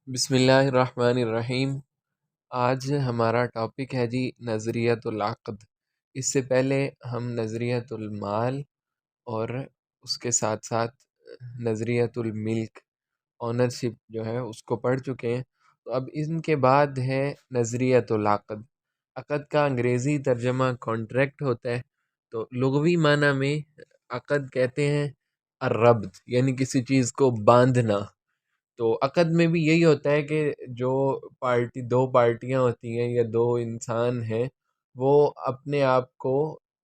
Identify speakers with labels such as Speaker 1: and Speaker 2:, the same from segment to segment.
Speaker 1: بسم اللہ الرحمن الرحیم۔ آج ہمارا ٹاپک ہے جی نظریۃ العقد۔ اس سے پہلے ہم نظریۃ المال اور اس کے ساتھ ساتھ نظریۃ الملک، اونرشپ جو ہے اس کو پڑھ چکے ہیں۔ تو اب ان کے بعد ہے نظریۃ العقد۔ عقد کا انگریزی ترجمہ کانٹریکٹ ہوتا ہے، تو لغوی معنی میں عقد کہتے ہیں الربط، یعنی کسی چیز کو باندھنا۔ تو عقد میں بھی یہی ہوتا ہے کہ جو دو پارٹیاں ہوتی ہیں یا دو انسان ہیں، وہ اپنے آپ کو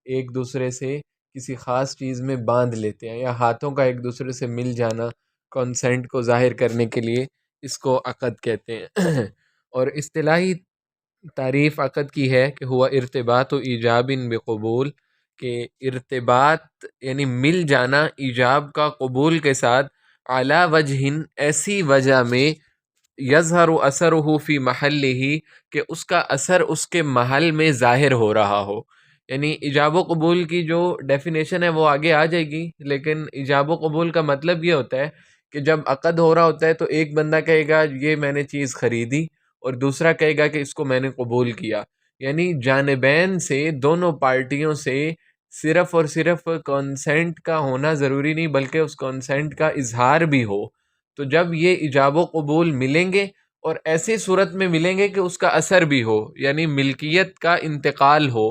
Speaker 1: ایک دوسرے سے کسی خاص چیز میں باندھ لیتے ہیں، یا ہاتھوں کا ایک دوسرے سے مل جانا کنسنٹ کو ظاہر کرنے کے لیے اس کو عقد کہتے ہیں۔ اور اصطلاحی تعریف عقد کی ہے کہ ہوا ارتباط و ایجاب بقبول، کہ ارتباط یعنی مل جانا ایجاب کا قبول کے ساتھ، اعلیٰ وجہ ایسی وجہ میں، یظہر اثرہ فی محلہ کہ اس کا اثر اس کے محل میں ظاہر ہو رہا ہو۔ یعنی ایجاب و قبول کی جو ڈیفینیشن ہے وہ آگے آ جائے گی، لیکن ایجاب و قبول کا مطلب یہ ہوتا ہے کہ جب عقد ہو رہا ہوتا ہے تو ایک بندہ کہے گا یہ میں نے چیز خریدی، اور دوسرا کہے گا کہ اس کو میں نے قبول کیا۔ یعنی جانبین سے، دونوں پارٹیوں سے صرف اور صرف کنسنٹ کا ہونا ضروری نہیں، بلکہ اس کنسنٹ کا اظہار بھی ہو۔ تو جب یہ ایجاب و قبول ملیں گے، اور ایسی صورت میں ملیں گے کہ اس کا اثر بھی ہو، یعنی ملکیت کا انتقال ہو،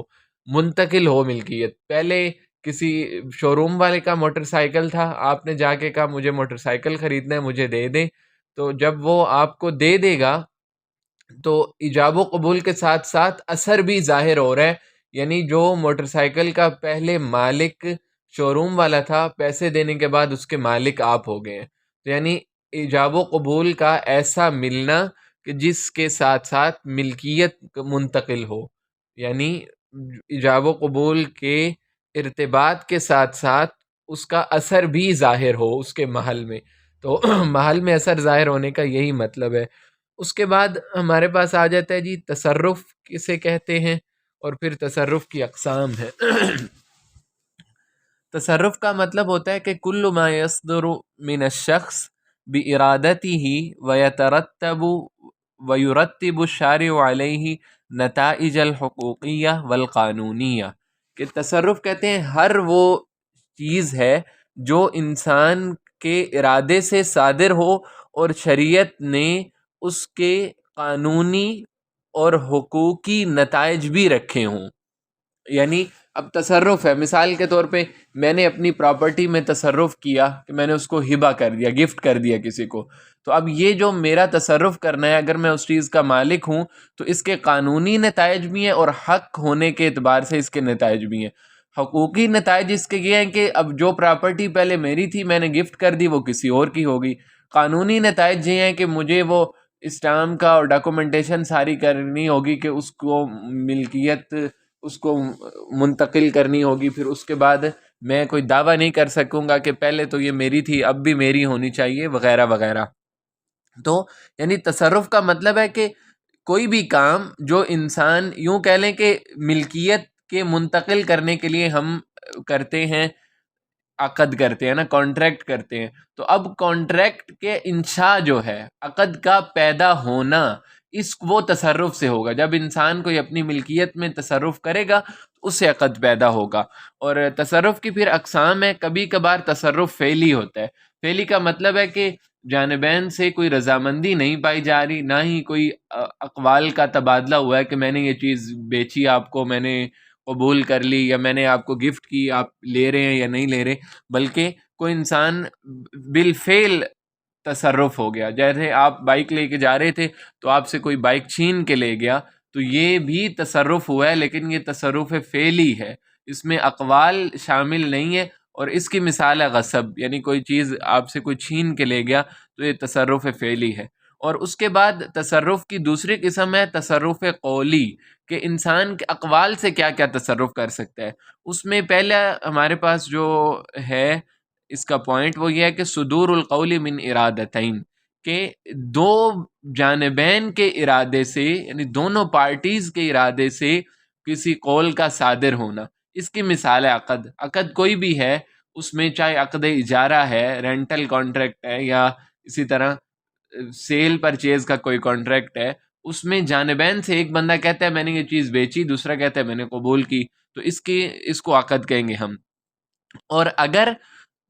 Speaker 1: منتقل ہو ملکیت۔ پہلے کسی شو روم والے کا موٹر سائیکل تھا، آپ نے جا کے کہا مجھے موٹر سائیکل خریدنا ہے، مجھے دے دیں، تو جب وہ آپ کو دے دے گا تو ایجاب و قبول کے ساتھ ساتھ اثر بھی ظاہر ہو رہا ہے۔ یعنی جو موٹر سائیکل کا پہلے مالک شو روم والا تھا، پیسے دینے کے بعد اس کے مالک آپ ہو گئے ہیں۔ تو یعنی ایجاب و قبول کا ایسا ملنا کہ جس کے ساتھ ساتھ ملکیت منتقل ہو، یعنی ایجاب و قبول کے ارتباط کے ساتھ ساتھ اس کا اثر بھی ظاہر ہو اس کے محل میں۔ تو محل میں اثر ظاہر ہونے کا یہی مطلب ہے۔ اس کے بعد ہمارے پاس آ جاتا ہے جی تصرف کسے کہتے ہیں، اور پھر تصرف کی اقسام ہے۔ تصرف کا مطلب ہوتا ہے کہ کل ما یصدر من الشخص بارادته ویترتب ویرتب الشارع علیہ نتائج الحقوقیہ والقانونیہ، کہ تصرف کہتے ہیں ہر وہ چیز ہے جو انسان کے ارادے سے صادر ہو اور شریعت نے اس کے قانونی اور حقوقی نتائج بھی رکھے ہوں۔ یعنی اب تصرف ہے، مثال کے طور پہ میں نے اپنی پراپرٹی میں تصرف کیا کہ میں نے اس کو ہبہ کر دیا، گفٹ کر دیا کسی کو، تو اب یہ جو میرا تصرف کرنا ہے، اگر میں اس چیز کا مالک ہوں تو اس کے قانونی نتائج بھی ہیں اور حق ہونے کے اعتبار سے اس کے نتائج بھی ہیں۔ حقوقی نتائج اس کے یہ ہیں کہ اب جو پراپرٹی پہلے میری تھی میں نے گفٹ کر دی، وہ کسی اور کی ہوگی۔ قانونی نتائج یہ ہیں کہ مجھے وہ اسٹامپ کا اور ڈاکومنٹیشن ساری کرنی ہوگی کہ اس کو ملکیت اس کو منتقل کرنی ہوگی، پھر اس کے بعد میں کوئی دعویٰ نہیں کر سکوں گا کہ پہلے تو یہ میری تھی اب بھی میری ہونی چاہیے، وغیرہ وغیرہ۔ تو یعنی تصرف کا مطلب ہے کہ کوئی بھی کام جو انسان، یوں کہہ لیں کہ ملکیت کے منتقل کرنے کے لیے ہم کرتے ہیں، عقد کرتے ہیں نا، کانٹریکٹ کرتے ہیں، تو اب کانٹریکٹ کے انشاء جو ہے، عقد کا پیدا ہونا، وہ تصرف سے ہوگا۔ جب انسان کوئی اپنی ملکیت میں تصرف کرے گا تو اس سے عقد پیدا ہوگا۔ اور تصرف کی پھر اقسام ہے۔ کبھی کبھار تصرف فعلی ہوتا ہے۔ فعلی کا مطلب ہے کہ جانبین سے کوئی رضامندی نہیں پائی جا رہی، نہ ہی کوئی اقوال کا تبادلہ ہوا ہے کہ میں نے یہ چیز بیچی، آپ کو میں نے قبول کر لی، یا میں نے آپ کو گفٹ کی، آپ لے رہے ہیں یا نہیں لے رہے، بلکہ کوئی انسان بالفعل تصرف ہو گیا۔ جیسے آپ بائک لے کے جا رہے تھے تو آپ سے کوئی بائک چھین کے لے گیا، تو یہ بھی تصرف ہوا ہے، لیکن یہ تصرف فعلی ہے، اس میں اقوال شامل نہیں ہے۔ اور اس کی مثال ہے غصب، یعنی کوئی چیز آپ سے کوئی چھین کے لے گیا تو یہ تصرف فعلی ہے۔ اور اس کے بعد تصرف کی دوسری قسم ہے تصرف قولی، کہ انسان کے اقوال سے کیا کیا تصرف کر سکتا ہے۔ اس میں پہلا ہمارے پاس جو ہے اس کا پوائنٹ وہ یہ ہے کہ صدور القول من ارادتین، کہ دو جانبین کے ارادے سے، یعنی دونوں پارٹیز کے ارادے سے کسی قول کا صادر ہونا۔ اس کی مثال ہے عقد۔ عقد کوئی بھی ہے، اس میں چاہے عقد اجارہ ہے، رینٹل کانٹریکٹ ہے، یا اسی طرح سیل پرچیز کا کوئی کانٹریکٹ ہے، اس میں جانبین سے ایک بندہ کہتا ہے میں نے یہ چیز بیچی، دوسرا کہتا ہے میں نے قبول کی، تو اس کو عقد کہیں گے ہم. اور اگر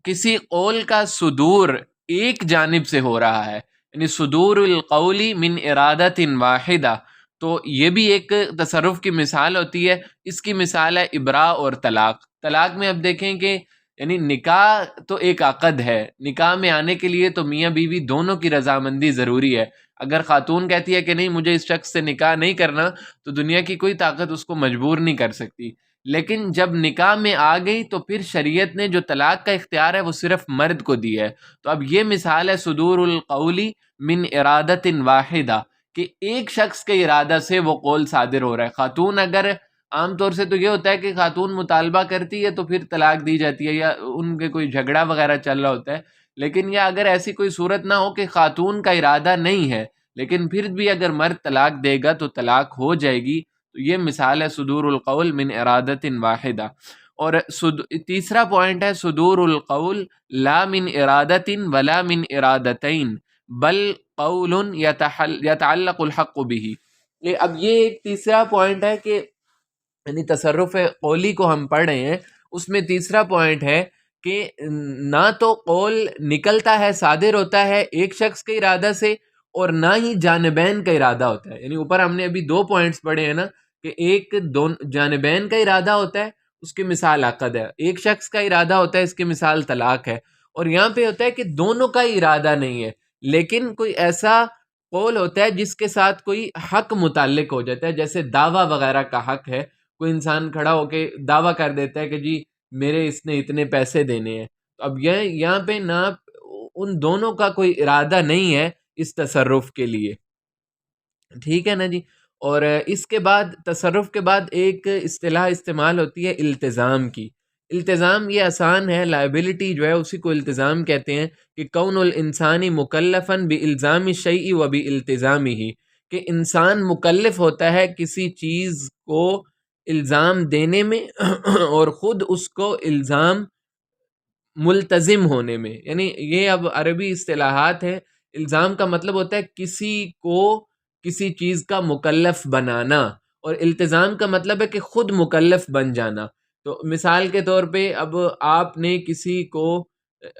Speaker 1: کسی قول کا صدور ایک جانب سے ہو رہا ہے، یعنی صدور القولی من ارادت واحدہ، تو یہ بھی ایک تصرف کی مثال ہوتی ہے. اس کی مثال ہے ابراء اور طلاق. طلاق میں اب دیکھیں کہ یعنی نکاح تو ایک عقد ہے، نکاح میں آنے کے لیے تو میاں بیوی دونوں کی رضامندی ضروری ہے. اگر خاتون کہتی ہے کہ نہیں مجھے اس شخص سے نکاح نہیں کرنا، تو دنیا کی کوئی طاقت اس کو مجبور نہیں کر سکتی. لیکن جب نکاح میں آ گئی تو پھر شریعت نے جو طلاق کا اختیار ہے وہ صرف مرد کو دیا ہے. تو اب یہ مثال ہے صدور القولی من ارادت واحدہ، کہ ایک شخص کے ارادہ سے وہ قول صادر ہو رہا ہے. خاتون اگر عام طور سے تو یہ ہوتا ہے کہ خاتون مطالبہ کرتی ہے تو پھر طلاق دی جاتی ہے، یا ان کے کوئی جھگڑا وغیرہ چل رہا ہوتا ہے. لیکن یا اگر ایسی کوئی صورت نہ ہو کہ خاتون کا ارادہ نہیں ہے لیکن پھر بھی اگر مرد طلاق دے گا تو طلاق ہو جائے گی. تو یہ مثال ہے صدور القول من ارادت واحدہ. اور تیسرا پوائنٹ ہے صدور القول لا من ارادت ولا من ارادتین بل قول یتعلق الحق به. اب یہ ایک تیسرا پوائنٹ ہے کہ یعنی تصرف قولی کو ہم پڑھ رہے ہیں، اس میں تیسرا پوائنٹ ہے کہ نہ تو قول نکلتا ہے صادر ہوتا ہے ایک شخص کے ارادہ سے، اور نہ ہی جانبین کا ارادہ ہوتا ہے. یعنی اوپر ہم نے ابھی دو پوائنٹس پڑھے ہیں نا، کہ ایک جانبین کا ارادہ ہوتا ہے، اس کی مثال عقد ہے. ایک شخص کا ارادہ ہوتا ہے، اس کی مثال طلاق ہے. اور یہاں پہ ہوتا ہے کہ دونوں کا ارادہ نہیں ہے لیکن کوئی ایسا قول ہوتا ہے جس کے ساتھ کوئی حق متعلق ہو جاتا ہے، جیسے دعویٰ وغیرہ کا حق ہے. کوئی انسان کھڑا ہو کے دعویٰ کر دیتا ہے کہ جی میرے اس نے اتنے پیسے دینے ہیں. تو اب یہاں پہ نہ ان دونوں کا کوئی ارادہ نہیں ہے اس تصرف کے لیے. ٹھیک ہے نا جی. اور اس کے بعد تصرف کے بعد ایک اصطلاح استعمال ہوتی ہے التزام کی. التزام یہ آسان ہے، لائبلٹی جو ہے اسی کو التزام کہتے ہیں، کہ کون الانسانی مکلفاً بالزام الشیء و بالتزامہ، کہ انسان مکلف ہوتا ہے کسی چیز کو الزام دینے میں اور خود اس کو الزام ملتزم ہونے میں. یعنی یہ اب عربی اصطلاحات ہیں. الزام کا مطلب ہوتا ہے کسی کو کسی چیز کا مکلف بنانا، اور التزام کا مطلب ہے کہ خود مکلف بن جانا. تو مثال کے طور پہ اب آپ نے کسی کو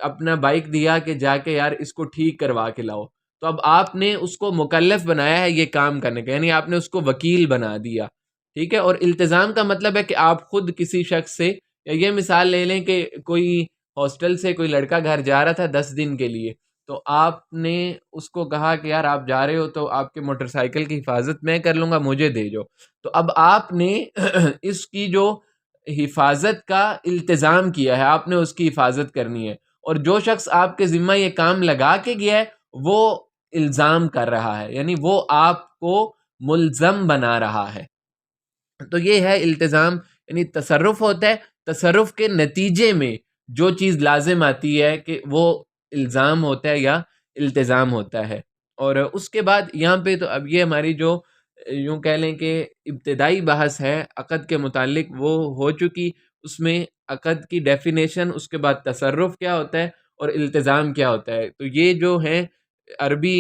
Speaker 1: اپنا بائک دیا کہ جا کے یار اس کو ٹھیک کروا کے لاؤ، تو اب آپ نے اس کو مکلف بنایا ہے یہ کام کرنے کا، یعنی آپ نے اس کو وکیل بنا دیا. ٹھیک ہے. اور التزام کا مطلب ہے کہ آپ خود کسی شخص سے، یا یہ مثال لے لیں کہ کوئی ہاسٹل سے کوئی لڑکا گھر جا رہا تھا 10 دن کے لیے، تو آپ نے اس کو کہا کہ یار آپ جا رہے ہو تو آپ کے موٹر سائیکل کی حفاظت میں کر لوں گا، مجھے دے جو. تو اب آپ نے اس کی جو حفاظت کا التزام کیا ہے، آپ نے اس کی حفاظت کرنی ہے. اور جو شخص آپ کے ذمہ یہ کام لگا کے گیا ہے وہ الزام کر رہا ہے، یعنی وہ آپ کو ملزم بنا رہا ہے. تو یہ ہے التزام. یعنی تصرف ہوتا ہے، تصرف کے نتیجے میں جو چیز لازم آتی ہے کہ وہ الزام ہوتا ہے یا التزام ہوتا ہے. اور اس کے بعد یہاں پہ تو اب یہ ہماری جو یوں کہہ لیں کہ ابتدائی بحث ہے عقد کے متعلق وہ ہو چکی. اس میں عقد کی ڈیفینیشن، اس کے بعد تصرف کیا ہوتا ہے اور التزام کیا ہوتا ہے. تو یہ جو ہیں عربی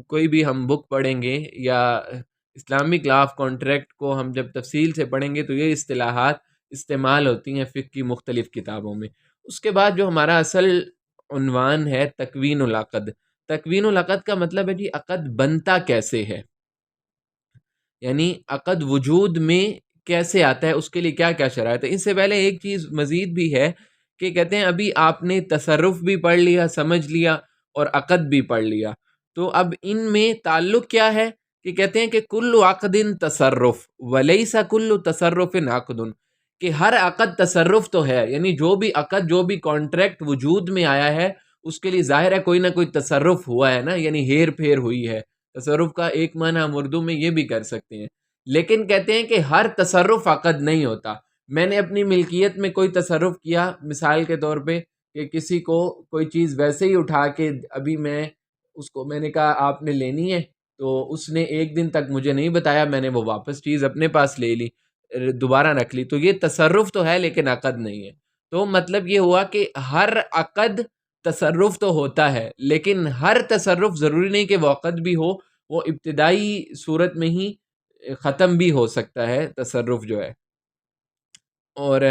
Speaker 1: کوئی بھی ہم بک پڑھیں گے یا اسلامک لا آف کانٹریکٹ کو ہم جب تفصیل سے پڑھیں گے تو یہ اصطلاحات استعمال ہوتی ہیں فقہ کی مختلف کتابوں میں. اس کے بعد جو ہمارا اصل عنوان ہے تکوین العقد. تکوین العقد کا مطلب ہے جی عقد بنتا کیسے ہے، یعنی عقد وجود میں کیسے آتا ہے، اس کے لیے کیا کیا شرائط ہے. اس سے پہلے ایک چیز مزید بھی ہے کہ کہتے ہیں ابھی آپ نے تصرف بھی پڑھ لیا، سمجھ لیا، اور عقد بھی پڑھ لیا. تو اب ان میں تعلق کیا ہے کہ کہتے ہیں کہ کل عقد تصرف ولیس کل تصرف عقد، کہ ہر عقد تصرف تو ہے، یعنی جو بھی عقد جو بھی کانٹریکٹ وجود میں آیا ہے اس کے لیے ظاہر ہے کوئی نہ کوئی تصرف ہوا ہے نا، یعنی ہیر پھیر ہوئی ہے. تصرف کا ایک معنی ہم اردو میں یہ بھی کر سکتے ہیں. لیکن کہتے ہیں کہ ہر تصرف عقد نہیں ہوتا. میں نے اپنی ملکیت میں کوئی تصرف کیا، مثال کے طور پہ کہ کسی کو کوئی چیز ویسے ہی اٹھا کے ابھی میں نے کہا آپ نے لینی ہے، تو اس نے ایک دن تک مجھے نہیں بتایا، میں نے وہ واپس چیز اپنے پاس لے لی، دوبارہ رکھ لی. تو یہ تصرف تو ہے لیکن عقد نہیں ہے. تو مطلب یہ ہوا کہ ہر عقد تصرف تو ہوتا ہے، لیکن ہر تصرف ضروری نہیں کہ وہ عقد بھی ہو، وہ ابتدائی صورت میں ہی ختم بھی ہو سکتا ہے تصرف جو ہے. اور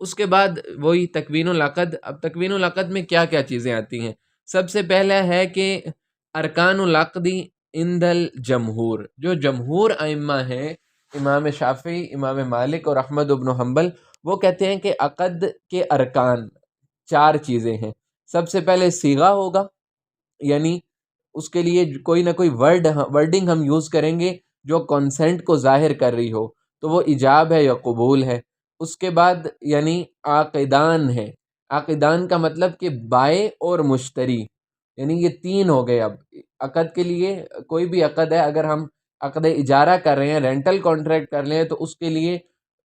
Speaker 1: اس کے بعد وہی تکوین العقد. اب تکوین العقد میں کیا کیا چیزیں آتی ہیں؟ سب سے پہلا ہے کہ ارکان العقدی عند الجمہور، جو جمہور ائمہ ہیں، امام شافعی، امام مالک اور احمد بن حنبل، وہ کہتے ہیں کہ عقد کے ارکان 4 چیزیں ہیں. سب سے پہلے صیغہ ہوگا، یعنی اس کے لیے کوئی نہ کوئی ورڈنگ ہم یوز کریں گے جو کنسنٹ کو ظاہر کر رہی ہو، تو وہ ایجاب ہے یا قبول ہے. اس کے بعد یعنی عاقدان ہے. عاقدان کا مطلب کہ بائع اور مشتری، یعنی یہ 3 ہو گئے. اب عقد کے لیے کوئی بھی عقد ہے، اگر ہم عقد اجارہ کر رہے ہیں، رینٹل کانٹریکٹ کر رہے ہیں، تو اس کے لیے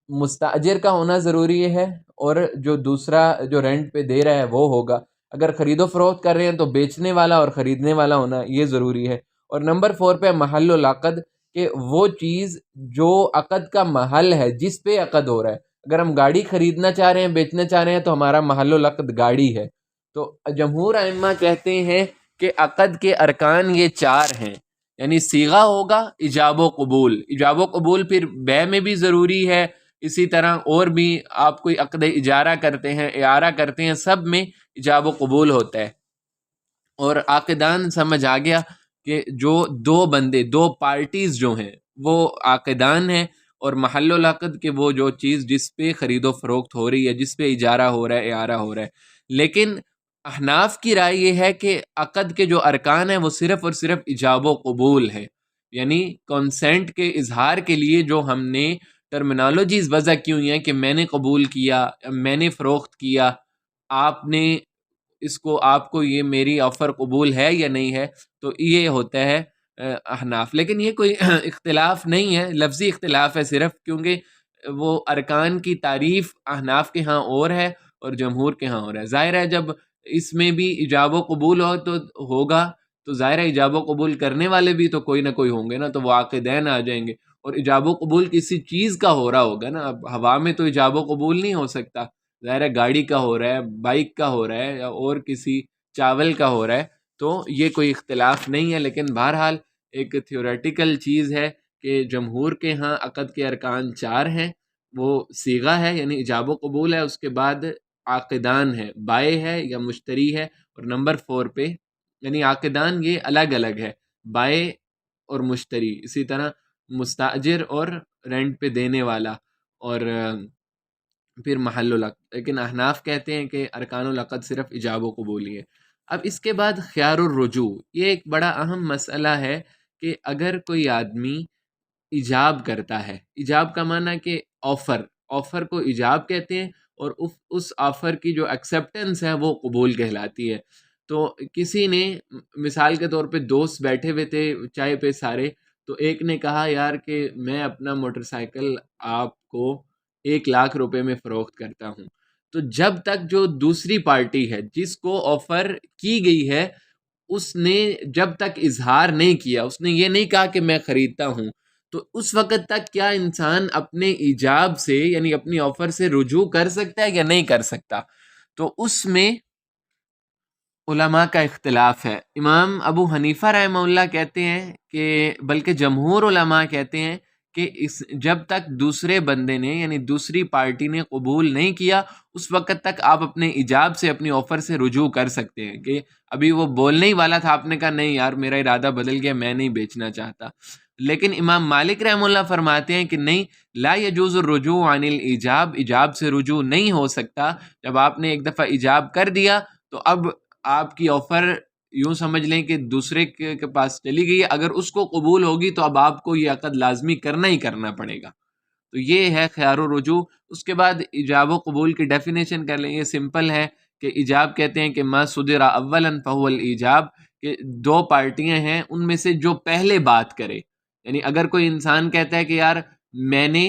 Speaker 1: مستاجر کا ہونا ضروری ہے، اور جو دوسرا جو رینٹ پہ دے رہا ہے وہ ہوگا. اگر خرید و فروخت کر رہے ہیں تو بیچنے والا اور خریدنے والا ہونا یہ ضروری ہے. اور نمبر 4 پہ محل العقد، کہ وہ چیز جو عقد کا محل ہے، جس پہ عقد ہو رہا ہے. اگر ہم گاڑی خریدنا چاہ رہے ہیں، بیچنا چاہ رہے ہیں، تو ہمارا محل العقد گاڑی ہے. تو جمہور ائمہ کہتے ہیں کہ عقد کے ارکان یہ 4 ہیں، یعنی صیغہ ہوگا، ایجاب و قبول. ایجاب و قبول پھر بیع میں بھی ضروری ہے، اسی طرح اور بھی آپ کوئی عقد اجارہ کرتے ہیں، اعارہ کرتے ہیں، سب میں ایجاب و قبول ہوتا ہے. اور عاقدان سمجھ آ گیا کہ جو 2 بندے، 2 پارٹیز جو ہیں وہ عاقدان ہیں. اور محل العقد کے وہ جو چیز جس پہ خرید و فروخت ہو رہی ہے، جس پہ اجارہ ہو رہا ہے، اعارہ ہو رہا ہے. لیکن احناف کی رائے یہ ہے کہ عقد کے جو ارکان ہیں وہ صرف اور صرف ایجاب و قبول ہے، یعنی کنسنٹ کے اظہار کے لیے جو ہم نے ٹرمینالوجیز وضع کی ہوئی ہیں کہ میں نے قبول کیا، میں نے فروخت کیا، آپ نے اس کو، آپ کو یہ میری آفر قبول ہے یا نہیں ہے، تو یہ ہوتا ہے احناف. لیکن یہ کوئی اختلاف نہیں ہے، لفظی اختلاف ہے صرف، کیونکہ وہ ارکان کی تعریف احناف کے ہاں اور ہے اور جمہور کے ہاں اور ہے. ظاہر ہے جب اس میں بھی ایجاب و قبول تو ہوگا، تو ظاہر ہے ایجاب و قبول کرنے والے بھی تو کوئی نہ کوئی ہوں گے نا، تو وہ عاقدین آ جائیں گے. اور ایجاب و قبول کسی چیز کا ہو رہا ہوگا نا. اب ہوا میں تو ایجاب و قبول نہیں ہو سکتا، ظاہر ہے گاڑی کا ہو رہا ہے، بائک کا ہو رہا ہے، یا اور کسی چاول کا ہو رہا ہے، تو یہ کوئی اختلاف نہیں ہے. لیکن بہرحال ایک تھیوریٹیکل چیز ہے کہ جمہور کے ہاں عقد کے ارکان 4 ہیں. وہ صیغہ ہے یعنی ایجاب و قبول ہے، اس کے بعد عاقدان ہے، بائع ہے یا مشتری ہے، اور نمبر 4 پہ یعنی عاقدان یہ الگ الگ ہے، بائع اور مشتری، اسی طرح مستاجر اور رینٹ پہ دینے والا، اور پھر محل العقد. لیکن احناف کہتے ہیں کہ ارکان العقد صرف ایجاب و قبول ہی ہے. اب اس کے بعد خیار الرجوع، یہ ایک بڑا اہم مسئلہ ہے کہ اگر کوئی آدمی ایجاب کرتا ہے، ایجاب کا معنی کہ آفر کو ایجاب کہتے ہیں، اور اس آفر کی جو ایکسیپٹنس ہے وہ قبول کہلاتی ہے. تو کسی نے مثال کے طور پہ دوست بیٹھے ہوئے تھے چائے پہ سارے، تو ایک نے کہا یار کہ میں اپنا موٹر سائیکل آپ کو 1 لاکھ روپے میں فروخت کرتا ہوں. تو جب تک جو دوسری پارٹی ہے جس کو آفر کی گئی ہے، اس نے جب تک اظہار نہیں کیا، اس نے یہ نہیں کہا کہ میں خریدتا ہوں، تو اس وقت تک کیا انسان اپنے ایجاب سے یعنی اپنی آفر سے رجوع کر سکتا ہے یا نہیں کر سکتا؟ تو اس میں علماء کا اختلاف ہے. امام ابو حنیفہ رحمہ اللہ کہتے ہیں کہ، بلکہ جمہور علماء کہتے ہیں کہ جب تک دوسرے بندے نے یعنی دوسری پارٹی نے قبول نہیں کیا، اس وقت تک آپ اپنے ایجاب سے، اپنی آفر سے رجوع کر سکتے ہیں. کہ ابھی وہ بولنے ہی والا تھا، آپ نے کہا نہیں یار میرا ارادہ بدل گیا، میں نہیں بیچنا چاہتا. لیکن امام مالک رحمہ اللہ فرماتے ہیں کہ نہیں، لا یجوز الرجوع عن الایجاب، ایجاب سے رجوع نہیں ہو سکتا. جب آپ نے ایک دفعہ ایجاب کر دیا تو اب آپ کی آفر یوں سمجھ لیں کہ دوسرے کے پاس چلی گئی ہے، اگر اس کو قبول ہوگی تو اب آپ کو یہ عقد لازمی کرنا ہی کرنا پڑے گا. تو یہ ہے خیار و رجوع. اس کے بعد ایجاب و قبول کی ڈیفینیشن کر لیں، یہ سمپل ہے کہ ایجاب کہتے ہیں کہ ما صدر اولا فهو الایجاب، کہ 2 پارٹیاں ہیں، ان میں سے جو پہلے بات کرے. یعنی اگر کوئی انسان کہتا ہے کہ یار میں نے،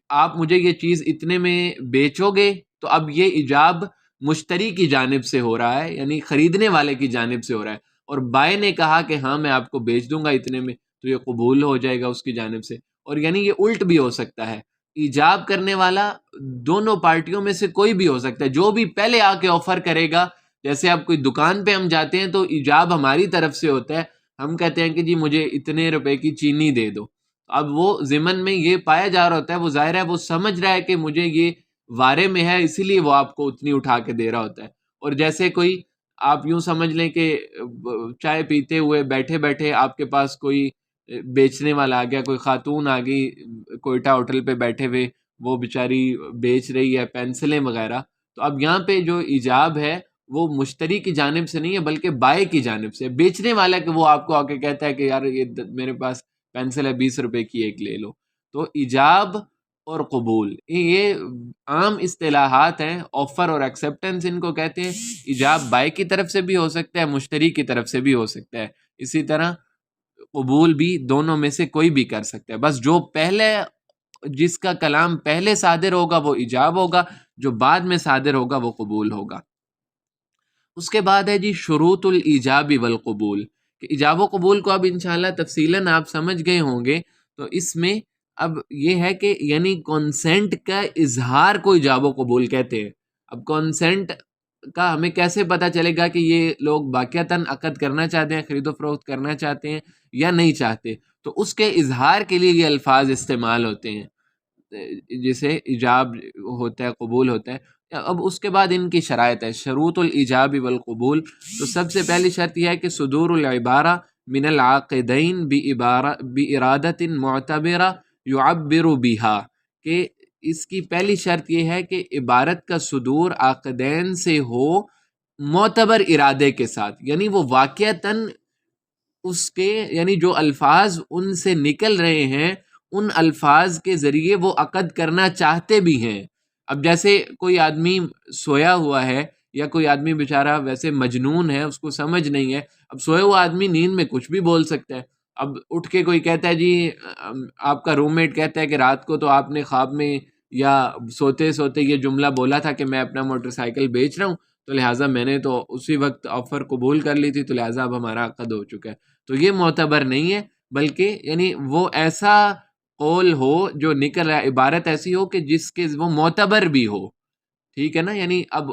Speaker 1: آپ مجھے یہ چیز اتنے میں بیچو گے، تو اب یہ ایجاب مشتری کی جانب سے ہو رہا ہے، یعنی خریدنے والے کی جانب سے ہو رہا ہے، اور بائع نے کہا کہ ہاں میں آپ کو بیچ دوں گا اتنے میں، تو یہ قبول ہو جائے گا اس کی جانب سے. اور یعنی یہ الٹ بھی ہو سکتا ہے، ایجاب کرنے والا دونوں پارٹیوں میں سے کوئی بھی ہو سکتا ہے، جو بھی پہلے آ کے آفر کرے گا، جیسے اب کوئی دکان پہ ہم جاتے ہیں تو ایجاب ہماری طرف سے ہوتا ہے، ہم کہتے ہیں کہ جی مجھے اتنے روپے کی چینی دے دو، اب وہ ضمن میں یہ پایا جا رہا ہوتا ہے، وہ ظاہر ہے وہ سمجھ رہا ہے کہ مجھے یہ وارے میں ہے، اسی لیے وہ آپ کو اتنی اٹھا کے دے رہا ہوتا ہے۔ اور جیسے کوئی آپ یوں سمجھ لیں کہ چائے پیتے ہوئے بیٹھے بیٹھے آپ کے پاس کوئی بیچنے والا آ گیا، کوئی خاتون آ گئی کوئٹہ ہوٹل پہ بیٹھے ہوئے، وہ بیچاری بیچ رہی ہے پینسلیں وغیرہ، تو اب یہاں پہ جو ایجاب ہے وہ مشتری کی جانب سے نہیں ہے بلکہ بائے کی جانب سے، بیچنے والا کہ وہ آپ کو آ کے کہتا ہے کہ یار یہ میرے پاس پینسل ہے 20 روپے کی ایک لے لو۔ تو ایجاب اور قبول یہ عام اصطلاحات ہیں، آفر اور ایکسیپٹنس ان کو کہتے ہیں۔ ایجاب بائے کی طرف سے بھی ہو سکتا ہے، مشتری کی طرف سے بھی ہو سکتا ہے، اسی طرح قبول بھی دونوں میں سے کوئی بھی کر سکتا ہے، بس جو پہلے جس کا کلام پہلے صادر ہوگا وہ ایجاب ہوگا، جو بعد میں صادر ہوگا وہ قبول ہوگا۔ اس کے بعد ہے جی شروط الایجاب والقبول، کہ ایجاب و قبول کو اب انشاءاللہ تفصیلاً آپ سمجھ گئے ہوں گے، تو اس میں اب یہ ہے کہ یعنی کانسینٹ کا اظہار کو ایجاب و قبول کہتے ہیں۔ اب کانسینٹ کا ہمیں کیسے پتہ چلے گا کہ یہ لوگ واقعتاً عقد کرنا چاہتے ہیں، خرید و فروخت کرنا چاہتے ہیں یا نہیں چاہتے؟ تو اس کے اظہار کے لیے یہ الفاظ استعمال ہوتے ہیں، جسے ایجاب ہوتا ہے، قبول ہوتا ہے۔ اب اس کے بعد ان کی شرائط ہے، شروط الایجاب والقبول، تو سب سے پہلی شرط یہ ہے کہ صدور العبارہ من العاقدین بارادۃ معتبرہ یعبر بہا، کہ اس کی پہلی شرط یہ ہے کہ عبارت کا صدور عاقدین سے ہو معتبر ارادے کے ساتھ، یعنی وہ واقعتاً اس کے یعنی جو الفاظ ان سے نکل رہے ہیں ان الفاظ کے ذریعے وہ عقد کرنا چاہتے بھی ہیں۔ اب جیسے کوئی آدمی سویا ہوا ہے یا کوئی آدمی بیچارہ ویسے مجنون ہے، اس کو سمجھ نہیں ہے، اب سویا ہوا آدمی نیند میں کچھ بھی بول سکتا ہے۔ اب اٹھ کے کوئی کہتا ہے جی آپ کا روم میٹ کہتا ہے کہ رات کو تو آپ نے خواب میں یا سوتے سوتے یہ جملہ بولا تھا کہ میں اپنا موٹر سائیکل بیچ رہا ہوں، تو لہٰذا میں نے تو اسی وقت آفر قبول کر لی تھی، تو لہٰذا اب ہمارا عقد ہو چکا ہے۔ تو یہ معتبر نہیں ہے، بلکہ یعنی وہ ایسا قول ہو جو نکل رہا ہے، عبارت ایسی ہو کہ جس کے وہ معتبر بھی ہو، ٹھیک ہے نا؟ یعنی اب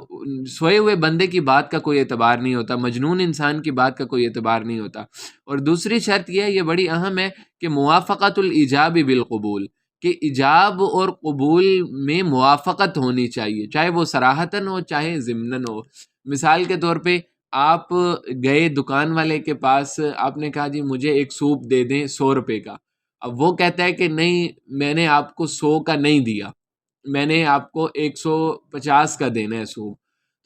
Speaker 1: سوئے ہوئے بندے کی بات کا کوئی اعتبار نہیں ہوتا، مجنون انسان کی بات کا کوئی اعتبار نہیں ہوتا۔ اور دوسری شرط یہ ہے، یہ بڑی اہم ہے، کہ موافقت الایجاب بالقبول، کہ ایجاب اور قبول میں موافقت ہونی چاہیے، چاہے وہ صراحتاً ہو چاہے ضمناً ہو۔ مثال کے طور پہ آپ گئے دکان والے کے پاس، آپ نے کہا جی مجھے ایک سوپ دے دیں 100 روپے کا، اب وہ کہتا ہے کہ نہیں میں نے آپ کو 100 کا نہیں دیا، میں نے آپ کو 150 کا دینا ہے سوپ،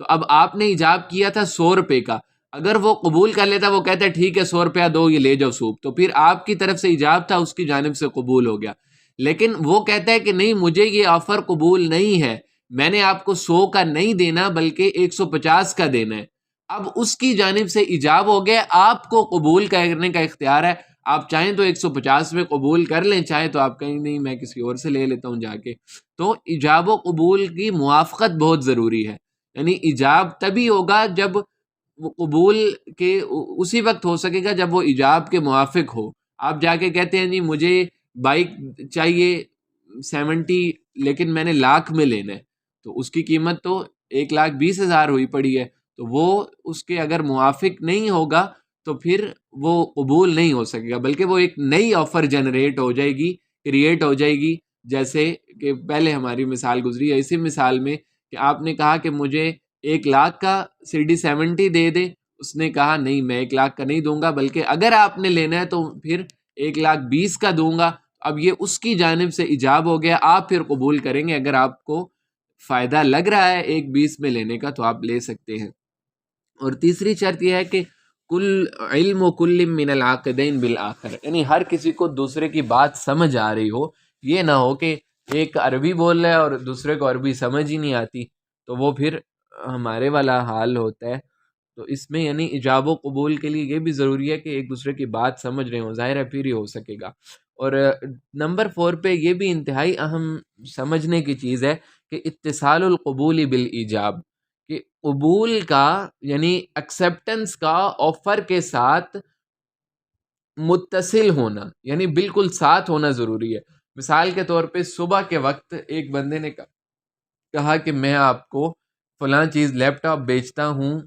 Speaker 1: تو اب آپ نے ایجاب کیا تھا 100 روپے کا، اگر وہ قبول کر لیتا، وہ کہتا ہے ٹھیک ہے 100 روپیہ دو، یہ لے جاؤ سوپ، تو پھر آپ کی طرف سے ایجاب تھا، اس کی جانب سے قبول ہو گیا۔ لیکن وہ کہتا ہے کہ نہیں مجھے یہ آفر قبول نہیں ہے، میں نے آپ کو 100 کا نہیں دینا بلکہ 150 کا دینا ہے، اب اس کی جانب سے ایجاب ہو گیا، آپ کو قبول کرنے کا اختیار ہے، آپ چاہیں تو 150 میں قبول کر لیں، چاہیں تو آپ کہیں نہیں میں کسی اور سے لے لیتا ہوں جا کے۔ تو ایجاب و قبول کی موافقت بہت ضروری ہے، یعنی ایجاب تبھی ہوگا جب وہ قبول کے اسی وقت ہو سکے گا جب وہ ایجاب کے موافق ہو۔ آپ جا کے کہتے ہیں جی مجھے بائک چاہیے 70 لیکن میں نے لاکھ میں لینا ہے، تو اس کی قیمت تو 1,20,000 ہوئی پڑی ہے، تو وہ اس کے اگر موافق نہیں ہوگا تو پھر وہ قبول نہیں ہو سکے گا، بلکہ وہ ایک نئی آفر جنریٹ ہو جائے گی، کریٹ ہو جائے گی۔ جیسے کہ پہلے ہماری مثال گزری ہے، اسی مثال میں کہ آپ نے کہا کہ مجھے 1,00,000 کا CD70 دے دے، اس نے کہا نہیں میں 1,00,000 کا نہیں دوں گا، بلکہ اگر آپ نے لینا ہے تو پھر 1,20,000 کا دوں گا، اب یہ اس کی جانب سے ایجاب ہو گیا، آپ پھر قبول کریں گے، اگر آپ کو فائدہ لگ رہا ہے 1,20,000 میں لینے کا تو آپ لے سکتے ہیں۔ اور تیسری شرط یہ ہے کہ کل علم و کل من العاقدین بالآخر، یعنی ہر کسی کو دوسرے کی بات سمجھ آ رہی ہو، یہ نہ ہو کہ ایک عربی بول رہا ہے اور دوسرے کو عربی سمجھ ہی نہیں آتی، تو وہ پھر ہمارے والا حال ہوتا ہے۔ تو اس میں یعنی ایجاب و قبول کے لیے یہ بھی ضروری ہے کہ ایک دوسرے کی بات سمجھ رہے ہوں، ظاہر ہے پھر ہی ہو سکے گا۔ اور نمبر 4 پہ یہ بھی انتہائی اہم سمجھنے کی چیز ہے کہ اتصال القبول بالایجاب، کہ قبول کا یعنی ایکسیپٹنس کا آفر کے ساتھ متصل ہونا، یعنی بالکل ساتھ ہونا ضروری ہے۔ مثال کے طور پہ صبح کے وقت ایک بندے نے کہا کہ میں آپ کو فلاں چیز لیپ ٹاپ بیچتا ہوں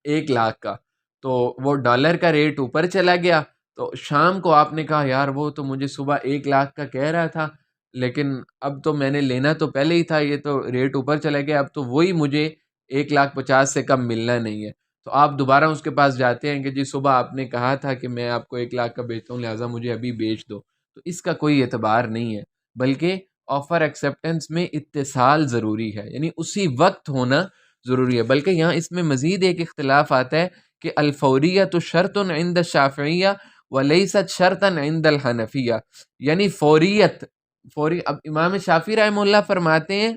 Speaker 1: 1 لاکھ کا، تو وہ ڈالر کا ریٹ اوپر چلا گیا، تو شام کو آپ نے کہا یار وہ تو مجھے صبح 1 لاکھ کا کہہ رہا تھا، لیکن اب تو میں نے لینا تو پہلے ہی تھا، یہ تو ریٹ اوپر چلا گیا، اب تو وہی مجھے 1,50,000 سے کم ملنا نہیں ہے۔ تو آپ دوبارہ اس کے پاس جاتے ہیں کہ جی صبح آپ نے کہا تھا کہ میں آپ کو 1 لاکھ کا بیچتا ہوں، لہٰذا مجھے ابھی بیچ دو، تو اس کا کوئی اعتبار نہیں ہے، بلکہ آفر ایکسیپٹنس میں اتصال ضروری ہے، یعنی اسی وقت ہونا ضروری ہے۔ بلکہ یہاں اس میں مزید ایک اختلاف آتا ہے کہ الفوریت شرط عند الشافعیہ ولیست شرطا عند الحنفیہ، یعنی اب امام شافعی رحمہ اللہ فرماتے ہیں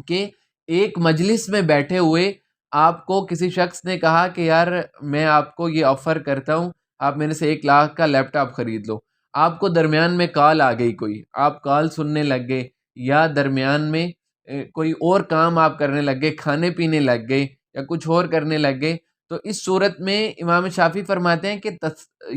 Speaker 1: کہ ایک مجلس میں بیٹھے ہوئے آپ کو کسی شخص نے کہا کہ یار میں آپ کو یہ آفر کرتا ہوں، آپ میرے سے 1 لاکھ کا لیپ ٹاپ خرید لو، آپ کو درمیان میں کال آ گئی، کوئی آپ کال سننے لگ گئے، یا درمیان میں کوئی اور کام آپ کرنے لگ گئے، کھانے پینے لگ گئے یا کچھ اور کرنے لگ گئے، تو اس صورت میں امام شافعی فرماتے ہیں کہ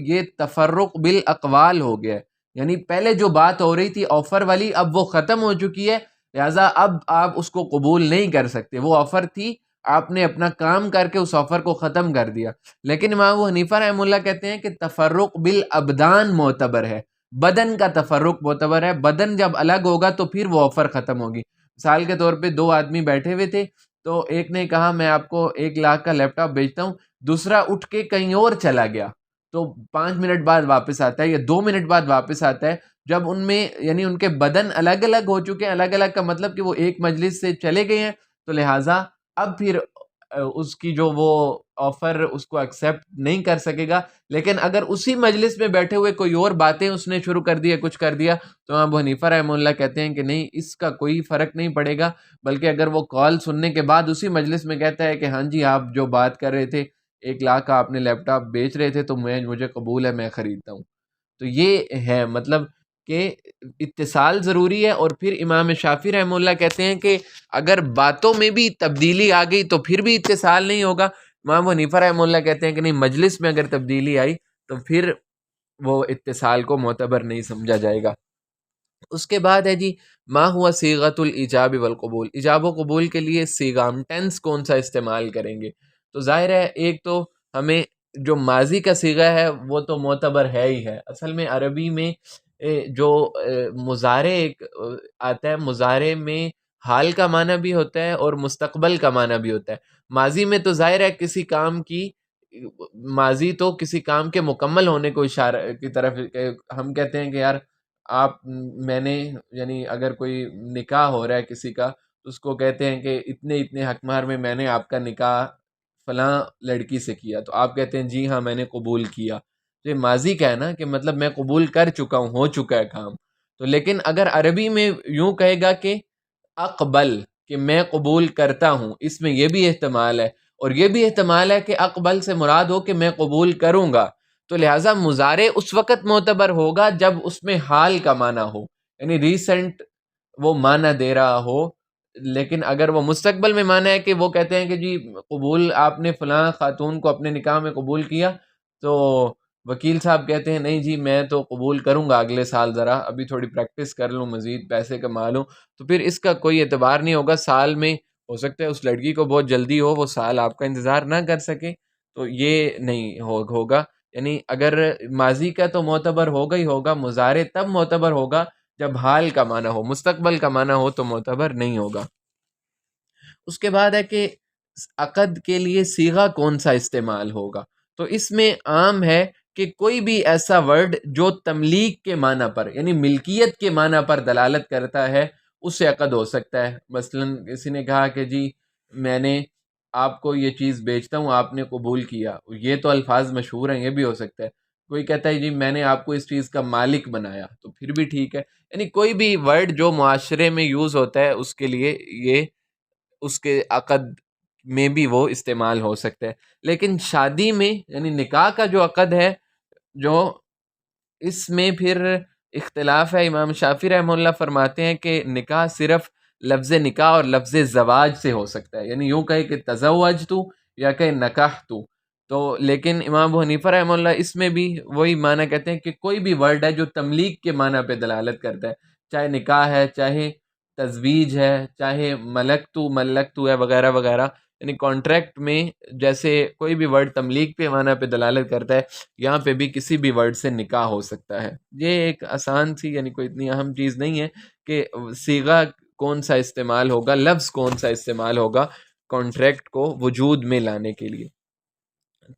Speaker 1: یہ تفرق بالاقوال ہو گیا ہے، یعنی پہلے جو بات ہو رہی تھی آفر والی اب وہ ختم ہو چکی ہے، لہٰذا اب آپ اس کو قبول نہیں کر سکتے، وہ آفر تھی، آپ نے اپنا کام کر کے اس آفر کو ختم کر دیا۔ لیکن امام ابو حنیفہ رحمہ اللہ کہتے ہیں کہ تفرق بالابدان معتبر ہے، بدن کا تفرق معتبر ہے، بدن جب الگ ہوگا تو پھر وہ آفر ختم ہوگی۔ مثال کے طور پہ 2 آدمی بیٹھے ہوئے تھے، تو ایک نے کہا میں آپ کو 1 لاکھ کا لیپ ٹاپ بیچتا ہوں، دوسرا اٹھ کے کہیں اور چلا گیا، تو 5 منٹ بعد واپس آتا ہے یا 2 منٹ بعد واپس آتا ہے، جب ان میں یعنی ان کے بدن الگ الگ ہو چکے ہیں، الگ الگ کا مطلب کہ وہ ایک مجلس سے چلے گئے ہیں، تو لہٰذا اب پھر اس کی جو وہ آفر اس کو ایکسیپٹ نہیں کر سکے گا۔ لیکن اگر اسی مجلس میں بیٹھے ہوئے کوئی اور باتیں اس نے شروع کر دی، کچھ کر دیا، تو ابو حنیفہ رحمہ اللہ کہتے ہیں کہ نہیں، اس کا کوئی فرق نہیں پڑے گا، بلکہ اگر وہ کال سننے کے بعد اسی مجلس میں کہتا ہے کہ ہاں جی آپ جو بات کر رہے تھے 1 لاکھ کا آپ نے لیپ ٹاپ بیچ رہے تھے، تو مجھے قبول ہے، میں خریدتا ہوں۔ تو یہ ہے مطلب کہ اتصال ضروری ہے۔ اور پھر امام شافعی رحمہ اللہ کہتے ہیں کہ اگر باتوں میں بھی تبدیلی آ گئی تو پھر بھی اتصال نہیں ہوگا۔ امام حنیفہ رحمہ اللہ کہتے ہیں کہ نہیں، مجلس میں اگر تبدیلی آئی تو پھر وہ اتصال کو معتبر نہیں سمجھا جائے گا۔ اس کے بعد ہے جی ما ہوا صیغۃ الایجاب والقبول، ایجاب و قبول کے لیے صیغہ، ہم ٹینس کون سا استعمال کریں گے؟ تو ظاہر ہے ایک تو ہمیں جو ماضی کا صیغہ ہے وہ تو معتبر ہے ہی ہے۔ اصل میں عربی میں جو مضارع آتا ہے، مضارع میں حال کا معنی بھی ہوتا ہے اور مستقبل کا معنی بھی ہوتا ہے۔ ماضی میں تو ظاہر ہے کسی کام کی، ماضی تو کسی کام کے مکمل ہونے کو اشارہ کی طرف، ہم کہتے ہیں کہ یار آپ میں نے، یعنی اگر کوئی نکاح ہو رہا ہے کسی کا، تو اس کو کہتے ہیں کہ اتنے اتنے حق مہر میں میں نے آپ کا نکاح فلاں لڑکی سے کیا، تو آپ کہتے ہیں جی ہاں میں نے قبول کیا، تو یہ ماضی کا ہے نا، کہ مطلب میں قبول کر چکا ہوں، ہو چکا ہے کام۔ تو لیکن اگر عربی میں یوں کہے گا کہ اقبل، کہ میں قبول کرتا ہوں، اس میں یہ بھی احتمال ہے، اور یہ بھی احتمال ہے کہ اقبل سے مراد ہو کہ میں قبول کروں گا، تو لہٰذا مضارع اس وقت معتبر ہوگا جب اس میں حال کا معنی ہو، یعنی ریسنٹ وہ معنی دے رہا ہو۔ لیکن اگر وہ مستقبل میں معنی ہے کہ وہ کہتے ہیں کہ جی قبول، آپ نے فلاں خاتون کو اپنے نکاح میں قبول کیا، تو وکیل صاحب کہتے ہیں نہیں جی میں تو قبول کروں گا اگلے سال، ذرا ابھی تھوڑی پریکٹس کر لوں، مزید پیسے کما لوں، تو پھر اس کا کوئی اعتبار نہیں ہوگا۔ سال میں ہو سکتا ہے اس لڑکی کو بہت جلدی ہو، وہ سال آپ کا انتظار نہ کر سکے، تو یہ نہیں ہوگا۔ یعنی اگر ماضی کا تو معتبر ہوگا ہی ہوگا، مضارع تب معتبر ہوگا جب حال کا معنی ہو، مستقبل کا معنی ہو تو معتبر نہیں ہوگا۔ اس کے بعد ہے کہ عقد کے لیے صیغہ کون سا استعمال ہوگا؟ تو اس میں عام ہے کہ کوئی بھی ایسا ورڈ جو تملیک کے معنی پر، یعنی ملکیت کے معنی پر دلالت کرتا ہے، اس سے عقد ہو سکتا ہے۔ مثلا کسی نے کہا کہ جی میں نے آپ کو یہ چیز بیچتا ہوں، آپ نے قبول کیا، یہ تو الفاظ مشہور ہیں، یہ بھی ہو سکتا ہے۔ کوئی کہتا ہے جی میں نے آپ کو اس چیز کا مالک بنایا، تو پھر بھی ٹھیک ہے۔ یعنی کوئی بھی ورڈ جو معاشرے میں یوز ہوتا ہے اس کے لیے یہ اس کے عقد میں بھی وہ استعمال ہو سکتا ہے۔ لیکن شادی میں، یعنی نکاح کا جو عقد ہے، جو اس میں پھر اختلاف ہے۔ امام شافعی رحمہ اللہ فرماتے ہیں کہ نکاح صرف لفظ نکاح اور لفظ زواج سے ہو سکتا ہے، یعنی یوں کہے کہ تزوجت یا کہ نکحت۔ تو لیکن امام ابو حنیفہ رحمہ اللہ اس میں بھی وہی معنی کہتے ہیں کہ کوئی بھی ورڈ ہے جو تملیک کے معنی پہ دلالت کرتا ہے، چاہے نکاح ہے، چاہے تزویج ہے، چاہے ملکتو ہے وغیرہ وغیرہ، یعنی کانٹریکٹ میں جیسے کوئی بھی ورڈ تملیغ پہ معنی پہ دلالت کرتا ہے، یہاں پہ بھی کسی بھی ورڈ سے نکاح ہو سکتا ہے۔ یہ ایک آسان سی، یعنی کوئی اتنی اہم چیز نہیں ہے کہ صیغہ کون سا استعمال ہوگا، لفظ کون سا استعمال ہوگا کانٹریکٹ کو وجود میں لانے کے لیے۔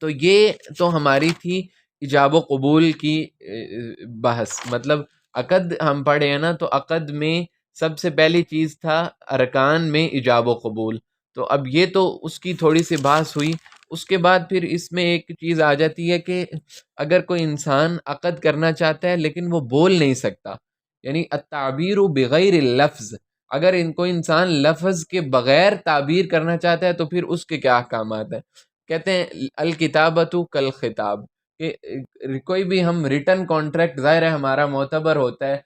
Speaker 1: تو یہ تو ہماری تھی ایجاب و قبول کی بحث، مطلب عقد ہم پڑھے ہیں نا، تو عقد میں سب سے پہلی چیز تھا ارکان میں ایجاب و قبول، تو اب یہ تو اس کی تھوڑی سی بحث ہوئی۔ اس کے بعد پھر اس میں ایک چیز آ جاتی ہے کہ اگر کوئی انسان عقد کرنا چاہتا ہے لیکن وہ بول نہیں سکتا، یعنی التعبیر بغیر اللفظ، اگر ان کو انسان لفظ کے بغیر تعبیر کرنا چاہتا ہے تو پھر اس کے کیا احکامات ہیں؟ کہتے ہیں الکتابۃ کالخطاب، کہ کوئی بھی ہم ریٹن کانٹریکٹ ظاہر ہے ہمارا معتبر ہوتا ہے،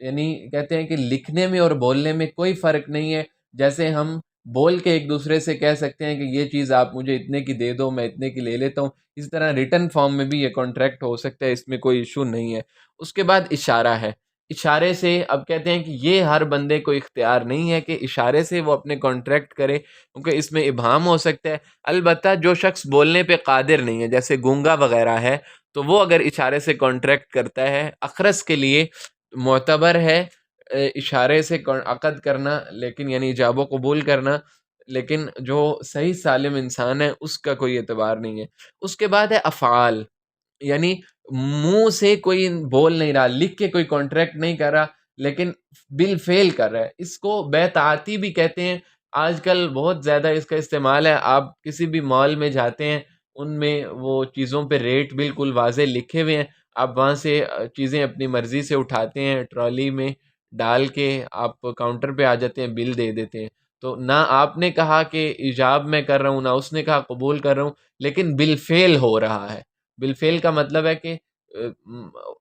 Speaker 1: یعنی کہتے ہیں کہ لکھنے میں اور بولنے میں کوئی فرق نہیں ہے، جیسے ہم بول کے ایک دوسرے سے کہہ سکتے ہیں کہ یہ چیز آپ مجھے اتنے کی دے دو، میں اتنے کی لے لیتا ہوں، اس طرح ریٹن فارم میں بھی یہ کانٹریکٹ ہو سکتا ہے، اس میں کوئی ایشو نہیں ہے۔ اس کے بعد اشارہ ہے، اشارے سے اب کہتے ہیں کہ یہ ہر بندے کو اختیار نہیں ہے کہ اشارے سے وہ اپنے کانٹریکٹ کرے، کیونکہ اس میں ابہام ہو سکتا ہے۔ البتہ جو شخص بولنے پہ قادر نہیں ہے، جیسے گونگا وغیرہ ہے، تو وہ اگر اشارے سے کانٹریکٹ کرتا ہے، اخرس کے لیے معتبر ہے اشارے سے عقد کرنا، لیکن یعنی ایجاب و قبول کرنا، لیکن جو صحیح سالم انسان ہے اس کا کوئی اعتبار نہیں ہے۔ اس کے بعد ہے افعال، یعنی منہ سے کوئی بول نہیں رہا، لکھ کے کوئی کانٹریکٹ نہیں کر رہا، لیکن بالفعل کر رہا ہے، اس کو بیعتعاتی بھی کہتے ہیں۔ آج کل بہت زیادہ اس کا استعمال ہے، آپ کسی بھی مال میں جاتے ہیں، ان میں وہ چیزوں پہ ریٹ بالکل واضح لکھے ہوئے ہیں، آپ وہاں سے چیزیں اپنی مرضی سے اٹھاتے ہیں، ٹرالی میں ڈال کے آپ کاؤنٹر پہ آ جاتے ہیں، بل دے دیتے ہیں۔ تو نہ آپ نے کہا کہ ایجاب میں کر رہا ہوں، نہ اس نے کہا قبول کر رہا ہوں، لیکن بالفعل ہو رہا ہے۔ بالفعل کا مطلب ہے کہ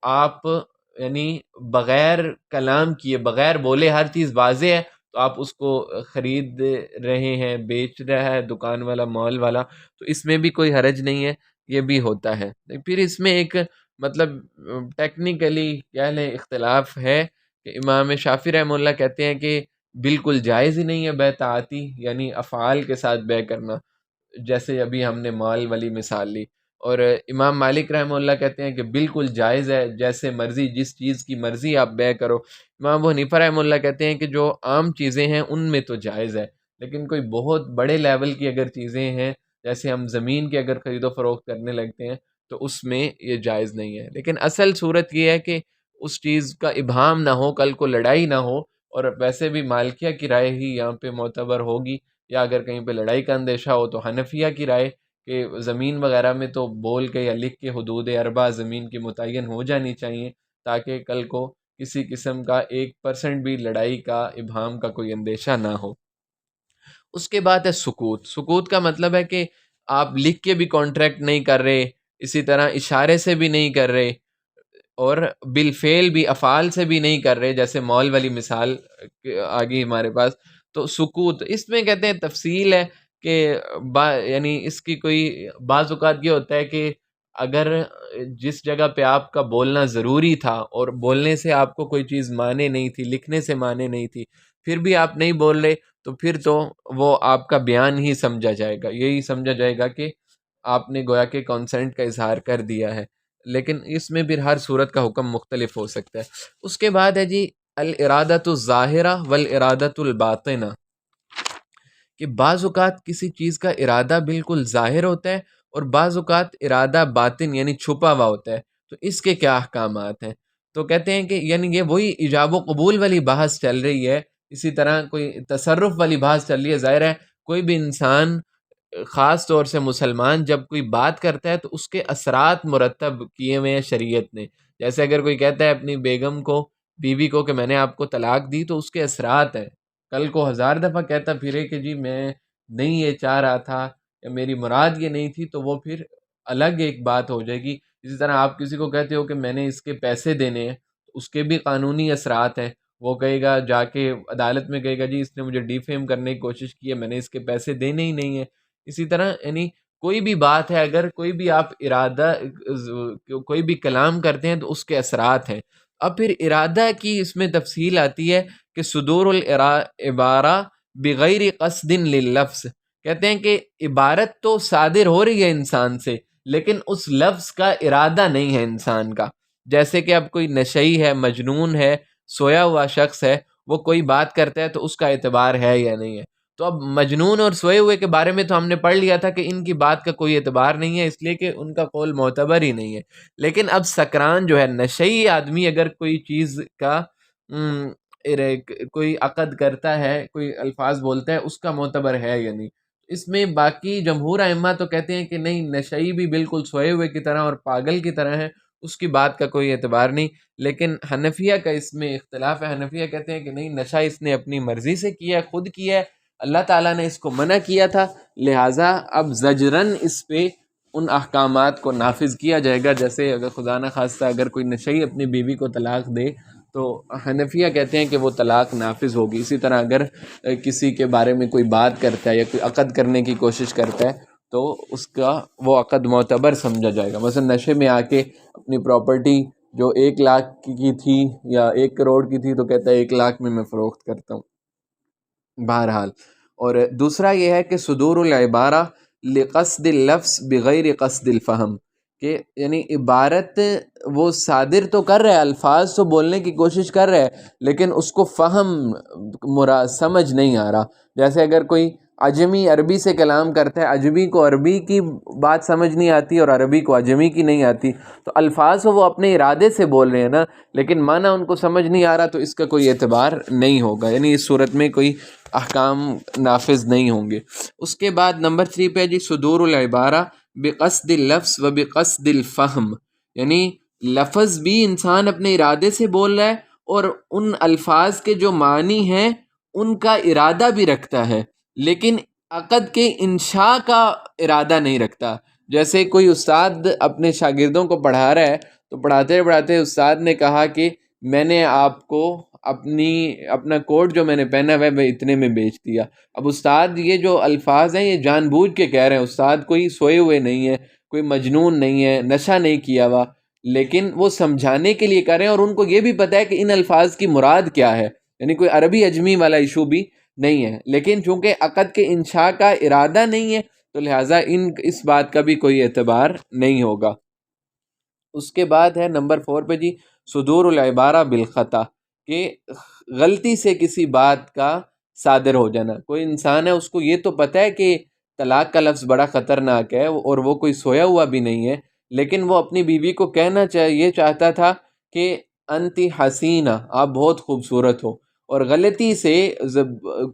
Speaker 1: آپ یعنی بغیر کلام کیے، بغیر بولے ہر چیز واضح ہے، تو آپ اس کو خرید رہے ہیں، بیچ رہا ہے دکان والا، مال والا، تو اس میں بھی کوئی حرج نہیں ہے، یہ بھی ہوتا ہے۔ پھر اس میں ایک مطلب ٹیکنیکلی کہہ لیں اختلاف ہے کہ امام شافعی رحمہ اللہ کہتے ہیں کہ بالکل جائز ہی نہیں ہے بیعتعاتی، یعنی افعال کے ساتھ بیع کرنا، جیسے ابھی ہم نے مال والی مثال لی۔ اور امام مالک رحمہ اللہ کہتے ہیں کہ بالکل جائز ہے، جیسے مرضی، جس چیز کی مرضی آپ بیع کرو۔ امام ابو حنیفہ رحمہ اللہ کہتے ہیں کہ جو عام چیزیں ہیں ان میں تو جائز ہے، لیکن کوئی بہت بڑے لیول کی اگر چیزیں ہیں، جیسے ہم زمین کی اگر خرید و فروخت کرنے لگتے ہیں، تو اس میں یہ جائز نہیں ہے۔ لیکن اصل صورت یہ ہے کہ اس چیز کا ابہام نہ ہو، کل کو لڑائی نہ ہو، اور ویسے بھی مالکیہ کی رائے ہی یہاں پہ معتبر ہوگی، یا اگر کہیں پہ لڑائی کا اندیشہ ہو تو حنفیہ کی رائے، کہ زمین وغیرہ میں تو بول کے یا لکھ کے حدود اربع زمین کی متعین ہو جانی چاہیے، تاکہ کل کو کسی قسم کا 1% بھی لڑائی کا، ابہام کا کوئی اندیشہ نہ ہو۔ اس کے بعد ہے سکوت۔ سکوت کا مطلب ہے کہ آپ لکھ کے بھی کانٹریکٹ نہیں کر رہے، اسی طرح اشارے سے بھی نہیں کر رہے، اور بالفعل بھی، افعال سے بھی نہیں کر رہے، جیسے مال والی مثال آگی ہمارے پاس۔ تو سکوت، اس میں کہتے ہیں تفصیل ہے کہ یعنی اس کی کوئی بعض اوقات یہ ہوتا ہے کہ اگر جس جگہ پہ آپ کا بولنا ضروری تھا اور بولنے سے آپ کو کوئی چیز مانے نہیں تھی، لکھنے سے مانے نہیں تھی، پھر بھی آپ نہیں بول رہے، تو پھر تو وہ آپ کا بیان ہی سمجھا جائے گا، یہی سمجھا جائے گا کہ آپ نے گویا کہ کانسنٹ کا اظہار کر دیا ہے۔ لیکن اس میں بھی ہر صورت کا حکم مختلف ہو سکتا ہے۔ اس کے بعد ہے جی الارادۃ الظاہرہ والارادۃ الباطنہ، کہ بعض اوقات کسی چیز کا ارادہ بالکل ظاہر ہوتا ہے اور بعض اوقات ارادہ باطن یعنی چھپا ہوا ہوتا ہے، تو اس کے کیا احکامات ہیں؟ تو کہتے ہیں کہ یعنی یہ وہی ایجاب و قبول والی بحث چل رہی ہے، اسی طرح کوئی تصرف والی بحث چل رہی ہے۔ ظاہر ہے کوئی بھی انسان، خاص طور سے مسلمان، جب کوئی بات کرتا ہے تو اس کے اثرات مرتب کیے ہوئے ہیں شریعت نے۔ جیسے اگر کوئی کہتا ہے اپنی بیگم کو، بیوی کو، کہ میں نے آپ کو طلاق دی، تو اس کے اثرات ہیں۔ کل کو 1000 دفعہ کہتا پھرے کہ جی میں نہیں یہ چاہ رہا تھا، یا میری مراد یہ نہیں تھی، تو وہ پھر الگ ایک بات ہو جائے گی۔ اسی طرح آپ کسی کو کہتے ہو کہ میں نے اس کے پیسے دینے ہیں، تو اس کے بھی قانونی اثرات ہیں۔ وہ کہے گا، جا کے عدالت میں کہے گا جی اس نے مجھے ڈی فیم کرنے کی کوشش کی ہے، میں نے اس کے پیسے دینے ہی نہیں ہیں۔ اسی طرح یعنی کوئی بھی بات ہے، اگر کوئی بھی آپ ارادہ، کوئی بھی کلام کرتے ہیں تو اس کے اثرات ہیں۔ اب پھر ارادہ کی اس میں تفصیل آتی ہے کہ صدور العبارہ بغیر قصد لللفظ، کہتے ہیں کہ عبارت تو صادر ہو رہی ہے انسان سے، لیکن اس لفظ کا ارادہ نہیں ہے انسان کا. جیسے کہ اب کوئی نشئی ہے، مجنون ہے، سویا ہوا شخص ہے، وہ کوئی بات کرتا ہے تو اس کا اعتبار ہے یا نہیں ہے. تو اب مجنون اور سوئے ہوئے کے بارے میں تو ہم نے پڑھ لیا تھا کہ ان کی بات کا کوئی اعتبار نہیں ہے، اس لیے کہ ان کا قول معتبر ہی نہیں ہے. لیکن اب سکران جو ہے، نشئی آدمی اگر کوئی چیز کا کوئی عقد کرتا ہے، کوئی الفاظ بولتا ہے، اس کا معتبر ہے یا نہیں. اس میں باقی جمہور ائمہ تو کہتے ہیں کہ نہیں، نشئی بھی بالکل سوئے ہوئے کی طرح اور پاگل کی طرح ہے، اس کی بات کا کوئی اعتبار نہیں. لیکن حنفیہ کا اس میں اختلاف ہے. حنفیہ کہتے ہیں کہ نہیں، نشہ اس نے اپنی مرضی سے کیا ہے، خود کیا ہے، اللہ تعالیٰ نے اس کو منع کیا تھا، لہٰذا اب زجرن اس پہ ان احکامات کو نافذ کیا جائے گا. جیسے اگر خدا نہ خواستہ اگر کوئی نشئی اپنی بیوی کو طلاق دے تو حنفیہ کہتے ہیں کہ وہ طلاق نافذ ہوگی. اسی طرح اگر کسی کے بارے میں کوئی بات کرتا ہے یا کوئی عقد کرنے کی کوشش کرتا ہے تو اس کا وہ عقد معتبر سمجھا جائے گا. مثلا نشے میں آ کے اپنی پراپرٹی جو 1 لاکھ کی تھی یا 1 کروڑ کی تھی تو کہتا ہے 1 لاکھ میں فروخت کرتا ہوں. بہرحال، اور دوسرا یہ ہے کہ صدور العبارہ لقصد اللفظ بغیر قصد الفہم، کہ یعنی عبارت وہ صادر تو کر رہا ہے، الفاظ تو بولنے کی کوشش کر رہا ہے، لیکن اس کو فہم سمجھ نہیں آ رہا. جیسے اگر کوئی عجمی عربی سے کلام کرتا ہے، عجمی کو عربی کی بات سمجھ نہیں آتی اور عربی کو عجمی کی نہیں آتی، تو الفاظ وہ اپنے ارادے سے بول رہے ہیں نا، لیکن معنی ان کو سمجھ نہیں آ رہا، تو اس کا کوئی اعتبار نہیں ہوگا. یعنی اس صورت میں کوئی احکام نافذ نہیں ہوں گے. اس کے بعد نمبر 3 پہ جی صدور العبارہ بقصد اللفظ و بقصد الفہم، یعنی لفظ بھی انسان اپنے ارادے سے بول رہا ہے اور ان الفاظ کے جو معنی ہیں ان کا ارادہ بھی رکھتا ہے، لیکن عقد کے انشاء کا ارادہ نہیں رکھتا. جیسے کوئی استاد اپنے شاگردوں کو پڑھا رہا ہے تو پڑھاتے پڑھاتے استاد نے کہا کہ میں نے آپ کو اپنا کوٹ جو میں نے پہنا ہوا ہے میں اتنے میں بیچ دیا. اب استاد یہ جو الفاظ ہیں یہ جان بوجھ کے کہہ رہے ہیں، استاد کوئی سوئے ہوئے نہیں ہے، کوئی مجنون نہیں ہے، نشہ نہیں کیا ہوا، لیکن وہ سمجھانے کے لیے کر رہے ہیں اور ان کو یہ بھی پتہ ہے کہ ان الفاظ کی مراد کیا ہے. یعنی کوئی عربی عجمی والا ایشو بھی نہیں ہے، لیکن چونکہ عقد کے انشاء کا ارادہ نہیں ہے تو لہٰذا اس بات کا بھی کوئی اعتبار نہیں ہوگا. اس کے بعد ہے نمبر 4 پہ جی صدور العبارہ بالخطا، کہ غلطی سے کسی بات کا صادر ہو جانا. کوئی انسان ہے، اس کو یہ تو پتہ ہے کہ طلاق کا لفظ بڑا خطرناک ہے اور وہ کوئی سویا ہوا بھی نہیں ہے، لیکن وہ اپنی بیوی کو کہنا یہ چاہتا تھا کہ انتی حسینہ، آپ بہت خوبصورت ہو، اور غلطی سے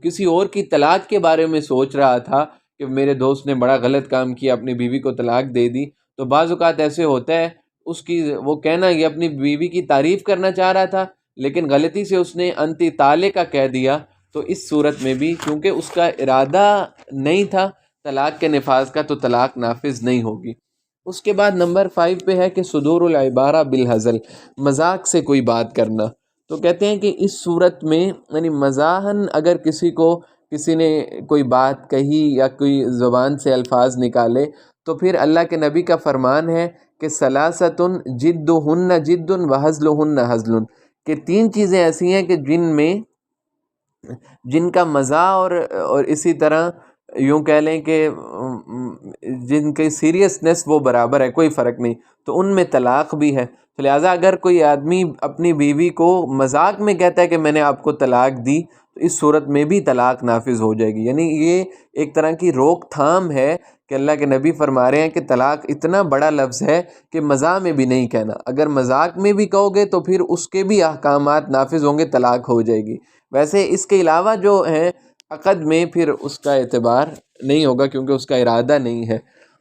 Speaker 1: کسی اور کی طلاق کے بارے میں سوچ رہا تھا کہ میرے دوست نے بڑا غلط کام کیا، اپنی بیوی کو طلاق دے دی. تو بعض اوقات ایسے ہوتا ہے، اس کی وہ کہنا یہ اپنی بیوی کی تعریف کرنا چاہ رہا تھا لیکن غلطی سے اس نے انتی طالق کا کہہ دیا، تو اس صورت میں بھی کیونکہ اس کا ارادہ نہیں تھا طلاق کے نفاذ کا تو طلاق نافذ نہیں ہوگی. اس کے بعد نمبر 5 پہ ہے کہ صدور العبارہ بالہزل، مذاق سے کوئی بات کرنا. تو کہتے ہیں کہ اس صورت میں یعنی مزاحاً اگر کسی نے کوئی بات کہی یا کوئی زبان سے الفاظ نکالے تو پھر اللہ کے نبی کا فرمان ہے کہ ثلاثۃ جدہن جد و ہزلہن ہزل، کہ 3 چیزیں ایسی ہیں کہ جن کا مزاح اور اسی طرح یوں کہہ لیں کہ جن کی سیریسنس وہ برابر ہے، کوئی فرق نہیں، تو ان میں طلاق بھی ہے. تو لہٰذا اگر کوئی آدمی اپنی بیوی کو مذاق میں کہتا ہے کہ میں نے آپ کو طلاق دی تو اس صورت میں بھی طلاق نافذ ہو جائے گی. یعنی یہ ایک طرح کی روک تھام ہے کہ اللہ کے نبی فرما رہے ہیں کہ طلاق اتنا بڑا لفظ ہے کہ مزاح میں بھی نہیں کہنا، اگر مذاق میں بھی کہو گے تو پھر اس کے بھی احکامات نافذ ہوں گے، طلاق ہو جائے گی. ویسے اس کے علاوہ جو ہیں عقد میں پھر اس کا اعتبار نہیں ہوگا کیونکہ اس کا ارادہ نہیں ہے.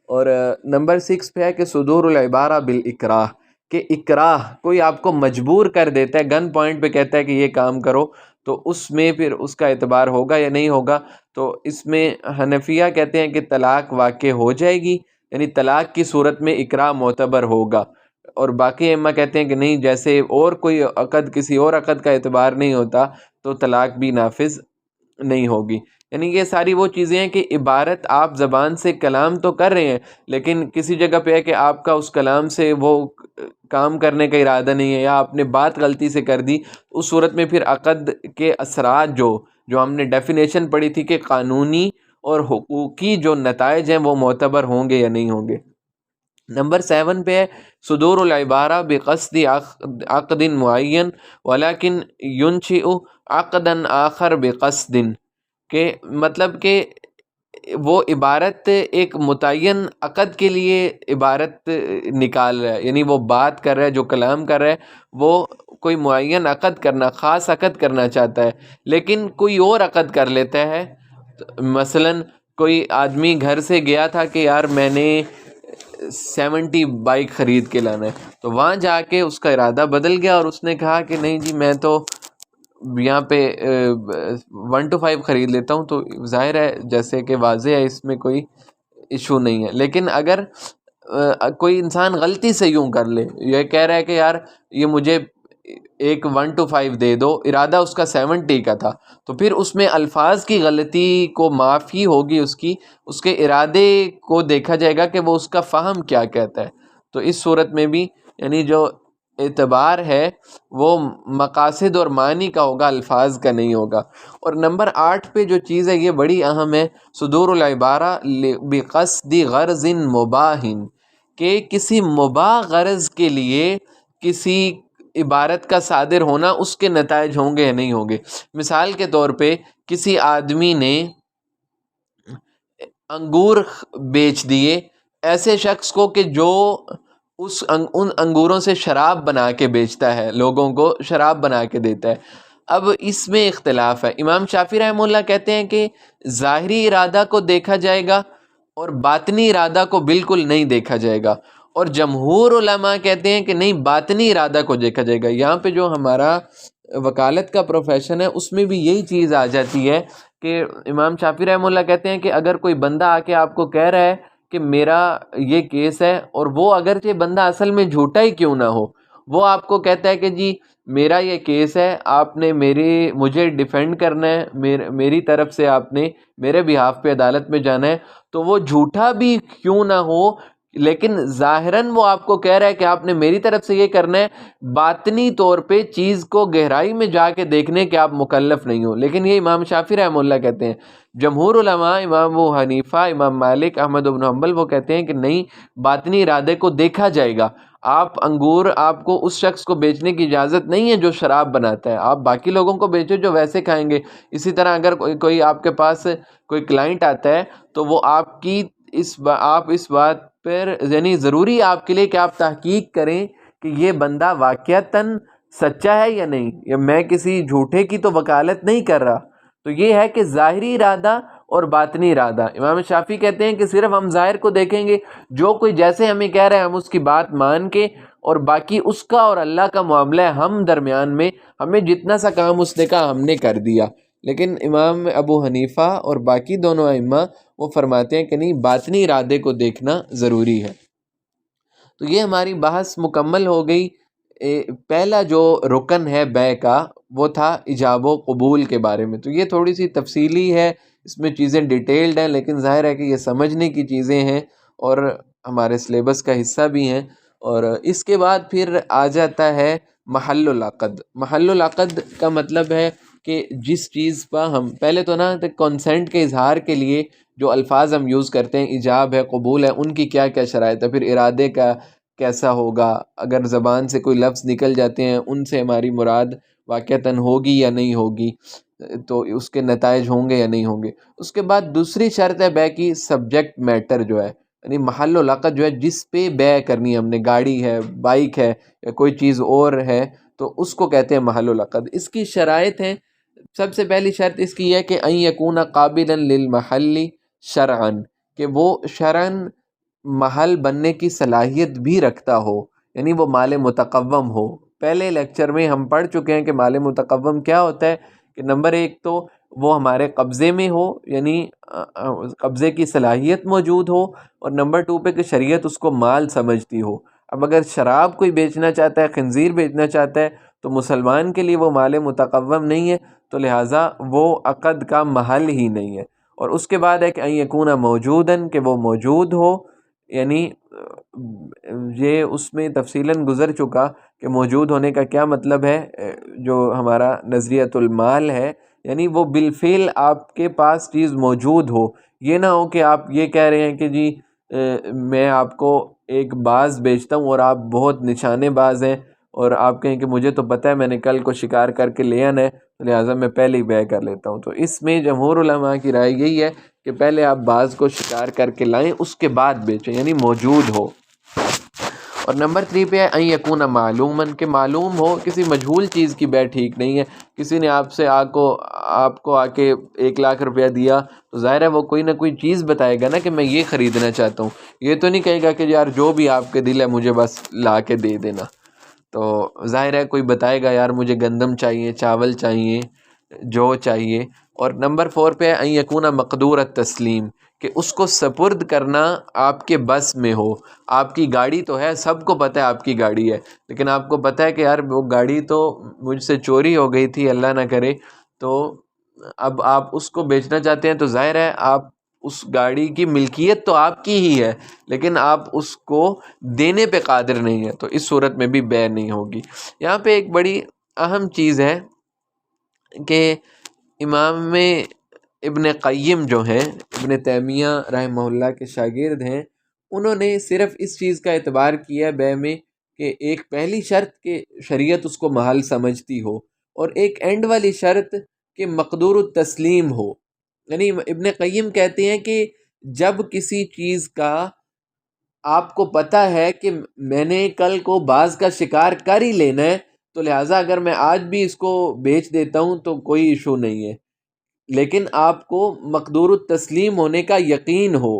Speaker 1: اور نمبر 6 پہ ہے کہ صدور العبارہ بالاکراہ، کہ اکراہ کوئی آپ کو مجبور کر دیتا ہے، گن پوائنٹ پہ کہتا ہے کہ یہ کام کرو، تو اس میں پھر اس کا اعتبار ہوگا یا نہیں ہوگا. تو اس میں حنفیہ کہتے ہیں کہ طلاق واقع ہو جائے گی، یعنی طلاق کی صورت میں اکراہ معتبر ہوگا. اور باقی ائمہ کہتے ہیں کہ نہیں، جیسے اور کوئی عقد کسی اور عقد کا اعتبار نہیں ہوتا تو طلاق بھی نافذ نہیں ہوگی. یعنی یہ ساری وہ چیزیں ہیں کہ عبارت آپ زبان سے کلام تو کر رہے ہیں لیکن کسی جگہ پہ ہے کہ آپ کا اس کلام سے وہ کام کرنے کا ارادہ نہیں ہے یا آپ نے بات غلطی سے کر دی، اس صورت میں پھر عقد کے اثرات جو ہم نے ڈیفینیشن پڑھی تھی کہ قانونی اور حقوقی جو نتائج ہیں وہ معتبر ہوں گے یا نہیں ہوں گے۔ نمبر 7 پہ ہے صدور العبارہ بقصد عقد معین ولیکن ینشئ عقدا آخر بقصد، کہ مطلب کہ وہ عبارت ایک متعین عقد کے لیے عبارت نکال رہا ہے، یعنی وہ بات کر رہا ہے، جو کلام کر رہا ہے وہ کوئی معین عقد کرنا، خاص عقد کرنا چاہتا ہے، لیکن کوئی اور عقد کر لیتا ہے۔ مثلاً کوئی آدمی گھر سے گیا تھا کہ یار میں نے 70 بائک خرید کے لانا ہے، تو وہاں جا کے اس کا ارادہ بدل گیا اور اس نے کہا کہ نہیں جی میں تو یہاں پہ 1 to 5 خرید لیتا ہوں، تو ظاہر ہے جیسے کہ واضح ہے اس میں کوئی ایشو نہیں ہے۔ لیکن اگر کوئی انسان غلطی سے یوں کر لے، یہ کہہ رہا ہے کہ یار یہ مجھے ایک 1 to 5 دے دو، ارادہ اس کا 70 کا تھا، تو پھر اس میں الفاظ کی غلطی کو معافی ہوگی، اس کے ارادے کو دیکھا جائے گا کہ وہ اس کا فہم کیا کہتا ہے۔ تو اس صورت میں بھی یعنی جو اعتبار ہے وہ مقاصد اور معنی کا ہوگا، الفاظ کا نہیں ہوگا۔ اور نمبر 8 پہ جو چیز ہے یہ بڑی اہم ہے، صدور العبارہ بقصد غرض مباح، کہ کسی مباح غرض کے لیے کسی عبارت کا صادر ہونا، اس کے نتائج ہوں گے یا نہیں ہوں گے۔ مثال کے طور پہ کسی آدمی نے انگور بیچ دیے ایسے شخص کو کہ جو ان انگوروں سے شراب بنا کے بیچتا ہے، لوگوں کو شراب بنا کے دیتا ہے۔ اب اس میں اختلاف ہے، امام شافعی رحمہ اللہ کہتے ہیں کہ ظاہری ارادہ کو دیکھا جائے گا اور باطنی ارادہ کو بالکل نہیں دیکھا جائے گا، اور جمہور علماء کہتے ہیں کہ نہیں، باطنی ارادہ کو دیکھا جائے گا۔ یہاں پہ جو ہمارا وکالت کا پروفیشن ہے اس میں بھی یہی چیز آ جاتی ہے کہ امام شافعی رحمہ اللہ کہتے ہیں کہ اگر کوئی بندہ آ کے آپ کو کہہ رہا ہے کہ میرا یہ کیس ہے، اور وہ اگرچہ بندہ اصل میں جھوٹا ہی کیوں نہ ہو، وہ آپ کو کہتا ہے کہ جی میرا یہ کیس ہے، آپ نے مجھے ڈیفینڈ کرنا ہے، میری طرف سے آپ نے میرے بہاف پہ عدالت میں جانا ہے، تو وہ جھوٹا بھی کیوں نہ ہو لیکن ظاہراً وہ آپ کو کہہ رہا ہے کہ آپ نے میری طرف سے یہ کرنا ہے، باطنی طور پہ چیز کو گہرائی میں جا کے دیکھنے کے آپ مکلف نہیں ہو۔ لیکن یہ امام شافعی رحمہ اللہ کہتے ہیں۔ جمہور علماء، امام ابو حنیفہ، امام مالک، احمد بن حنبل، وہ کہتے ہیں کہ نہیں، باطنی ارادے کو دیکھا جائے گا۔ آپ کو اس شخص کو بیچنے کی اجازت نہیں ہے جو شراب بناتا ہے، آپ باقی لوگوں کو بیچو جو ویسے کھائیں گے۔ اسی طرح اگر کوئی آپ کے پاس کوئی کلائنٹ آتا ہے تو وہ آپ اس بات پر یعنی ضروری آپ کے لیے کہ آپ تحقیق کریں کہ یہ بندہ واقعتاً سچا ہے یا نہیں، یا میں کسی جھوٹے کی تو وکالت نہیں کر رہا۔ تو یہ ہے کہ ظاہری ارادہ اور باطنی ارادہ۔ امام شافعی کہتے ہیں کہ صرف ہم ظاہر کو دیکھیں گے، جو کوئی جیسے ہمیں کہہ رہے ہیں ہم اس کی بات مان کے، اور باقی اس کا اور اللہ کا معاملہ ہے، ہم درمیان میں ہمیں جتنا سا کام اس نے کہا ہم نے کر دیا۔ لیکن امام ابو حنیفہ اور باقی دونوں ائمہ وہ فرماتے ہیں کہ نہیں، باطنی ارادے کو دیکھنا ضروری ہے۔ تو یہ ہماری بحث مکمل ہو گئی۔ پہلا جو رکن ہے بیع کا وہ تھا ایجاب و قبول کے بارے میں، تو یہ تھوڑی سی تفصیلی ہے، اس میں چیزیں ڈیٹیلڈ ہیں، لیکن ظاہر ہے کہ یہ سمجھنے کی چیزیں ہیں اور ہمارے سلیبس کا حصہ بھی ہیں۔ اور اس کے بعد پھر آ جاتا ہے محل العقد۔ محل العقد کا مطلب ہے کہ جس چیز پر ہم پہلے تو نا کنسنٹ کے اظہار کے لیے جو الفاظ ہم یوز کرتے ہیں، ایجاب ہے، قبول ہے، ان کی کیا کیا شرائط ہے، پھر ارادے کا کیسا ہوگا، اگر زبان سے کوئی لفظ نکل جاتے ہیں ان سے ہماری مراد واقعتاً ہوگی یا نہیں ہوگی، تو اس کے نتائج ہوں گے یا نہیں ہوں گے۔ اس کے بعد دوسری شرط ہے بیع کی سبجیکٹ میٹر جو ہے، یعنی محل العقد جو ہے جس پہ بیع کرنی ہے ہم نے، گاڑی ہے، بائک ہے یا کوئی چیز اور ہے، تو اس کو کہتے ہیں محل العقد۔ اس کی شرائط ہیں، سب سے پہلی شرط اس کی ہے کہ ان یکون قابلا للمحل شرعا، کہ وہ شرعاً محل بننے کی صلاحیت بھی رکھتا ہو، یعنی وہ مال متقوم ہو۔ پہلے لیکچر میں ہم پڑھ چکے ہیں کہ مال متقوم کیا ہوتا ہے، کہ نمبر 1 تو وہ ہمارے قبضے میں ہو، یعنی قبضے کی صلاحیت موجود ہو، اور نمبر 2 پہ کہ شریعت اس کو مال سمجھتی ہو۔ اب اگر شراب کوئی بیچنا چاہتا ہے، خنزیر بیچنا چاہتا ہے، تو مسلمان کے لیے وہ مال متقوم نہیں ہے، تو لہٰذا وہ عقد کا محل ہی نہیں ہے۔ اور اس کے بعد ہے کہ ان یکون موجوداً، کہ وہ موجود ہو، یعنی یہ اس میں تفصیلاً گزر چکا کہ موجود ہونے کا کیا مطلب ہے، جو ہمارا نظریۃ المال ہے، یعنی وہ بالفعل آپ کے پاس چیز موجود ہو، یہ نہ ہو کہ آپ یہ کہہ رہے ہیں کہ جی میں آپ کو ایک باز بیچتا ہوں اور آپ بہت نشانے باز ہیں، اور آپ کہیں کہ مجھے تو پتہ ہے میں نے کل کو شکار کر کے لے آنا ہے، لہٰذا میں پہلے ہی بیع کر لیتا ہوں۔ تو اس میں جمہور علماء کی رائے یہی ہے کہ پہلے آپ باز کو شکار کر کے لائیں، اس کے بعد بیچیں، یعنی موجود ہو۔ اور نمبر 3 پہ ہے ان یکون معلوماً، کہ معلوم ہو، کسی مجہول چیز کی بیع ٹھیک نہیں ہے۔ کسی نے آپ سے آپ کو آ کے 1,00,000 روپیہ دیا تو ظاہر ہے وہ کوئی نہ کوئی چیز بتائے گا نا کہ میں یہ خریدنا چاہتا ہوں، یہ تو نہیں کہے گا کہ یار جو بھی آپ کے دل ہے مجھے بس لا کے دے دینا۔ تو ظاہر ہے کوئی بتائے گا یار مجھے گندم چاہیے، چاول چاہیے، جو چاہیے۔ اور نمبر 4 پہ ہے ان یکون مقدور التسلیم، کہ اس کو سپرد کرنا آپ کے بس میں ہو۔ آپ کی گاڑی تو ہے، سب کو پتہ ہے آپ کی گاڑی ہے، لیکن آپ کو پتہ ہے کہ یار وہ گاڑی تو مجھ سے چوری ہو گئی تھی، اللہ نہ کرے، تو اب آپ اس کو بیچنا چاہتے ہیں، تو ظاہر ہے آپ اس گاڑی کی ملکیت تو آپ کی ہی ہے، لیکن آپ اس کو دینے پہ قادر نہیں ہے، تو اس صورت میں بھی بیع نہیں ہوگی۔ یہاں پہ ایک بڑی اہم چیز ہے کہ امام ابن قیم جو ہیں، ابن تیمیہ رحمہ اللہ کے شاگرد ہیں، انہوں نے صرف اس چیز کا اعتبار کیا بیع میں کہ ایک پہلی شرط کہ شریعت اس کو محل سمجھتی ہو، اور ایک اینڈ والی شرط کہ مقدور التسلیم ہو۔ یعنی ابن قیم کہتے ہیں کہ جب کسی چیز کا آپ کو پتہ ہے کہ میں نے کل کو باز کا شکار کر ہی لینا ہے، تو لہٰذا اگر میں آج بھی اس کو بیچ دیتا ہوں تو کوئی ایشو نہیں ہے، لیکن آپ کو مقدور التسلیم ہونے کا یقین ہو۔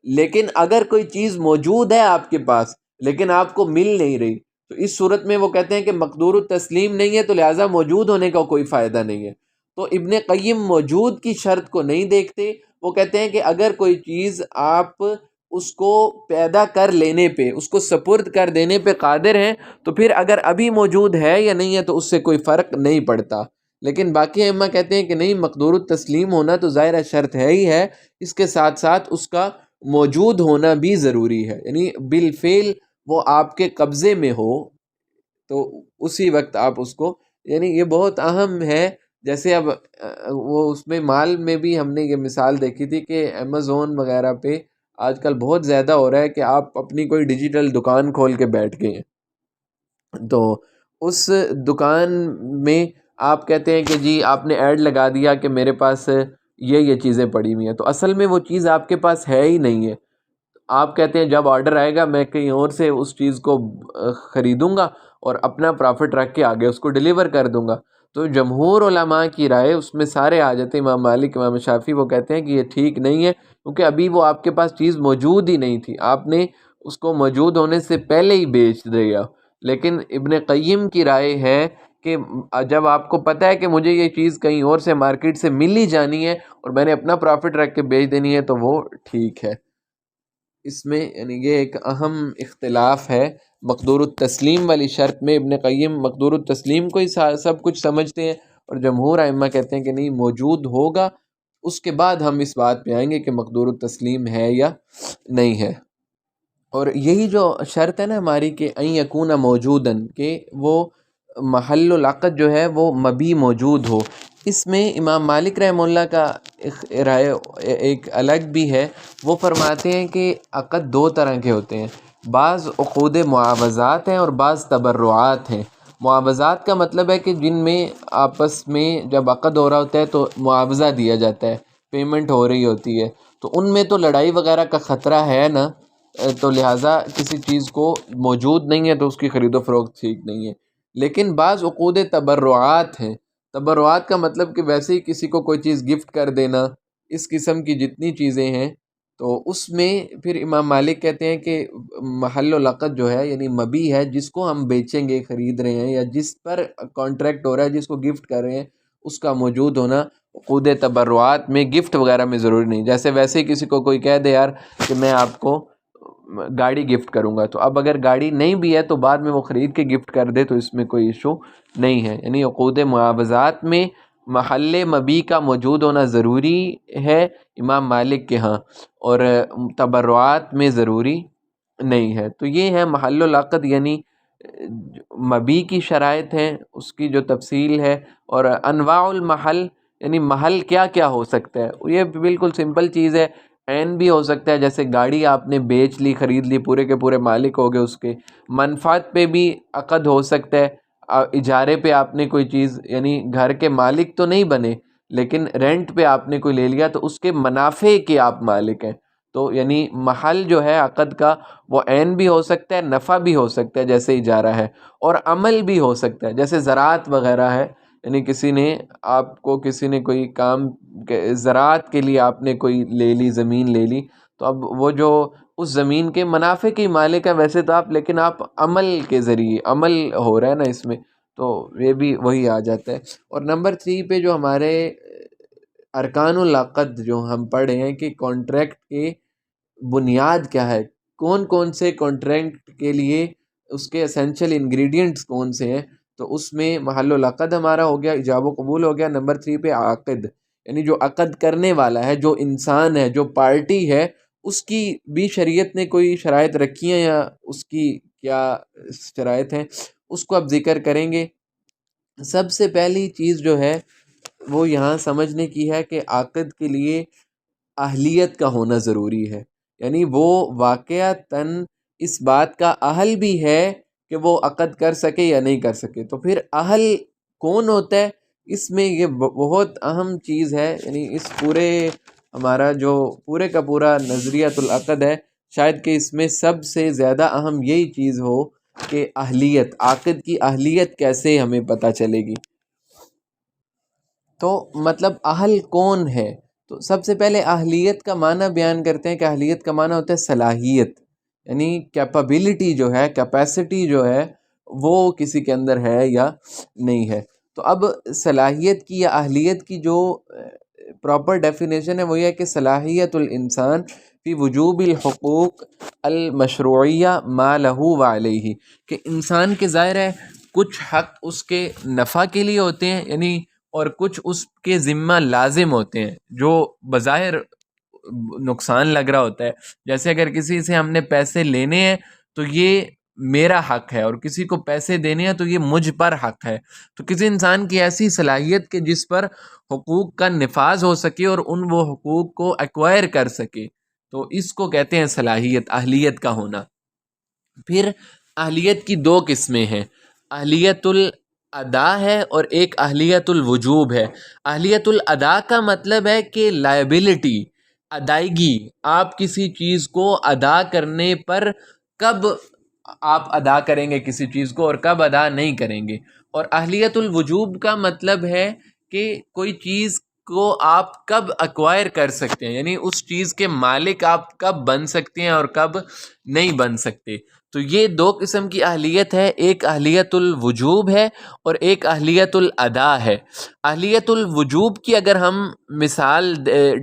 Speaker 1: لیکن اگر کوئی چیز موجود ہے آپ کے پاس لیکن آپ کو مل نہیں رہی، تو اس صورت میں وہ کہتے ہیں کہ مقدور التسلیم نہیں ہے، تو لہٰذا موجود ہونے کا کوئی فائدہ نہیں ہے۔ تو ابن قیم موجود کی شرط کو نہیں دیکھتے، وہ کہتے ہیں کہ اگر کوئی چیز آپ اس کو پیدا کر لینے پہ، اس کو سپرد کر دینے پہ قادر ہیں، تو پھر اگر ابھی موجود ہے یا نہیں ہے تو اس سے کوئی فرق نہیں پڑتا۔ لیکن باقی ائمہ کہتے ہیں کہ نہیں، مقدور التسلیم ہونا تو ظاہر شرط ہے ہی ہے، اس کے ساتھ ساتھ اس کا موجود ہونا بھی ضروری ہے، یعنی بالفعل وہ آپ کے قبضے میں ہو تو اسی وقت آپ اس کو، یعنی یہ بہت اہم ہے۔ جیسے اب وہ اس میں مال میں بھی ہم نے یہ مثال دیکھی تھی کہ امیزون وغیرہ پہ آج کل بہت زیادہ ہو رہا ہے کہ آپ اپنی کوئی ڈیجیٹل دکان کھول کے بیٹھ گئے ہیں، تو اس دکان میں آپ کہتے ہیں کہ جی آپ نے ایڈ لگا دیا کہ میرے پاس یہ چیزیں پڑی ہوئی ہیں، تو اصل میں وہ چیز آپ کے پاس ہے ہی نہیں ہے۔ آپ کہتے ہیں جب آرڈر آئے گا میں کہیں اور سے اس چیز کو خریدوں گا اور اپنا پرافٹ رکھ کے آگے اس کو ڈیلیور کر دوں گا۔ تو جمہور علماء کی رائے اس میں سارے آ جاتے ہیں، امام مالک، امام شافعی، وہ کہتے ہیں کہ یہ ٹھیک نہیں ہے، کیونکہ ابھی وہ آپ کے پاس چیز موجود ہی نہیں تھی، آپ نے اس کو موجود ہونے سے پہلے ہی بیچ دیا۔ لیکن ابن قیم کی رائے ہے کہ جب آپ کو پتہ ہے کہ مجھے یہ چیز کہیں اور سے مارکیٹ سے مل ہی جانی ہے اور میں نے اپنا پرافٹ رکھ کے بیچ دینی ہے، تو وہ ٹھیک ہے۔ اس میں یعنی یہ ایک اہم اختلاف ہے مقدور التسلیم والی شرط میں۔ ابن قیم مقدور التسلیم کو ہی سب کچھ سمجھتے ہیں، اور جمہور ائمہ کہتے ہیں کہ نہیں، موجود ہوگا، اس کے بعد ہم اس بات پہ آئیں گے کہ مقدور التسلیم ہے یا نہیں ہے۔ اور یہی جو شرط ہے نا ہماری کہ ان یکون موجوداً، کہ وہ محل العقد جو ہے وہ مبی موجود ہو، اس میں امام مالک رحمہ اللہ کا رائے ایک الگ بھی ہے۔ وہ فرماتے ہیں کہ عقد دو طرح کے ہوتے ہیں، بعض عقود معاوضات ہیں اور بعض تبرعات ہیں۔ معاوضات کا مطلب ہے کہ جن میں آپس میں جب عقد ہو رہا ہوتا ہے تو معاوضہ دیا جاتا ہے، پیمنٹ ہو رہی ہوتی ہے، تو ان میں تو لڑائی وغیرہ کا خطرہ ہے نا، تو لہٰذا کسی چیز کو موجود نہیں ہے تو اس کی خرید و فروخت ٹھیک نہیں ہے۔ لیکن بعض عقود تبرعات ہیں۔ تبرعات کا مطلب کہ ویسے ہی کسی کو کوئی چیز گفٹ کر دینا، اس قسم کی جتنی چیزیں ہیں، تو اس میں پھر امام مالک کہتے ہیں کہ محل العقد جو ہے یعنی مبی ہے، جس کو ہم بیچیں گے، خرید رہے ہیں، یا جس پر کانٹریکٹ ہو رہا ہے، جس کو گفٹ کر رہے ہیں، اس کا موجود ہونا عقود تبرعات میں، گفٹ وغیرہ میں ضروری نہیں۔ جیسے ویسے ہی کسی کو کوئی کہہ دے یار کہ میں آپ کو گاڑی گفٹ کروں گا، تو اب اگر گاڑی نہیں بھی ہے تو بعد میں وہ خرید کے گفٹ کر دے تو اس میں کوئی ایشو نہیں ہے۔ یعنی عقود معاوضات میں محل مبی کا موجود ہونا ضروری ہے امام مالک کے ہاں، اور تبرعات میں ضروری نہیں ہے۔ تو یہ ہے محل العقد، یعنی مبی کی شرائط ہیں، اس کی جو تفصیل ہے، اور انواع المحل یعنی محل کیا کیا ہو سکتا ہے؟ یہ بالکل سمپل چیز ہے، عین بھی ہو سکتا ہے، جیسے گاڑی آپ نے بیچ لی، خرید لی، پورے کے پورے مالک ہو گئے اس کے۔ منفعت پہ بھی عقد ہو سکتا ہے، اجارے پہ آپ نے کوئی چیز، یعنی گھر کے مالک تو نہیں بنے لیکن رینٹ پہ آپ نے کوئی لے لیا تو اس کے منافع کے آپ مالک ہیں۔ تو یعنی محل جو ہے عقد کا وہ عین بھی ہو سکتا ہے، نفع بھی ہو سکتا ہے جیسے اجارہ ہے، اور عمل بھی ہو سکتا ہے جیسے زراعت وغیرہ ہے، یعنی کسی نے کوئی کام زراعت کے لیے آپ نے کوئی لے لی، زمین لے لی، تو اب وہ جو اس زمین کے منافع کی مالک ہے ویسے تو آپ، لیکن آپ عمل کے ذریعے، عمل ہو رہا ہے نا اس میں، تو یہ بھی وہی آ جاتا ہے۔ اور نمبر 3 پہ جو ہمارے ارکان العقد جو ہم پڑھ رہے ہیں کہ کانٹریکٹ کے بنیاد کیا ہے، کون کون سے کانٹریکٹ کے لیے اس کے اسینشل انگریڈینٹس کون سے ہیں، تو اس میں محل العقد ہمارا ہو گیا، ایجاب و قبول ہو گیا۔ نمبر 3 پہ عاقد، یعنی جو عقد کرنے والا ہے، جو انسان ہے، جو پارٹی ہے، اس کی بھی شریعت نے کوئی شرائط رکھی ہیں، یا اس کی کیا شرائط ہیں، اس کو اب ذکر کریں گے۔ سب سے پہلی چیز جو ہے وہ یہاں سمجھنے کی ہے کہ عقد کے لیے اہلیت کا ہونا ضروری ہے، یعنی وہ واقعتاً اس بات کا اہل بھی ہے کہ وہ عقد کر سکے یا نہیں کر سکے۔ تو پھر اہل کون ہوتا ہے، اس میں یہ بہت اہم چیز ہے، یعنی اس پورے ہمارا جو پورے کا پورا نظریۃ العقد ہے، شاید کہ اس میں سب سے زیادہ اہم یہی چیز ہو کہ اہلیت، عقد کی اہلیت کیسے ہمیں پتہ چلے گی۔ تو مطلب اہل کون ہے، تو سب سے پہلے اہلیت کا معنی بیان کرتے ہیں کہ اہلیت کا معنی ہوتا ہے صلاحیت، یعنی کیپیبلٹی جو ہے، کیپیسٹی جو ہے وہ کسی کے اندر ہے یا نہیں ہے۔ تو اب صلاحیت کی یا اہلیت کی جو پراپر ڈیفینیشن ہے وہ یہ ہے کہ صلاحیت الانسان فی وجوب الحقوق المشروعیہ ما لہو و علیہ، کہ انسان کے ظاہر ہے کچھ حق اس کے نفع کے لیے ہوتے ہیں، یعنی اور کچھ اس کے ذمہ لازم ہوتے ہیں جو بظاہر نقصان لگ رہا ہوتا ہے۔ جیسے اگر کسی سے ہم نے پیسے لینے ہیں تو یہ میرا حق ہے، اور کسی کو پیسے دینے ہیں تو یہ مجھ پر حق ہے۔ تو کسی انسان کی ایسی صلاحیت کہ جس پر حقوق کا نفاذ ہو سکے اور وہ حقوق کو ایکوائر کر سکے، تو اس کو کہتے ہیں صلاحیت، اہلیت کا ہونا۔ پھر اہلیت کی 2 قسمیں ہیں، اہلیت الادا ہے اور ایک اہلیت الوجوب ہے۔ اہلیت الادا کا مطلب ہے کہ لائبلٹی، ادائیگی، آپ کسی چیز کو ادا کرنے پر کب آپ ادا کریں گے کسی چیز کو اور کب ادا نہیں کریں گے۔ اور اہلیت الوجوب کا مطلب ہے کہ کوئی چیز کو آپ کب ایکوائر کر سکتے ہیں، یعنی اس چیز کے مالک آپ کب بن سکتے ہیں اور کب نہیں بن سکتے۔ تو یہ 2 قسم کی اہلیت ہے، ایک اہلیت الوجوب ہے اور ایک اہلیت الادا ہے۔ اہلیت الوجوب کی اگر ہم مثال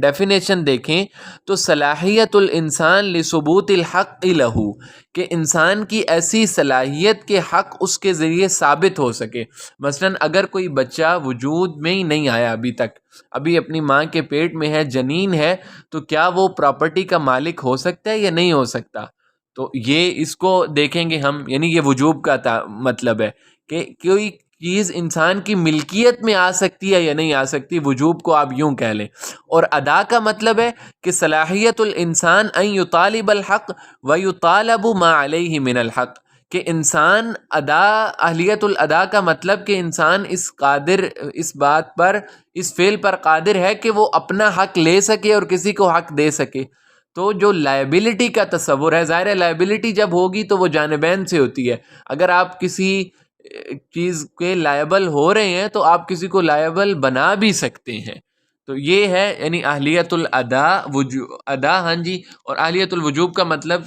Speaker 1: ڈیفینیشن دیکھیں تو صلاحیت الانسان لثبوت الحق لہو، کہ انسان کی ایسی صلاحیت کہ حق اس کے ذریعے ثابت ہو سکے۔ مثلا اگر کوئی بچہ وجود میں ہی نہیں آیا ابھی تک، ابھی اپنی ماں کے پیٹ میں ہے، جنین ہے، تو کیا وہ پراپرٹی کا مالک ہو سکتا ہے یا نہیں ہو سکتا؟ تو یہ اس کو دیکھیں گے ہم، یعنی یہ وجوب کا مطلب ہے کہ کوئی چیز انسان کی ملکیت میں آ سکتی ہے یا نہیں آ سکتی، وجوب کو آپ یوں کہہ لیں۔ اور ادا کا مطلب ہے کہ صلاحیت الانسان ان یطالب الحق ویطالب ما علیہ من الحق، کہ انسان اہلیت الادا کا مطلب کہ انسان اس بات پر، اس فعل پر قادر ہے کہ وہ اپنا حق لے سکے اور کسی کو حق دے سکے۔ تو جو لائبلٹی کا تصور ہے، ظاہر ہے لائبلٹی جب ہوگی تو وہ جانبین سے ہوتی ہے، اگر آپ کسی چیز کے لائبل ہو رہے ہیں تو آپ کسی کو لائبل بنا بھی سکتے ہیں۔ تو یہ ہے یعنی اہلیت الادا، ادا، ہاں جی۔ اور اہلیت الوجوب کا مطلب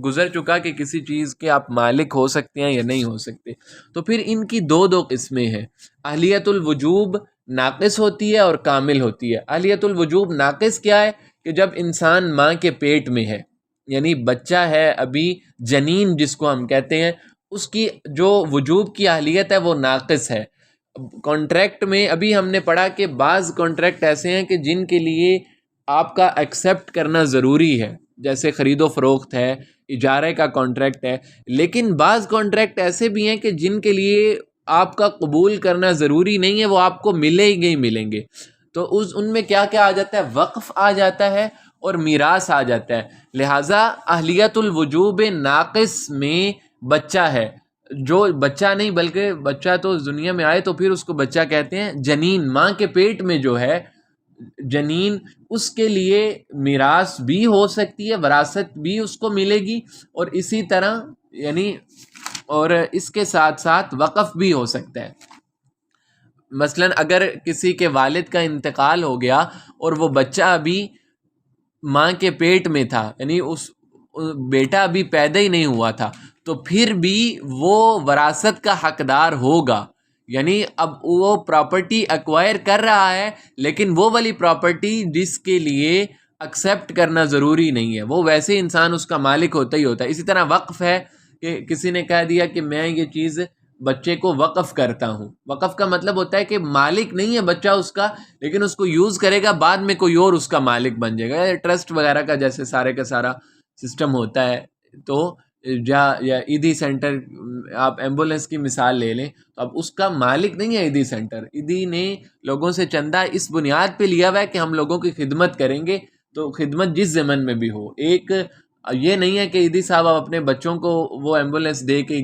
Speaker 1: گزر چکا کہ کسی چیز کے آپ مالک ہو سکتے ہیں یا نہیں ہو سکتے۔ تو پھر ان کی 2 قسمیں ہیں، اہلیت الوجوب ناقص ہوتی ہے اور کامل ہوتی ہے۔ اہلیت الوجوب ناقص کیا ہے کہ جب انسان ماں کے پیٹ میں ہے، یعنی بچہ ہے ابھی، جنین جس کو ہم کہتے ہیں، اس کی جو وجوب کی اہلیت ہے وہ ناقص ہے۔ کانٹریکٹ میں ابھی ہم نے پڑھا کہ بعض کانٹریکٹ ایسے ہیں کہ جن کے لیے آپ کا ایکسیپٹ کرنا ضروری ہے، جیسے خرید و فروخت ہے، اجارے کا کانٹریکٹ ہے، لیکن بعض کانٹریکٹ ایسے بھی ہیں کہ جن کے لیے آپ کا قبول کرنا ضروری نہیں ہے، وہ آپ کو ملیں گے ہی ملیں گے۔ تو ان میں کیا کیا آ جاتا ہے؟ وقف آ جاتا ہے اور میراث آ جاتا ہے. لہٰذا اہلیت الوجوب ناقص میں بچہ ہے، جو بچہ نہیں بلکہ بچہ تو دنیا میں آئے تو پھر اس کو بچہ کہتے ہیں. جنین ماں کے پیٹ میں جو ہے جنین، اس کے لیے میراث بھی ہو سکتی ہے، وراثت بھی اس کو ملے گی، اور اسی طرح یعنی اور اس کے ساتھ ساتھ وقف بھی ہو سکتا ہے. مثلا اگر کسی کے والد کا انتقال ہو گیا اور وہ بچہ ابھی ماں کے پیٹ میں تھا، یعنی اس بیٹا ابھی پیدا ہی نہیں ہوا تھا، تو پھر بھی وہ وراثت کا حقدار ہوگا. یعنی اب وہ پراپرٹی ایکوائر کر رہا ہے، لیکن وہ والی پراپرٹی جس کے لیے ایکسیپٹ کرنا ضروری نہیں ہے، وہ ویسے ہی انسان اس کا مالک ہوتا ہی ہوتا ہے. اسی طرح وقف ہے کہ کسی نے کہہ دیا کہ میں یہ چیز بچے کو وقف کرتا ہوں. وقف کا مطلب ہوتا ہے کہ مالک نہیں ہے بچہ اس کا، لیکن اس کو یوز کرے گا، بعد میں کوئی اور اس کا مالک بن جائے گا. ٹرسٹ وغیرہ کا جیسے سارے کا سارا سسٹم ہوتا ہے. تو یا ایدھی سینٹر، آپ ایمبولینس کی مثال لے لیں، تو اب اس کا مالک نہیں ہے ایدھی سینٹر، ایدھی نے لوگوں سے چندہ اس بنیاد پہ لیا ہوا ہے کہ ہم لوگوں کی خدمت کریں گے. تو خدمت جس ضمن میں بھی ہو، ایک یہ نہیں ہے کہ ایدھی صاحب آپ اپنے بچوں کو وہ ایمبولینس دے کے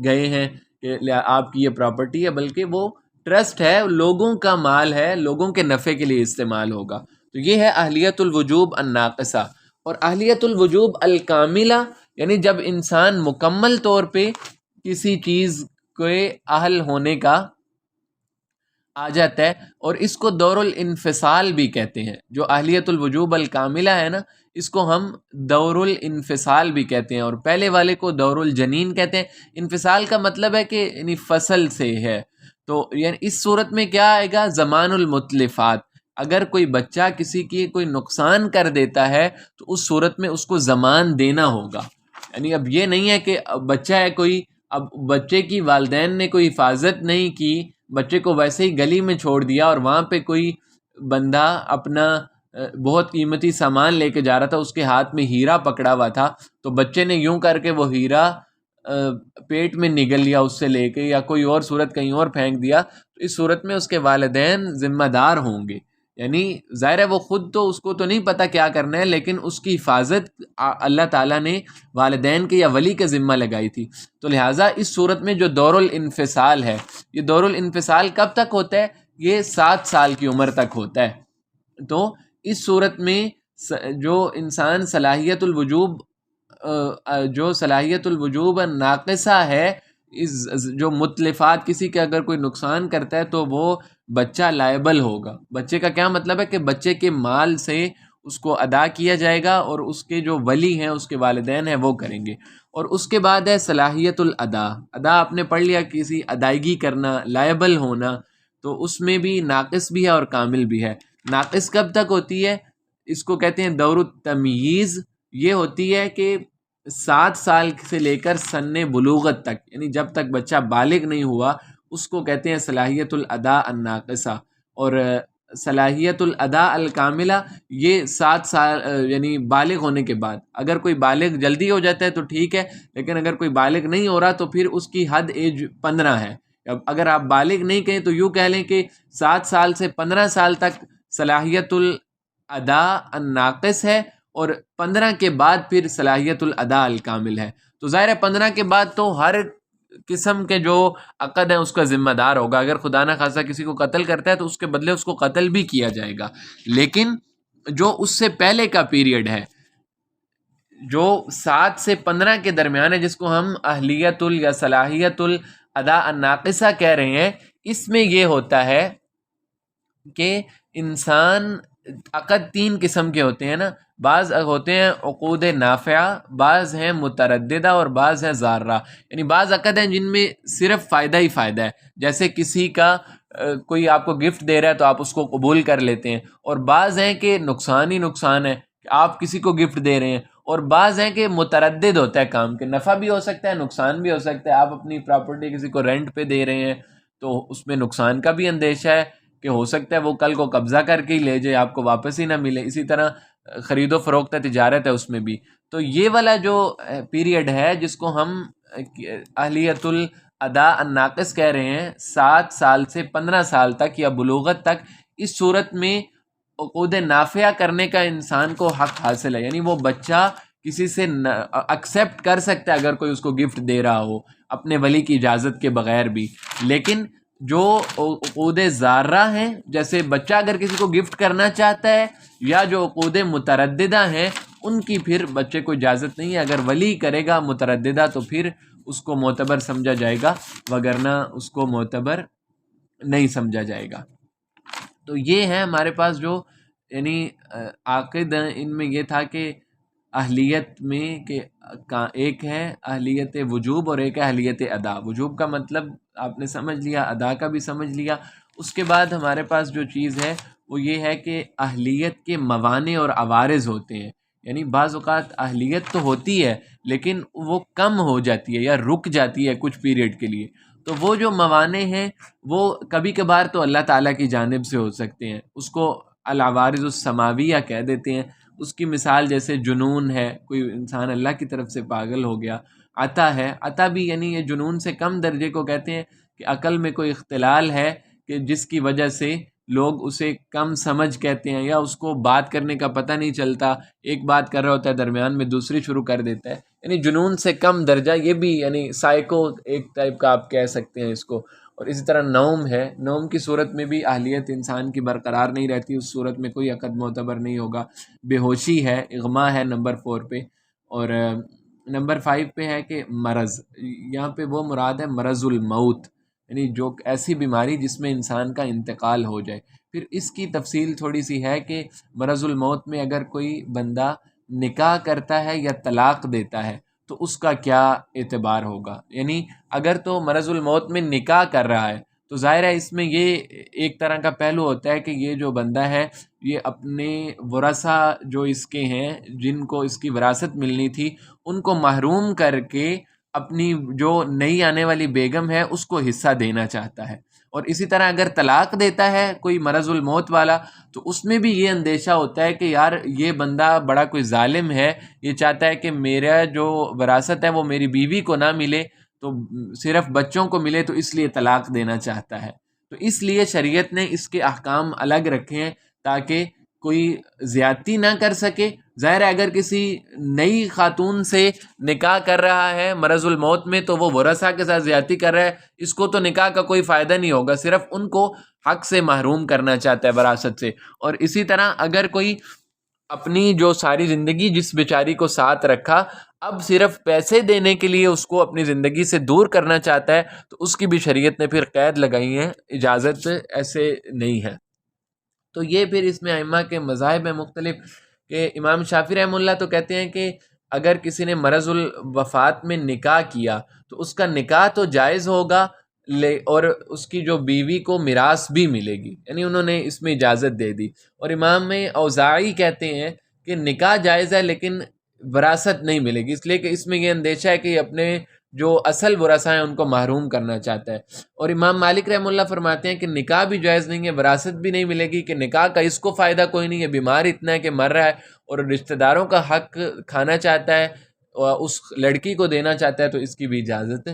Speaker 1: گئے ہیں کہ آپ کی یہ پراپرٹی ہے، بلکہ وہ ٹرسٹ ہے، لوگوں کا مال ہے، لوگوں کے نفع کے لیے استعمال ہوگا. تو یہ ہے اہلیت الوجوب الناقصہ. اور اہلیت الوجوب الکاملہ، یعنی جب انسان مکمل طور پہ کسی چیز کے اہل ہونے کا آ جاتا ہے، اور اس کو دور الانفصال بھی کہتے ہیں. جو اہلیت الوجوب الکاملہ ہے نا، اس کو ہم دور الانفصال بھی کہتے ہیں، اور پہلے والے کو دور الجنین کہتے ہیں. انفصال کا مطلب ہے کہ یعنی فصل سے ہے. تو یعنی اس صورت میں کیا آئے گا؟ زمان المتلفات. اگر کوئی بچہ کسی کی کوئی نقصان کر دیتا ہے تو اس صورت میں اس کو زمان دینا ہوگا. یعنی اب یہ نہیں ہے کہ بچہ ہے کوئی، اب بچے کی والدین نے کوئی حفاظت نہیں کی، بچے کو ویسے ہی گلی میں چھوڑ دیا، اور وہاں پہ کوئی بندہ اپنا بہت قیمتی سامان لے کے جا رہا تھا، اس کے ہاتھ میں ہیرا پکڑا ہوا تھا، تو بچے نے یوں کر کے وہ ہیرا پیٹ میں نگل لیا اس سے لے کے، یا کوئی اور صورت کہیں اور پھینک دیا، تو اس صورت میں اس کے والدین ذمہ دار ہوں گے. یعنی ظاہر ہے وہ خود تو اس کو تو نہیں پتہ کیا کرنا ہے، لیکن اس کی حفاظت اللہ تعالیٰ نے والدین کے یا ولی کے ذمہ لگائی تھی. تو لہٰذا اس صورت میں جو دور الانفصال ہے، یہ دور الانفصال کب تک ہوتا ہے؟ یہ 7 سال کی عمر تک ہوتا ہے. تو اس صورت میں جو انسان صلاحیت الوجوب ناقصہ ہے، جو متلفات کسی کے اگر کوئی نقصان کرتا ہے تو وہ بچہ لائبل ہوگا. بچے کا کیا مطلب ہے؟ کہ بچے کے مال سے اس کو ادا کیا جائے گا، اور اس کے جو ولی ہیں، اس کے والدین ہیں، وہ کریں گے. اور اس کے بعد ہے صلاحیت الادا. ادا آپ نے پڑھ لیا، کسی ادائیگی کرنا، لائبل ہونا. تو اس میں بھی ناقص بھی ہے اور کامل بھی ہے. ناقص کب تک ہوتی ہے؟ اس کو کہتے ہیں دور التمییز. یہ ہوتی ہے کہ 7 سال سے لے کر سن بلوغت تک، یعنی جب تک بچہ بالغ نہیں ہوا، اس کو کہتے ہیں صلاحیت الادا الناقصہ. اور صلاحیت الادا الکاملہ یہ 7 سال یعنی بالغ ہونے کے بعد. اگر کوئی بالغ جلدی ہو جاتا ہے تو ٹھیک ہے، لیکن اگر کوئی بالغ نہیں ہو رہا تو پھر اس کی حد ایج 15 ہے. اب اگر آپ بالغ نہیں کہیں تو یوں کہہ لیں کہ 7 سال سے 15 سال تک صلاحیت الادا الناقص ہے، اور 15 کے بعد پھر صلاحیت الادا الکامل ہے. تو ظاہر ہے 15 کے بعد تو ہر قسم کے جو عقد ہیں اس کا ذمہ دار ہوگا. اگر خدا نہ خواستہ کسی کو قتل کرتا ہے تو اس کے بدلے اس کو قتل بھی کیا جائے گا. لیکن جو اس سے پہلے کا پیریڈ ہے، جو 7 سے 15 کے درمیان ہے، جس کو ہم اہلیت یا صلاحیت الادا الناقصہ کہہ رہے ہیں، اس میں یہ ہوتا ہے کہ انسان عقد 3 قسم کے ہوتے ہیں نا. بعض ہوتے ہیں عقود نافعہ، بعض ہیں مترددہ، اور بعض ہیں ضارہ. یعنی بعض عقد ہیں جن میں صرف فائدہ ہی فائدہ ہے، جیسے کسی کا کوئی آپ کو گفٹ دے رہا ہے تو آپ اس کو قبول کر لیتے ہیں. اور بعض ہیں کہ نقصان ہی نقصان ہے کہ آپ کسی کو گفٹ دے رہے ہیں. اور بعض ہیں کہ متردد ہوتا ہے کام، کہ نفع بھی ہو سکتا ہے، نقصان بھی ہو سکتا ہے. آپ اپنی پراپرٹی کسی کو رینٹ پہ دے رہے ہیں تو اس میں نقصان کا بھی اندیشہ ہے کہ ہو سکتا ہے وہ کل کو قبضہ کر کے ہی لے جائے، آپ کو واپس ہی نہ ملے. اسی طرح خرید و فروخت تجارت ہے، اس میں بھی. تو یہ والا جو پیریڈ ہے جس کو ہم اہلیت الادا الناقص کہہ رہے ہیں، 7 سال سے 15 سال تک یا بلوغت تک، اس صورت میں عقود نافعہ کرنے کا انسان کو حق حاصل ہے، یعنی وہ بچہ کسی سے ایکسیپٹ کر سکتا ہے اگر کوئی اس کو گفٹ دے رہا ہو اپنے ولی کی اجازت کے بغیر بھی، لیکن جو عقود ضارہ ہیں، جیسے بچہ اگر کسی کو گفٹ کرنا چاہتا ہے، یا جو عقود مترددہ ہیں ان کی پھر بچے کو اجازت نہیں ہے، اگر ولی کرے گا مترددہ تو پھر اس کو معتبر سمجھا جائے گا، وگرنہ اس کو معتبر نہیں سمجھا جائے گا۔ تو یہ ہے ہمارے پاس جو یعنی عقد ان میں یہ تھا کہ اہلیت میں کہ ایک ہے اہلیت وجوب اور ایک ہے اہلیت ادا۔ وجوب کا مطلب آپ نے سمجھ لیا، ادا کا بھی سمجھ لیا۔ اس کے بعد ہمارے پاس جو چیز ہے وہ یہ ہے کہ اہلیت کے موانع اور عوارض ہوتے ہیں، یعنی بعض اوقات اہلیت تو ہوتی ہے لیکن وہ کم ہو جاتی ہے یا رک جاتی ہے کچھ پیریڈ کے لیے، تو وہ جو موانع ہیں وہ کبھی کبھار تو اللہ تعالیٰ کی جانب سے ہو سکتے ہیں، اس کو العوارض السماویہ کہہ دیتے ہیں۔ اس کی مثال جیسے جنون ہے، کوئی انسان اللہ کی طرف سے پاگل ہو گیا۔ عطا ہے، عطا بھی یعنی یہ جنون سے کم درجے کو کہتے ہیں کہ عقل میں کوئی اختلال ہے کہ جس کی وجہ سے لوگ اسے کم سمجھ کہتے ہیں، یا اس کو بات کرنے کا پتہ نہیں چلتا، ایک بات کر رہا ہوتا ہے درمیان میں دوسری شروع کر دیتا ہے، یعنی جنون سے کم درجہ، یہ بھی یعنی سائیکو ایک ٹائپ کا آپ کہہ سکتے ہیں اس کو۔ اور اسی طرح نوم ہے، نوم کی صورت میں بھی اہلیت انسان کی برقرار نہیں رہتی، اس صورت میں کوئی عقد معتبر نہیں ہوگا۔ بے ہوشی ہے، اغما ہے نمبر 4 پہ، اور نمبر 5 پہ ہے کہ مرض، یہاں پہ وہ مراد ہے مرض الموت، یعنی جو ایسی بیماری جس میں انسان کا انتقال ہو جائے۔ پھر اس کی تفصیل تھوڑی سی ہے کہ مرض الموت میں اگر کوئی بندہ نکاح کرتا ہے یا طلاق دیتا ہے تو اس کا کیا اعتبار ہوگا، یعنی اگر تو مرض الموت میں نکاح کر رہا ہے تو ظاہر ہے اس میں یہ ایک طرح کا پہلو ہوتا ہے کہ یہ جو بندہ ہے یہ اپنے ورثہ جو اس کے ہیں جن کو اس کی وراثت ملنی تھی ان کو محروم کر کے اپنی جو نئی آنے والی بیگم ہے اس کو حصہ دینا چاہتا ہے۔ اور اسی طرح اگر طلاق دیتا ہے کوئی مرض الموت والا تو اس میں بھی یہ اندیشہ ہوتا ہے کہ یار یہ بندہ بڑا کوئی ظالم ہے، یہ چاہتا ہے کہ میرا جو وراثت ہے وہ میری بیوی کو نہ ملے، تو صرف بچوں کو ملے، تو اس لیے طلاق دینا چاہتا ہے۔ تو اس لیے شریعت نے اس کے احکام الگ رکھے ہیں تاکہ کوئی زیادتی نہ کر سکے۔ ظاہر ہے اگر کسی نئی خاتون سے نکاح کر رہا ہے مرض الموت میں تو وہ ورثہ کے ساتھ زیادتی کر رہا ہے، اس کو تو نکاح کا کوئی فائدہ نہیں ہوگا، صرف ان کو حق سے محروم کرنا چاہتا ہے وراثت سے۔ اور اسی طرح اگر کوئی اپنی جو ساری زندگی جس بیچاری کو ساتھ رکھا اب صرف پیسے دینے کے لیے اس کو اپنی زندگی سے دور کرنا چاہتا ہے تو اس کی بھی شریعت نے پھر قید لگائی ہے، اجازت ایسے نہیں ہے۔ تو یہ پھر اس میں ائمہ کے مذاہب ہیں مختلف، کہ امام شافعی رحمہ اللہ تو کہتے ہیں کہ اگر کسی نے مرض الوفات میں نکاح کیا تو اس کا نکاح تو جائز ہوگا، اور اس کی جو بیوی کو میراث بھی ملے گی، یعنی انہوں نے اس میں اجازت دے دی۔ اور امام اوزاعی کہتے ہیں کہ نکاح جائز ہے لیکن وراثت نہیں ملے گی، اس لیے کہ اس میں یہ اندیشہ ہے کہ یہ اپنے جو اصل ورثہ ہیں ان کو محروم کرنا چاہتا ہے۔ اور امام مالک رحمہ اللہ فرماتے ہیں کہ نکاح بھی جائز نہیں ہے، وراثت بھی نہیں ملے گی، کہ نکاح کا اس کو فائدہ کوئی نہیں ہے، بیمار اتنا ہے کہ مر رہا ہے اور رشتہ داروں کا حق کھانا چاہتا ہے اور اس لڑکی کو دینا چاہتا ہے، تو اس کی بھی اجازت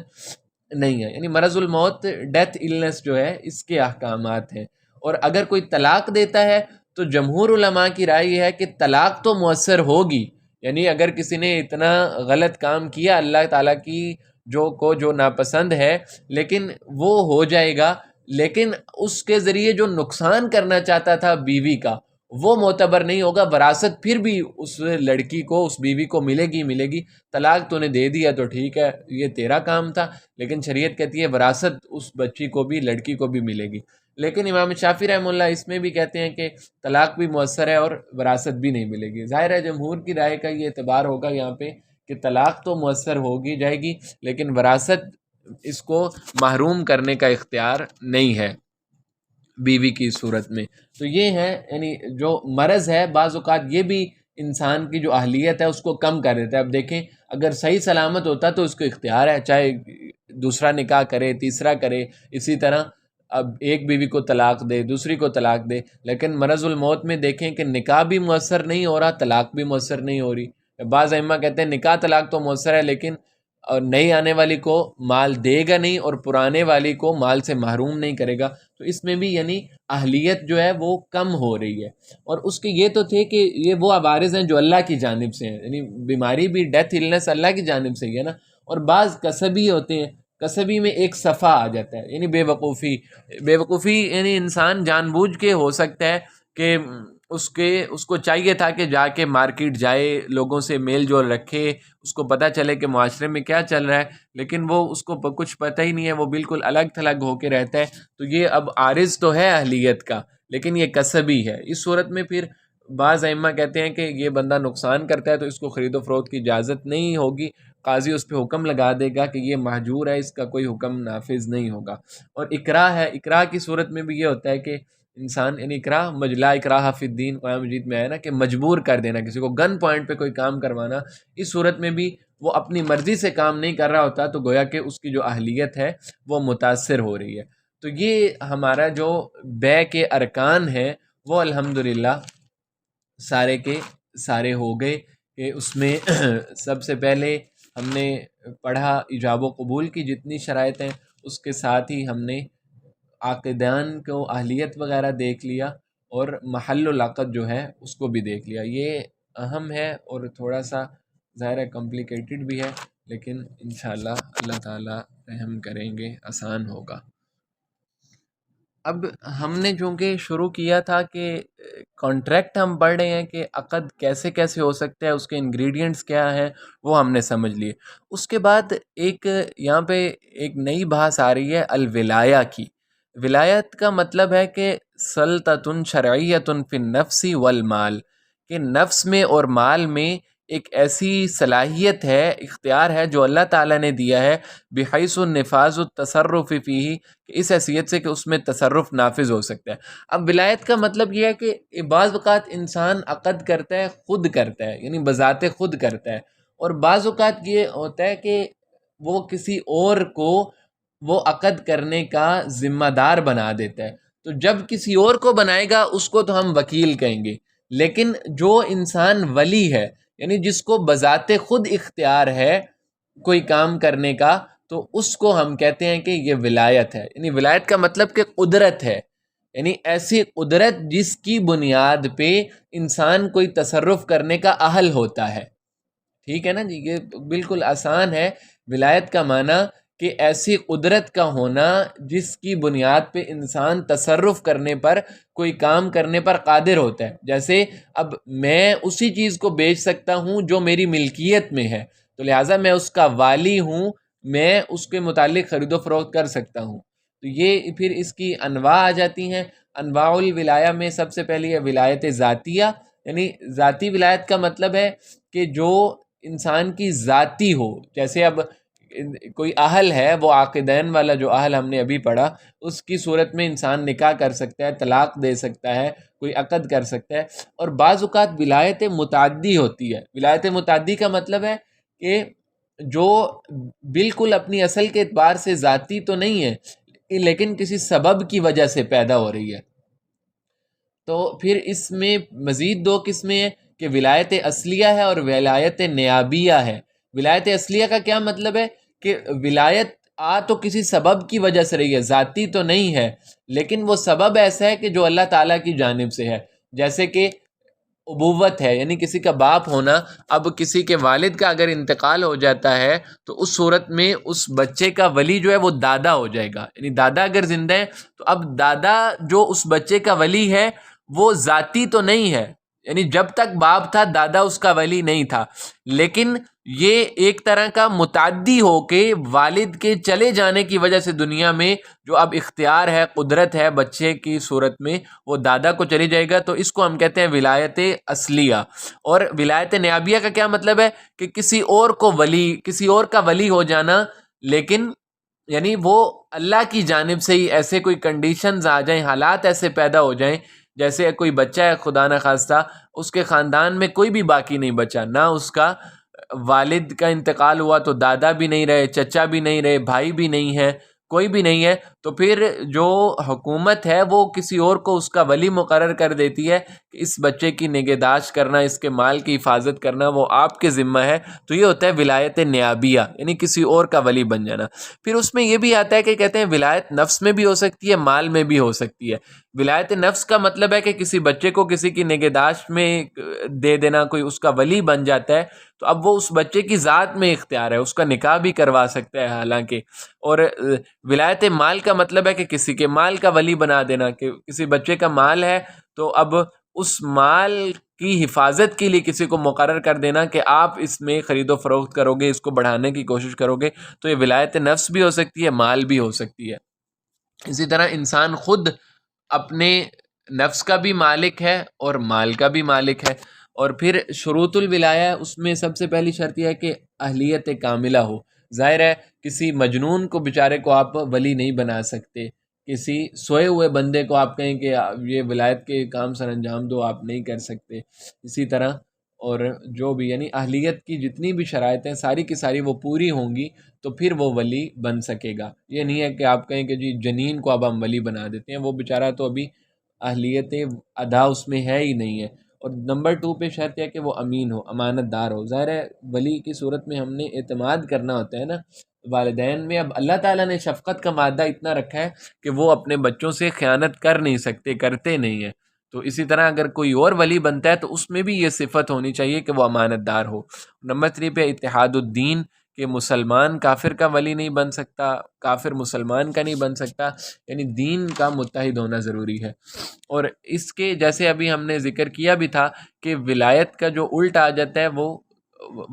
Speaker 1: نہیں ہے۔ یعنی مرض الموت، ڈیتھ النس جو ہے اس کے احکامات ہیں۔ اور اگر کوئی طلاق دیتا ہے تو جمہور علماء کی رائے یہ ہے کہ طلاق تو مؤثر ہوگی، یعنی اگر کسی نے اتنا غلط کام کیا اللہ تعالیٰ کی جو ناپسند ہے لیکن وہ ہو جائے گا، لیکن اس کے ذریعے جو نقصان کرنا چاہتا تھا بیوی کا وہ معتبر نہیں ہوگا، وراثت پھر بھی اس لڑکی کو اس بیوی کو ملے گی۔ طلاق تو نے دے دیا تو ٹھیک ہے یہ تیرا کام تھا، لیکن شریعت کہتی ہے وراثت اس بچی کو بھی، لڑکی کو بھی ملے گی۔ لیکن امام شافعی رحمہ اللہ اس میں بھی کہتے ہیں کہ طلاق بھی مؤثر ہے اور وراثت بھی نہیں ملے گی۔ ظاہر ہے جمہور کی رائے کا یہ اعتبار ہوگا یہاں پہ کہ طلاق تو مؤثر ہوگی جائے گی لیکن وراثت اس کو محروم کرنے کا اختیار نہیں ہے بیوی کی صورت میں۔ تو یہ ہے یعنی جو مرض ہے بعض اوقات یہ بھی انسان کی جو اہلیت ہے اس کو کم کر دیتا ہے۔ اب دیکھیں اگر صحیح سلامت ہوتا تو اس کو اختیار ہے، چاہے دوسرا نکاح کرے، تیسرا کرے، اسی طرح اب ایک بیوی کو طلاق دے، دوسری کو طلاق دے، لیکن مرض الموت میں دیکھیں کہ نکاح بھی مؤثر نہیں ہو رہا، طلاق بھی مؤثر نہیں ہو رہی۔ بعض ائمہ کہتے ہیں نکاح طلاق تو مؤثر ہے لیکن اور نئی آنے والی کو مال دے گا نہیں اور پرانے والی کو مال سے محروم نہیں کرے گا. تو اس میں بھی یعنی اہلیت جو ہے وہ کم ہو رہی ہے. اور اس کے یہ تو تھے کہ یہ وہ عوارض ہیں جو اللہ کی جانب سے ہیں، یعنی بیماری بھی، ڈیتھ النس اللہ کی جانب سے ہی ہے نا. اور بعض کسبی ہوتے ہیں، کسبی میں ایک صفحہ آ جاتا ہے، یعنی بے وقوفی یعنی انسان جان بوجھ کے ہو سکتا ہے کہ اس کو چاہیے تھا کہ جا کے مارکیٹ جائے، لوگوں سے میل جول رکھے، اس کو پتہ چلے کہ معاشرے میں کیا چل رہا ہے، لیکن وہ اس کو کچھ پتہ ہی نہیں ہے، وہ بالکل الگ تھلگ ہو کے رہتا ہے. تو یہ اب عارض تو ہے اہلیت کا، لیکن یہ کسبی ہے. اس صورت میں پھر بعض ائمہ کہتے ہیں کہ یہ بندہ نقصان کرتا ہے تو اس کو خرید و فروخت کی اجازت نہیں ہوگی، قاضی اس پہ حکم لگا دے گا کہ یہ مہجور ہے، اس کا کوئی حکم نافذ نہیں ہوگا. اور اکراہ ہے، اکراہ کی صورت میں بھی یہ ہوتا ہے کہ انسان، یعنی اکراہ لا اکراہ فی الدین قرآن مجید میں آیا نا، کہ مجبور کر دینا کسی کو، گن پوائنٹ پہ کوئی کام کروانا. اس صورت میں بھی وہ اپنی مرضی سے کام نہیں کر رہا ہوتا، تو گویا کہ اس کی جو اہلیت ہے وہ متاثر ہو رہی ہے. تو یہ ہمارا جو بے کے ارکان ہیں وہ الحمدللہ سارے کے سارے ہو گئے. کہ اس میں سب سے پہلے ہم نے پڑھا ایجاب و قبول کی جتنی شرائط ہیں، اس کے ساتھ ہی ہم نے عاقدان کو اہلیت وغیرہ دیکھ لیا، اور محل العقد جو ہے اس کو بھی دیکھ لیا. یہ اہم ہے اور تھوڑا سا ظاہر ہے کمپلیکیٹڈ بھی ہے، لیکن انشاءاللہ اللہ تعالیٰ رحم کریں گے، آسان ہوگا. اب ہم نے چونکہ شروع کیا تھا کہ کانٹریکٹ ہم پڑھ رہے ہیں کہ عقد کیسے کیسے ہو سکتا ہے، اس کے انگریڈینٹس کیا ہیں، وہ ہم نے سمجھ لیے. اس کے بعد ایک یہاں پہ ایک نئی بحث آ رہی ہے الولایہ کی. ولایت کا مطلب ہے کہ سلطۃ شرعیۃ فی النفس والمال، کہ نفس میں اور مال میں ایک ایسی صلاحیت ہے، اختیار ہے جو اللہ تعالیٰ نے دیا ہے، بحیث النفاذ التصرف فیہ، کہ اس حیثیت سے کہ اس میں تصرف نافذ ہو سکتا ہے. اب ولایت کا مطلب یہ ہے کہ بعض اوقات انسان عقد کرتا ہے، خود کرتا ہے، یعنی بذات خود کرتا ہے، اور بعض اوقات یہ ہوتا ہے کہ وہ کسی اور کو وہ عقد کرنے کا ذمہ دار بنا دیتا ہے. تو جب کسی اور کو بنائے گا اس کو تو ہم وکیل کہیں گے، لیکن جو انسان ولی ہے، یعنی جس کو بذات خود اختیار ہے کوئی کام کرنے کا، تو اس کو ہم کہتے ہیں کہ یہ ولایت ہے. یعنی ولایت کا مطلب کہ قدرت ہے، یعنی ایسی قدرت جس کی بنیاد پہ انسان کوئی تصرف کرنے کا اہل ہوتا ہے. ٹھیک ہے نا جی، یہ بالکل آسان ہے. ولایت کا معنی کہ ایسی قدرت کا ہونا جس کی بنیاد پہ انسان تصرف کرنے پر، کوئی کام کرنے پر قادر ہوتا ہے. جیسے اب میں اسی چیز کو بیچ سکتا ہوں جو میری ملکیت میں ہے، تو لہٰذا میں اس کا والی ہوں، میں اس کے متعلق خرید و فروخت کر سکتا ہوں. تو یہ پھر اس کی انواع آ جاتی ہیں. انواع الولایہ میں سب سے پہلی ہے ولایت ذاتیہ، یعنی ذاتی ولایت کا مطلب ہے کہ جو انسان کی ذاتی ہو. جیسے اب کوئی اہل ہے، وہ عاقدین والا جو اہل ہم نے ابھی پڑھا، اس کی صورت میں انسان نکاح کر سکتا ہے، طلاق دے سکتا ہے، کوئی عقد کر سکتا ہے. اور بعض اوقات ولایت متعدی ہوتی ہے. ولایت متعدی کا مطلب ہے کہ جو بالکل اپنی اصل کے اعتبار سے ذاتی تو نہیں ہے، لیکن کسی سبب کی وجہ سے پیدا ہو رہی ہے. تو پھر اس میں مزید دو قسمیں ہیں کہ ولایت اصلیہ ہے اور ولایت نیابیہ ہے. ولایت اصلیہ کا کیا مطلب ہے کہ ولایت تو کسی سبب کی وجہ سے رہی ہے، ذاتی تو نہیں ہے، لیکن وہ سبب ایسا ہے کہ جو اللہ تعالیٰ کی جانب سے ہے. جیسے کہ ابوت ہے، یعنی کسی کا باپ ہونا. اب کسی کے والد کا اگر انتقال ہو جاتا ہے تو اس صورت میں اس بچے کا ولی جو ہے وہ دادا ہو جائے گا. یعنی دادا اگر زندہ ہے تو اب دادا جو اس بچے کا ولی ہے وہ ذاتی تو نہیں ہے، یعنی جب تک باپ تھا دادا اس کا ولی نہیں تھا، لیکن یہ ایک طرح کا متعدی ہو کے والد کے چلے جانے کی وجہ سے دنیا میں جو اب اختیار ہے، قدرت ہے بچے کی صورت میں، وہ دادا کو چلی جائے گا. تو اس کو ہم کہتے ہیں ولایت اصلیہ. اور ولایت نیابیہ کا کیا مطلب ہے کہ کسی اور کو ولی، کسی اور کا ولی ہو جانا، لیکن یعنی وہ اللہ کی جانب سے ہی ایسے کوئی کنڈیشنز آ جائیں، حالات ایسے پیدا ہو جائیں، جیسے کوئی بچہ ہے خدا نخواستہ، اس کے خاندان میں کوئی بھی باقی نہیں بچا، نہ اس کا والد کا انتقال ہوا تو دادا بھی نہیں رہے، چچا بھی نہیں رہے، بھائی بھی نہیں ہے، کوئی بھی نہیں ہے، تو پھر جو حکومت ہے وہ کسی اور کو اس کا ولی مقرر کر دیتی ہے کہ اس بچے کی نگہداشت کرنا، اس کے مال کی حفاظت کرنا وہ آپ کے ذمہ ہے، تو یہ ہوتا ہے ولایت نیابیہ، یعنی کسی اور کا ولی بن جانا۔ پھر اس میں یہ بھی آتا ہے کہ کہتے ہیں ولایت نفس میں بھی ہو سکتی ہے، مال میں بھی ہو سکتی ہے۔ ولایت نفس کا مطلب ہے کہ کسی بچے کو کسی کی نگہداشت میں دے دینا، کوئی اس کا ولی بن جاتا ہے، تو اب وہ اس بچے کی ذات میں اختیار ہے، اس کا نکاح بھی کروا سکتا ہے حالانکہ۔ اور ولایت مال کا مطلب ہے کہ کسی کے مال کا ولی بنا دینا، کہ کسی بچے کا مال ہے تو اب اس مال کی حفاظت کے لیے کسی کو مقرر کر دینا کہ آپ اس میں خرید و فروخت کرو گے، اس کو بڑھانے کی کوشش کرو گے، تو یہ ولایت نفس بھی ہو سکتی ہے، مال بھی ہو سکتی ہے۔ اسی طرح انسان خود اپنے نفس کا بھی مالک ہے اور مال کا بھی مالک ہے۔ اور پھر شروط الولایہ، اس میں سب سے پہلی شرط یہ ہے کہ اہلیت کاملہ ہو۔ ظاہر ہے کسی مجنون کو بیچارے کو آپ ولی نہیں بنا سکتے، کسی سوئے ہوئے بندے کو آپ کہیں کہ یہ ولایت کے کام سر انجام دو، آپ نہیں کر سکتے۔ اسی طرح اور جو بھی یعنی اہلیت کی جتنی بھی شرائط ہیں ساری کی ساری وہ پوری ہوں گی تو پھر وہ ولی بن سکے گا۔ یہ نہیں ہے کہ آپ کہیں کہ جی جنین کو اب ہم ولی بنا دیتے ہیں، وہ بیچارہ تو ابھی اہلیت ادا اس میں ہے ہی نہیں ہے۔ اور نمبر 2 پہ شرط ہے کہ وہ امین ہو، امانت دار ہو۔ ظاہر ہے ولی کی صورت میں ہم نے اعتماد کرنا ہوتا ہے نا والدین میں۔ اب اللہ تعالیٰ نے شفقت کا مادہ اتنا رکھا ہے کہ وہ اپنے بچوں سے خیانت کر نہیں سکتے، کرتے نہیں ہیں، تو اسی طرح اگر کوئی اور ولی بنتا ہے تو اس میں بھی یہ صفت ہونی چاہیے کہ وہ امانت دار ہو۔ نمبر 3 پہ اتحاد الدین، کہ مسلمان کافر کا ولی نہیں بن سکتا، کافر مسلمان کا نہیں بن سکتا، یعنی دین کا متحد ہونا ضروری ہے۔ اور اس کے جیسے ابھی ہم نے ذکر کیا بھی تھا کہ ولایت کا جو الٹ آ جاتا ہے وہ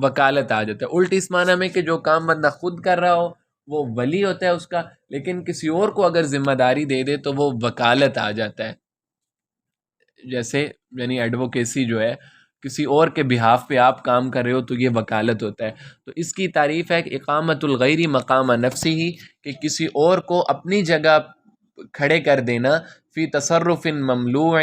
Speaker 1: وکالت آ جاتا ہے۔ الٹ اس معنی میں کہ جو کام بندہ خود کر رہا ہو وہ ولی ہوتا ہے اس کا، لیکن کسی اور کو اگر ذمہ داری دے دے تو وہ وکالت آ جاتا ہے۔ جیسے یعنی ایڈوکیسی جو ہے، کسی اور کے بہاف پہ آپ کام کر رہے ہو تو یہ وکالت ہوتا ہے۔ تو اس کی تعریف ہے کہ اقامت الغیر مقام نفسی ہی، کہ کسی اور کو اپنی جگہ کھڑے کر دینا، فی تصرف مملوع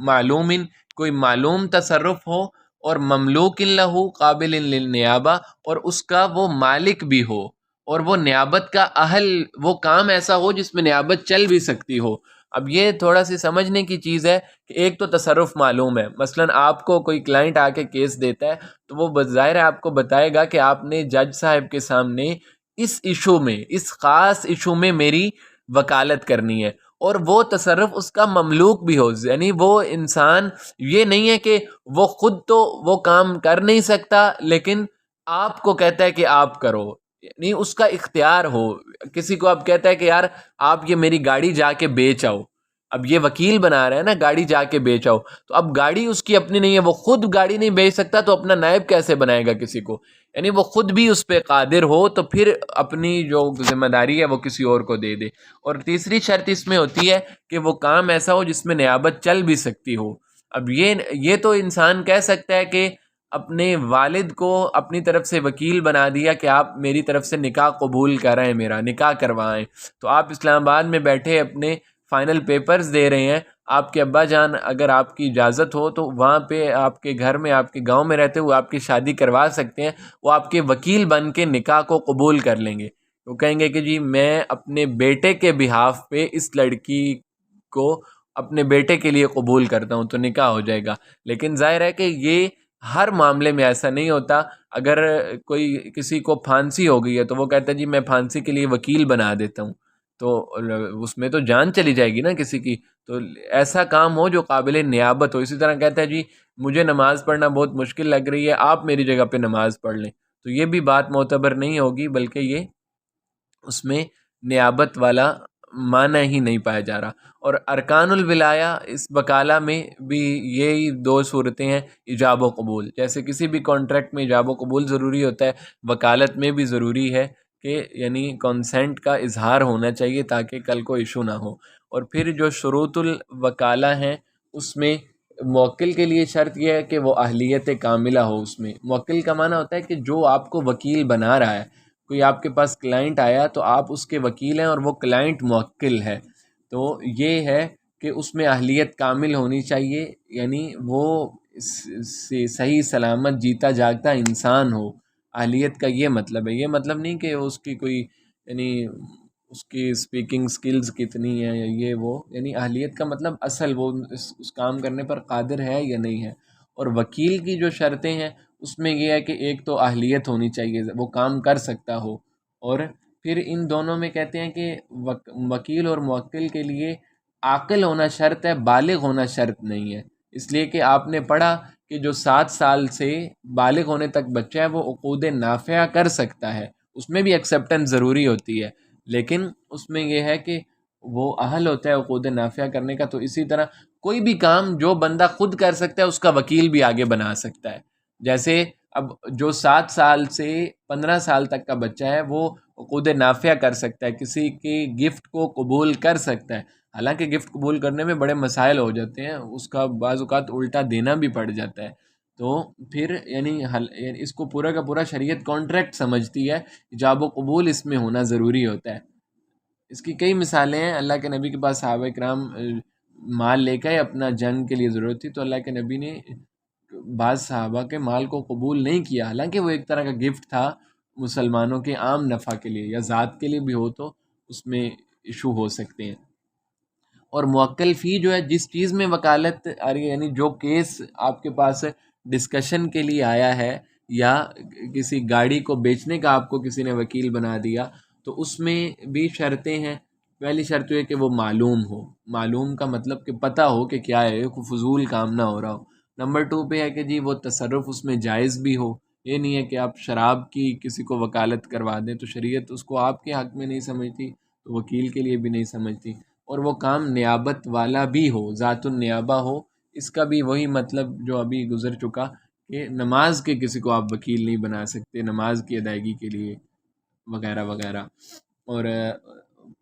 Speaker 1: معلوم، کوئی معلوم تصرف ہو اور مملوک لہو قابل للنیابہ، اور اس کا وہ مالک بھی ہو اور وہ نیابت کا اہل، وہ کام ایسا ہو جس میں نیابت چل بھی سکتی ہو۔ اب یہ تھوڑا سی سمجھنے کی چیز ہے کہ ایک تو تصرف معلوم ہے، مثلا آپ کو کوئی کلائنٹ آ کے کیس دیتا ہے تو وہ بظاہر آپ کو بتائے گا کہ آپ نے جج صاحب کے سامنے اس ایشو میں، اس خاص ایشو میں میری وکالت کرنی ہے، اور وہ تصرف اس کا مملوک بھی ہو، یعنی وہ انسان یہ نہیں ہے کہ وہ خود تو وہ کام کر نہیں سکتا لیکن آپ کو کہتا ہے کہ آپ کرو، یعنی اس کا اختیار ہو۔ کسی کو اب کہتا ہے کہ یار آپ یہ میری گاڑی جا کے بیچ آؤ، اب یہ وکیل بنا رہا ہے نا، گاڑی جا کے بیچ آؤ، تو اب گاڑی اس کی اپنی نہیں ہے، وہ خود گاڑی نہیں بیچ سکتا تو اپنا نائب کیسے بنائے گا کسی کو؟ یعنی وہ خود بھی اس پہ قادر ہو تو پھر اپنی جو ذمہ داری ہے وہ کسی اور کو دے دے۔ اور تیسری شرط اس میں ہوتی ہے کہ وہ کام ایسا ہو جس میں نیابت چل بھی سکتی ہو۔ اب یہ تو انسان کہہ سکتا ہے کہ اپنے والد کو اپنی طرف سے وکیل بنا دیا کہ آپ میری طرف سے نکاح قبول کرائیں، میرا نکاح کروائیں، تو آپ اسلام آباد میں بیٹھے اپنے فائنل پیپرز دے رہے ہیں، آپ کے ابا جان اگر آپ کی اجازت ہو تو وہاں پہ آپ کے گھر میں، آپ کے گاؤں میں رہتے ہوئے آپ کی شادی کروا سکتے ہیں، وہ آپ کے وکیل بن کے نکاح کو قبول کر لیں گے۔ وہ کہیں گے کہ جی میں اپنے بیٹے کے بہاف پہ اس لڑکی کو اپنے بیٹے کے لیے قبول کرتا ہوں، تو نکاح ہو جائے گا۔ لیکن ظاہر ہے کہ یہ ہر معاملے میں ایسا نہیں ہوتا۔ اگر کوئی کسی کو پھانسی ہو گئی ہے تو وہ کہتا ہے جی میں پھانسی کے لیے وکیل بنا دیتا ہوں، تو اس میں تو جان چلی جائے گی نا کسی کی، تو ایسا کام ہو جو قابل نیابت ہو۔ اسی طرح کہتا ہے جی مجھے نماز پڑھنا بہت مشکل لگ رہی ہے، آپ میری جگہ پہ نماز پڑھ لیں، تو یہ بھی بات معتبر نہیں ہوگی، بلکہ یہ اس میں نیابت والا معنی ہی نہیں پایا جا رہا۔ اور ارکان الولایہ اس وکالہ میں بھی یہی 2 صورتیں ہیں، ایجاب و قبول۔ جیسے کسی بھی کانٹریکٹ میں ایجاب و قبول ضروری ہوتا ہے، وکالت میں بھی ضروری ہے کہ یعنی کنسنٹ کا اظہار ہونا چاہیے تاکہ کل کو ایشو نہ ہو۔ اور پھر جو شروط الوکالہ ہیں اس میں موکل کے لیے شرط یہ ہے کہ وہ اہلیت کاملہ ہو۔ اس میں موکل کا معنی ہوتا ہے کہ جو آپ کو وکیل بنا رہا ہے، کوئی آپ کے پاس کلائنٹ آیا تو آپ اس کے وکیل ہیں اور وہ کلائنٹ موکل ہے، تو یہ ہے کہ اس میں اہلیت کامل ہونی چاہیے، یعنی وہ صحیح سلامت جیتا جاگتا انسان ہو۔ اہلیت کا یہ مطلب ہے، یہ مطلب نہیں کہ اس کی کوئی یعنی اس کی اسپیکنگ سکلز کتنی ہیں یا یہ وہ، یعنی اہلیت کا مطلب اصل وہ اس کام کرنے پر قادر ہے یا نہیں ہے۔ اور وکیل کی جو شرطیں ہیں اس میں یہ ہے کہ ایک تو اہلیت ہونی چاہیے، وہ کام کر سکتا ہو، اور پھر ان دونوں میں کہتے ہیں کہ وکیل اور موکل کے لیے عاقل ہونا شرط ہے، بالغ ہونا شرط نہیں ہے، اس لیے کہ آپ نے پڑھا کہ جو 7 سال سے بالغ ہونے تک بچہ ہے وہ عقود نافعہ کر سکتا ہے، اس میں بھی ایکسیپٹنس ضروری ہوتی ہے، لیکن اس میں یہ ہے کہ وہ اہل ہوتا ہے عقود نافعہ کرنے کا۔ تو اسی طرح کوئی بھی کام جو بندہ خود کر سکتا ہے اس کا وکیل بھی آگے بنا سکتا ہے۔ جیسے اب جو 7 سال سے 15 سال تک کا بچہ ہے وہ عقود نافعہ کر سکتا ہے، کسی کی گفٹ کو قبول کر سکتا ہے، حالانکہ گفٹ قبول کرنے میں بڑے مسائل ہو جاتے ہیں، اس کا بعض اوقات الٹا دینا بھی پڑ جاتا ہے، تو پھر یعنی اس کو پورا کا پورا شریعت کانٹریکٹ سمجھتی ہے، ایجاب و قبول اس میں ہونا ضروری ہوتا ہے۔ اس کی کئی مثالیں ہیں، اللہ کے نبی کے پاس صحابہ کرام مال لے کے اپنا جنگ کے لیے ضرورت تھی تو اللہ کے نبی نے بعض صحابہ کے مال کو قبول نہیں کیا، حالانکہ وہ ایک طرح کا گفٹ تھا مسلمانوں کے عام نفع کے لیے، یا ذات کے لیے بھی ہو تو اس میں ایشو ہو سکتے ہیں۔ اور موکل فی جو ہے جس چیز میں وکالت آ رہی ہے، یعنی جو کیس آپ کے پاس ڈسکشن کے لیے آیا ہے، یا کسی گاڑی کو بیچنے کا آپ کو کسی نے وکیل بنا دیا، تو اس میں بھی شرطیں ہیں۔ پہلی شرط یہ ہے کہ وہ معلوم ہو، معلوم کا مطلب کہ پتہ ہو کہ کیا ہے، کوئی فضول کام نہ ہو رہا ہو۔ نمبر 2 پہ ہے کہ جی وہ تصرف اس میں جائز بھی ہو، یہ نہیں ہے کہ آپ شراب کی کسی کو وکالت کروا دیں تو شریعت اس کو آپ کے حق میں نہیں سمجھتی تو وکیل کے لیے بھی نہیں سمجھتی۔ اور وہ کام نیابت والا بھی ہو، ذات النیابہ ہو، اس کا بھی وہی مطلب جو ابھی گزر چکا کہ نماز کے کسی کو آپ وکیل نہیں بنا سکتے، نماز کی ادائیگی کے لیے وغیرہ وغیرہ۔ اور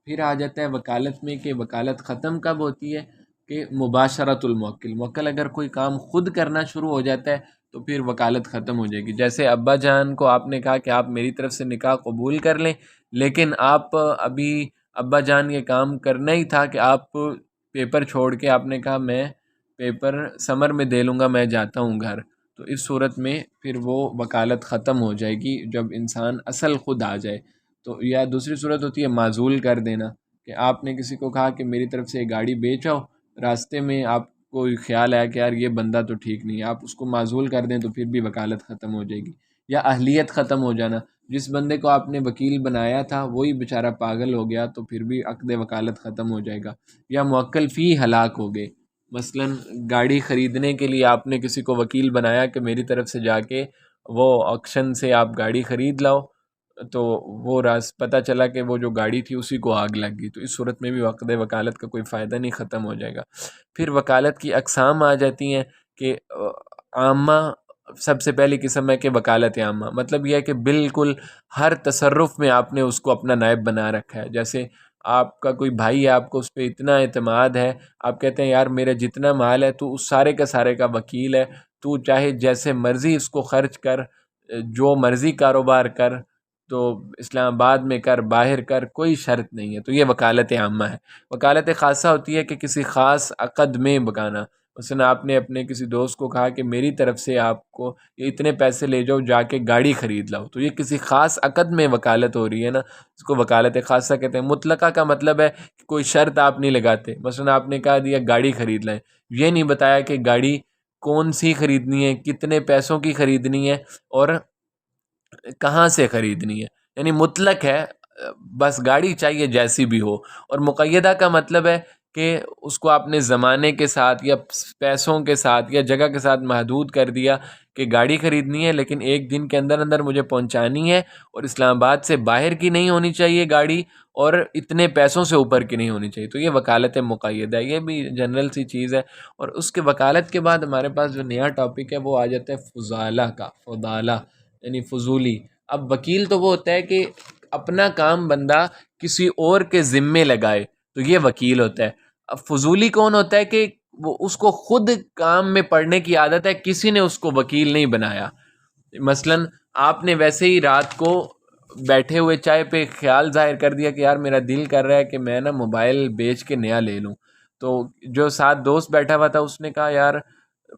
Speaker 1: پھر آ جاتا ہے وکالت میں کہ وکالت ختم کب ہوتی ہے، کہ مباشرت الموکل، موکل اگر کوئی کام خود کرنا شروع ہو جاتا ہے تو پھر وکالت ختم ہو جائے گی۔ جیسے ابا جان کو آپ نے کہا کہ آپ میری طرف سے نکاح قبول کر لیں، لیکن آپ ابھی ابا جان یہ کام کرنا ہی تھا کہ آپ پیپر چھوڑ کے آپ نے کہا میں پیپر سمر میں دے لوں گا، میں جاتا ہوں گھر، تو اس صورت میں پھر وہ وکالت ختم ہو جائے گی جب انسان اصل خود آ جائے۔ تو یا دوسری صورت ہوتی ہے معزول کر دینا، کہ آپ نے کسی کو کہا کہ میری طرف سے گاڑی بیچ آؤ، راستے میں آپ کو خیال آیا کہ یار یہ بندہ تو ٹھیک نہیں ہے، آپ اس کو معزول کر دیں تو پھر بھی وکالت ختم ہو جائے گی۔ یا اہلیت ختم ہو جانا، جس بندے کو آپ نے وکیل بنایا تھا وہی بیچارہ پاگل ہو گیا تو پھر بھی عقد وکالت ختم ہو جائے گا۔ یا موکل فی ہلاک ہو گئے، مثلا گاڑی خریدنے کے لیے آپ نے کسی کو وکیل بنایا کہ میری طرف سے جا کے وہ آکشن سے آپ گاڑی خرید لاؤ، تو وہ پتہ چلا کہ وہ جو گاڑی تھی اسی کو آگ لگ گئی، تو اس صورت میں بھی عقد وکالت کا کوئی فائدہ نہیں، ختم ہو جائے گا۔ پھر وکالت کی اقسام آ جاتی ہیں کہ عامہ سب سے پہلی قسم ہے کہ وکالت عامہ، مطلب یہ ہے کہ بالکل ہر تصرف میں آپ نے اس کو اپنا نائب بنا رکھا ہے۔ جیسے آپ کا کوئی بھائی ہے، آپ کو اس پہ اتنا اعتماد ہے، آپ کہتے ہیں یار میرا جتنا مال ہے تو اس سارے کا وکیل ہے، تو چاہے جیسے مرضی اس کو خرچ کر، جو مرضی کاروبار کر، تو اسلام آباد میں کر، باہر کر، کوئی شرط نہیں ہے، تو یہ وکالت عامہ ہے۔ وکالت خاصہ ہوتی ہے کہ کسی خاص عقد میں بکانا، مثلا آپ نے اپنے کسی دوست کو کہا کہ میری طرف سے آپ کو یہ اتنے پیسے لے جاؤ جا کے گاڑی خرید لاؤ، تو یہ کسی خاص عقد میں وکالت ہو رہی ہے نا، اس کو وکالت خاصہ کہتے ہیں۔ مطلقہ کا مطلب ہے کہ کوئی شرط آپ نہیں لگاتے، مثلا آپ نے کہا دیا گاڑی خرید لیں، یہ نہیں بتایا کہ گاڑی کون سی خریدنی ہے، کتنے پیسوں کی خریدنی ہے، اور کہاں سے خریدنی ہے، یعنی مطلق ہے، بس گاڑی چاہیے جیسی بھی ہو۔ اور مقیدہ کا مطلب ہے کہ اس کو آپ نے زمانے کے ساتھ یا پیسوں کے ساتھ یا جگہ کے ساتھ محدود کر دیا کہ گاڑی خریدنی ہے لیکن ایک دن کے اندر اندر مجھے پہنچانی ہے، اور اسلام آباد سے باہر کی نہیں ہونی چاہیے گاڑی، اور اتنے پیسوں سے اوپر کی نہیں ہونی چاہیے، تو یہ وکالت مقیدہ ہے، یہ بھی جنرل سی چیز ہے۔ اور اس کے وکالت کے بعد ہمارے پاس جو نیا ٹاپک ہے وہ آ جاتا ہے فضالہ کا، فضالہ یعنی فضولی۔ اب وکیل تو وہ ہوتا ہے کہ اپنا کام بندہ کسی اور کے ذمے لگائے، تو یہ وکیل ہوتا ہے۔ اب فضولی کون ہوتا ہے کہ وہ اس کو خود کام میں پڑنے کی عادت ہے، کسی نے اس کو وکیل نہیں بنایا۔ مثلا آپ نے ویسے ہی رات کو بیٹھے ہوئے چائے پہ خیال ظاہر کر دیا کہ یار میرا دل کر رہا ہے کہ میں نا موبائل بیچ کے نیا لے لوں، تو جو ساتھ دوست بیٹھا ہوا تھا اس نے کہا یار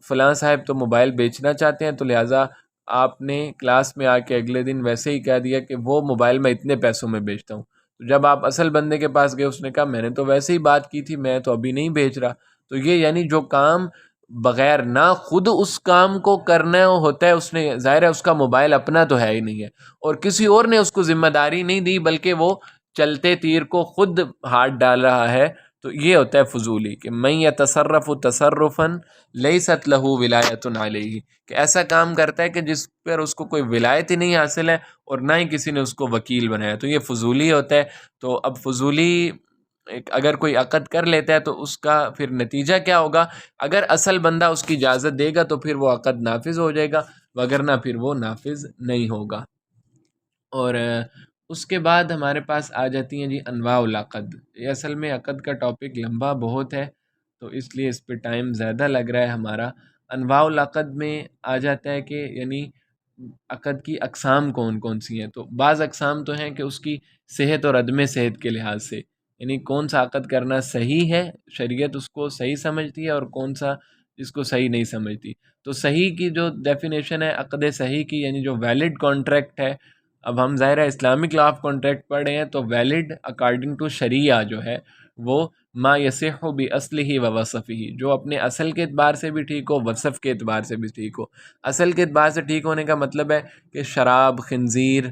Speaker 1: فلاں صاحب تو موبائل بیچنا چاہتے ہیں، تو لہٰذا آپ نے کلاس میں آ کے اگلے دن ویسے ہی کہہ دیا کہ وہ موبائل میں اتنے پیسوں میں بیچتا ہوں، تو جب آپ اصل بندے کے پاس گئے، اس نے کہا میں نے تو ویسے ہی بات کی تھی، میں تو ابھی نہیں بھیج رہا. تو یہ یعنی جو کام بغیر نہ خود اس کام کو کرنا ہوتا ہے، اس نے ظاہر ہے اس کا موبائل اپنا تو ہے ہی نہیں ہے، اور کسی اور نے اس کو ذمہ داری نہیں دی، بلکہ وہ چلتے تیر کو خود ہاتھ ڈال رہا ہے. تو یہ ہوتا ہے فضولی، کہ من یتصرف تصرفا لیست لہ ولایت علیہ، کہ ایسا کام کرتا ہے کہ جس پر اس کو کوئی ولایت ہی نہیں حاصل ہے، اور نہ ہی کسی نے اس کو وکیل بنایا. تو یہ فضولی ہوتا ہے. تو اب فضولی اگر کوئی عقد کر لیتا ہے تو اس کا پھر نتیجہ کیا ہوگا؟ اگر اصل بندہ اس کی اجازت دے گا تو پھر وہ عقد نافذ ہو جائے گا، وگرنہ پھر وہ نافذ نہیں ہوگا. اور اس کے بعد ہمارے پاس آ جاتی ہیں جی انواع العقد. یہ اصل میں عقد کا ٹاپک لمبا بہت ہے، تو اس لیے اس پہ ٹائم زیادہ لگ رہا ہے ہمارا. انواع العقد میں آ جاتا ہے کہ یعنی عقد کی اقسام کون کون سی ہیں. تو بعض اقسام تو ہیں کہ اس کی صحت اور عدم صحت کے لحاظ سے، یعنی کون سا عقد کرنا صحیح ہے، شریعت اس کو صحیح سمجھتی ہے، اور کون سا اس کو صحیح نہیں سمجھتی. تو صحیح کی جو ڈیفینیشن ہے عقد صحیح کی، یعنی جو ویلڈ کانٹریکٹ ہے. اب ہم ظاہر ہے اسلامک لا آف کانٹریکٹ پڑھ رہے ہیں، تو ویلڈ اکارڈنگ ٹو شریعہ جو ہے وہ ما یصح باصلہ و وصفہ، جو اپنے اصل کے اعتبار سے بھی ٹھیک ہو، وصف کے اعتبار سے بھی ٹھیک ہو. اصل کے اعتبار سے ٹھیک ہونے کا مطلب ہے کہ شراب، خنزیر،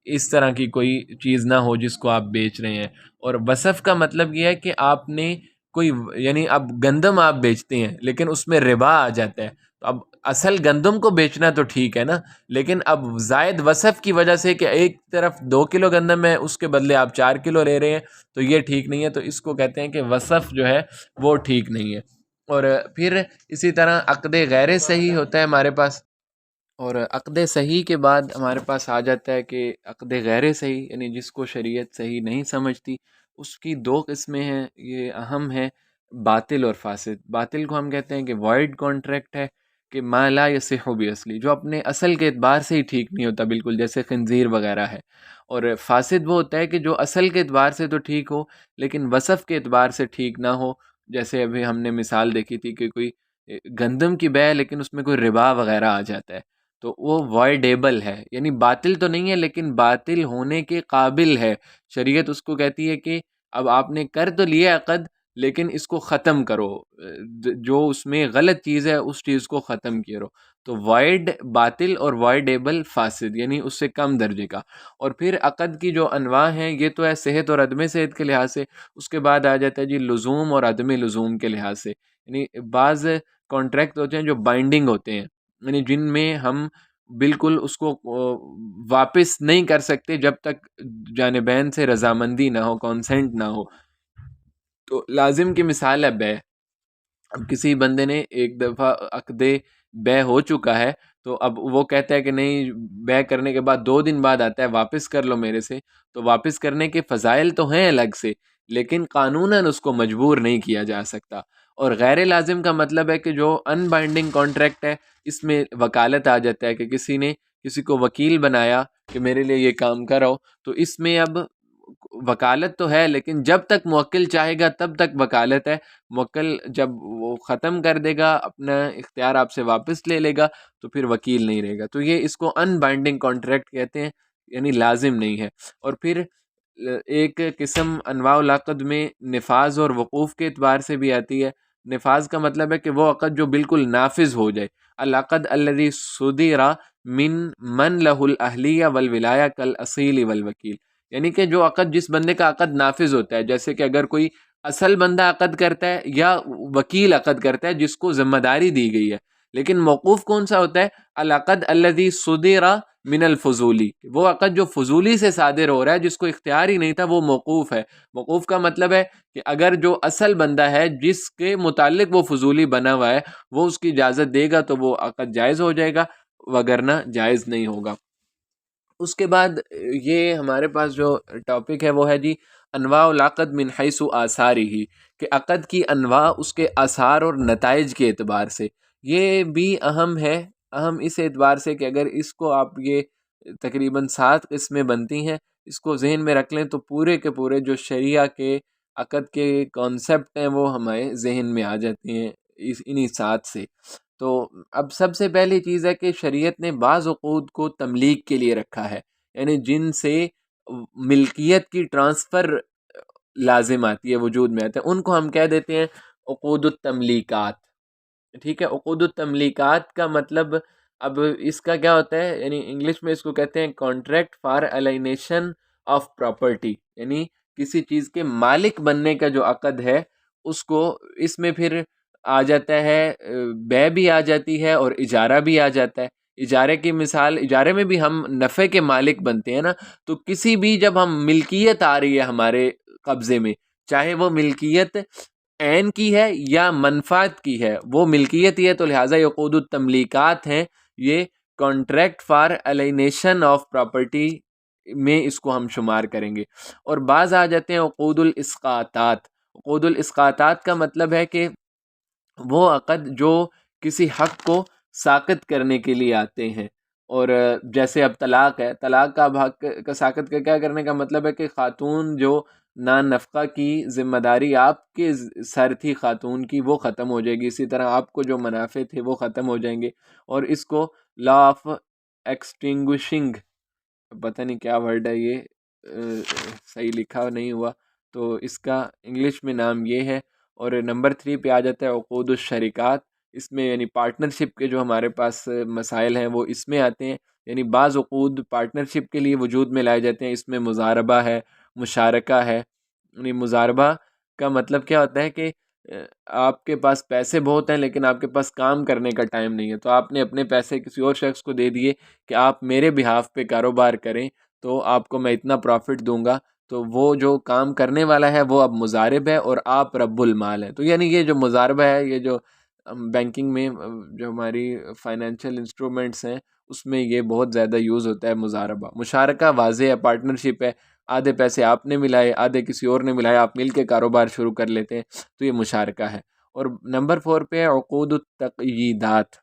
Speaker 1: اس طرح کی کوئی چیز نہ ہو جس کو آپ بیچ رہے ہیں. اور وصف کا مطلب یہ ہے کہ آپ نے کوئی، یعنی اب گندم آپ بیچتے ہیں لیکن اس میں ربا آ جاتا ہے. تو اب اصل گندم کو بیچنا تو ٹھیک ہے نا، لیکن اب زائد وصف کی وجہ سے کہ ایک طرف 2 کلو گندم ہے، اس کے بدلے آپ 4 کلو لے رہے ہیں، تو یہ ٹھیک نہیں ہے. تو اس کو کہتے ہیں کہ وصف جو ہے وہ ٹھیک نہیں ہے. اور پھر اسی طرح عقد غیر صحیح ہوتا ہے ہمارے پاس. اور عقد صحیح کے بعد ہمارے پاس آ جاتا ہے کہ عقد غیر صحیح، یعنی جس کو شریعت صحیح نہیں سمجھتی. اس کی 2 قسمیں ہیں، یہ اہم ہیں، باطل اور فاسد. باطل کو ہم کہتے ہیں کہ وائڈ کانٹریکٹ ہے، کہ ما لا یصح باصلی، جو اپنے اصل کے اعتبار سے ہی ٹھیک نہیں ہوتا بالکل، جیسے خنزیر وغیرہ ہے. اور فاسد وہ ہوتا ہے کہ جو اصل کے اعتبار سے تو ٹھیک ہو لیکن وصف کے اعتبار سے ٹھیک نہ ہو. جیسے ابھی ہم نے مثال دیکھی تھی کہ کوئی گندم کی بے لیکن اس میں کوئی ربا وغیرہ آ جاتا ہے، تو وہ وائڈیبل ہے، یعنی باطل تو نہیں ہے لیکن باطل ہونے کے قابل ہے. شریعت اس کو کہتی ہے کہ اب آپ نے کر تو لیا عقد، لیکن اس کو ختم کرو، جو اس میں غلط چیز ہے اس چیز کو ختم کرو. تو وائڈ باطل اور وائڈیبل فاسد، یعنی اس سے کم درجے کا. اور پھر عقد کی جو انواع ہیں، یہ تو ہے صحت اور عدم صحت کے لحاظ سے. اس کے بعد آ جاتا ہے جی لزوم اور عدم لزوم کے لحاظ سے. یعنی بعض کانٹریکٹ ہوتے ہیں جو بائنڈنگ ہوتے ہیں، یعنی جن میں ہم بالکل اس کو واپس نہیں کر سکتے جب تک جانبین سے رضامندی نہ ہو، کانسینٹ نہ ہو. تو لازم کی مثال ہے بے. اب کسی بندے نے ایک دفعہ عقد بے ہو چکا ہے، تو اب وہ کہتا ہے کہ نہیں، بے کرنے کے بعد 2 دن بعد آتا ہے واپس کر لو میرے سے. تو واپس کرنے کے فضائل تو ہیں الگ سے، لیکن قانوناً اس کو مجبور نہیں کیا جا سکتا. اور غیر لازم کا مطلب ہے کہ جو ان بائنڈنگ کانٹریکٹ ہے، اس میں وکالت آ جاتا ہے کہ کسی نے کسی کو وکیل بنایا کہ میرے لیے یہ کام کرو. تو اس میں اب وکالت تو ہے لیکن جب تک موکل چاہے گا تب تک وکالت ہے. موکل جب وہ ختم کر دے گا، اپنا اختیار آپ سے واپس لے لے گا، تو پھر وکیل نہیں رہے گا. تو یہ اس کو ان بائنڈنگ کانٹریکٹ کہتے ہیں، یعنی لازم نہیں ہے. اور پھر ایک قسم انواع العقد میں نفاذ اور وقوف کے اعتبار سے بھی آتی ہے. نفاذ کا مطلب ہے کہ وہ عقد جو بالکل نافذ ہو جائے. العقد الذی صدر من لہ الاہلیہ والولایہ کالاصیل والوکیل، یعنی کہ جو عقد جس بندے کا عقد نافذ ہوتا ہے، جیسے کہ اگر کوئی اصل بندہ عقد کرتا ہے یا وکیل عقد کرتا ہے جس کو ذمہ داری دی گئی ہے. لیکن موقوف کون سا ہوتا ہے؟ العقد الذی صدر من الفضولی، وہ عقد جو فضولی سے صادر ہو رہا ہے، جس کو اختیار ہی نہیں تھا، وہ موقوف ہے. موقوف کا مطلب ہے کہ اگر جو اصل بندہ ہے جس کے متعلق وہ فضولی بنا ہوا ہے، وہ اس کی اجازت دے گا تو وہ عقد جائز ہو جائے گا، وگرنہ جائز نہیں ہوگا. اس کے بعد یہ ہمارے پاس جو ٹاپک ہے وہ ہے جی انواع العقد من حیث آثارہ، کہ عقد کی انواع اس کے آثار اور نتائج کے اعتبار سے. یہ بھی اہم ہے، اہم اس اعتبار سے کہ اگر اس کو آپ، یہ تقریباً 7 قسمیں بنتی ہیں، اس کو ذہن میں رکھ لیں تو پورے کے پورے جو شریعہ کے عقد کے کانسیپٹ ہیں وہ ہمارے ذہن میں آ جاتے ہیں انہی 7 سے. تو اب سب سے پہلی چیز ہے کہ شریعت نے بعض عقود کو تملیک کے لیے رکھا ہے، یعنی جن سے ملکیت کی ٹرانسفر لازم آتی ہے، وجود میں آتے ہیں، ان کو ہم کہہ دیتے ہیں عقود التملیکات. ٹھیک ہے. عقود التملیکات کا مطلب اب اس کا کیا ہوتا ہے، یعنی انگلش میں اس کو کہتے ہیں کانٹریکٹ فار الینیشن آف پراپرٹی، یعنی کسی چیز کے مالک بننے کا جو عقد ہے اس کو، اس میں پھر آ جاتا ہے بے بھی آ جاتی ہے اور اجارہ بھی آ جاتا ہے. اجارے کی مثال، اجارے میں بھی ہم نفع کے مالک بنتے ہیں نا. تو کسی بھی جب ہم ملکیت آ رہی ہے ہمارے قبضے میں، چاہے وہ ملکیت عین کی ہے یا منفعت کی ہے، وہ ملکیت ہی ہے، تو لہٰذا یہ عقود التملیکات ہیں، یہ کانٹریکٹ فار الینیشن آف پراپرٹی میں اس کو ہم شمار کریں گے. اور بعض آ جاتے ہیں عقود الاسقاطات. عقود الاسقاطات کا مطلب ہے کہ وہ عقد جو کسی حق کو ساقط کرنے کے لیے آتے ہیں. اور جیسے اب طلاق ہے، طلاق کا اب حق کا ساقط کا کیا کرنے کا مطلب ہے کہ خاتون جو نان نفقہ کی ذمہ داری آپ کے سر تھی خاتون کی، وہ ختم ہو جائے گی. اسی طرح آپ کو جو منافع تھے وہ ختم ہو جائیں گے. اور اس کو لا آف ایکسٹنگوشنگ، پتہ نہیں کیا ورڈ ہے یہ، صحیح لکھا نہیں ہوا، تو اس کا انگلش میں نام یہ ہے. اور نمبر 3 پہ آ جاتا ہے عقود الشریکات. اس میں یعنی پارٹنرشپ کے جو ہمارے پاس مسائل ہیں وہ اس میں آتے ہیں. یعنی بعض عقود پارٹنرشپ کے لیے وجود میں لائے جاتے ہیں. اس میں مضاربہ ہے، مشارکہ ہے. یعنی مضاربہ کا مطلب کیا ہوتا ہے کہ آپ کے پاس پیسے بہت ہیں لیکن آپ کے پاس کام کرنے کا ٹائم نہیں ہے، تو آپ نے اپنے پیسے کسی اور شخص کو دے دیے کہ آپ میرے بہاف پہ کاروبار کریں تو آپ کو میں اتنا پروفٹ دوں گا. تو وہ جو کام کرنے والا ہے وہ اب مضارب ہے اور آپ رب المال ہے. تو یعنی یہ جو مضاربہ ہے، یہ جو بینکنگ میں جو ہماری فائنینشیل انسٹرومنٹس ہیں اس میں یہ بہت زیادہ یوز ہوتا ہے مضاربہ. مشارکہ واضح ہے، پارٹنرشپ ہے، آدھے پیسے آپ نے ملائے، آدھے کسی اور نے ملائے، آپ مل کے کاروبار شروع کر لیتے ہیں، تو یہ مشارکہ ہے. اور نمبر 4 پہ ہے عقود التقییدات.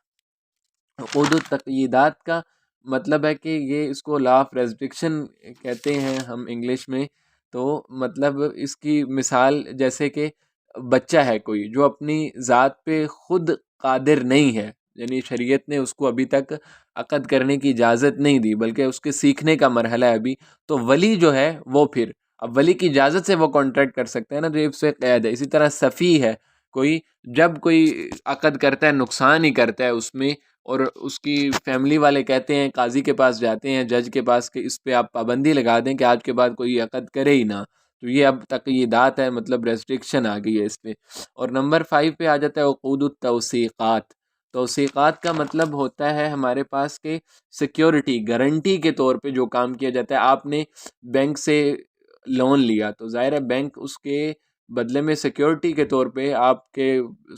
Speaker 1: عقود التقییدات کا مطلب ہے کہ یہ اس کو لا آف ریسٹرکشن کہتے ہیں ہم انگلش میں. تو مطلب اس کی مثال جیسے کہ بچہ ہے کوئی جو اپنی ذات پہ خود قادر نہیں ہے، یعنی شریعت نے اس کو ابھی تک عقد کرنے کی اجازت نہیں دی بلکہ اس کے سیکھنے کا مرحلہ ہے ابھی، تو ولی جو ہے وہ پھر اب ولی کی اجازت سے وہ کانٹریکٹ کر سکتے ہیں نا، تو یہ اس سے قید ہے. اسی طرح صفی ہے کوئی، جب کوئی عقد کرتا ہے نقصان ہی کرتا ہے اس میں، اور اس کی فیملی والے کہتے ہیں، قاضی کے پاس جاتے ہیں، جج کے پاس، کہ اس پہ آپ پابندی لگا دیں کہ آج کے بعد کوئی عقد کرے ہی نہ، تو یہ اب تقییدات ہے، مطلب ریسٹرکشن آ گئی ہے اس پہ. اور نمبر 5 پہ آ جاتا ہے عقود التوثیقات. توثیقات کا مطلب ہوتا ہے ہمارے پاس کہ سیکیورٹی، گارنٹی کے طور پہ جو کام کیا جاتا ہے. آپ نے بینک سے لون لیا تو ظاہر ہے بینک اس کے بدلے میں سیکیورٹی کے طور پہ آپ کے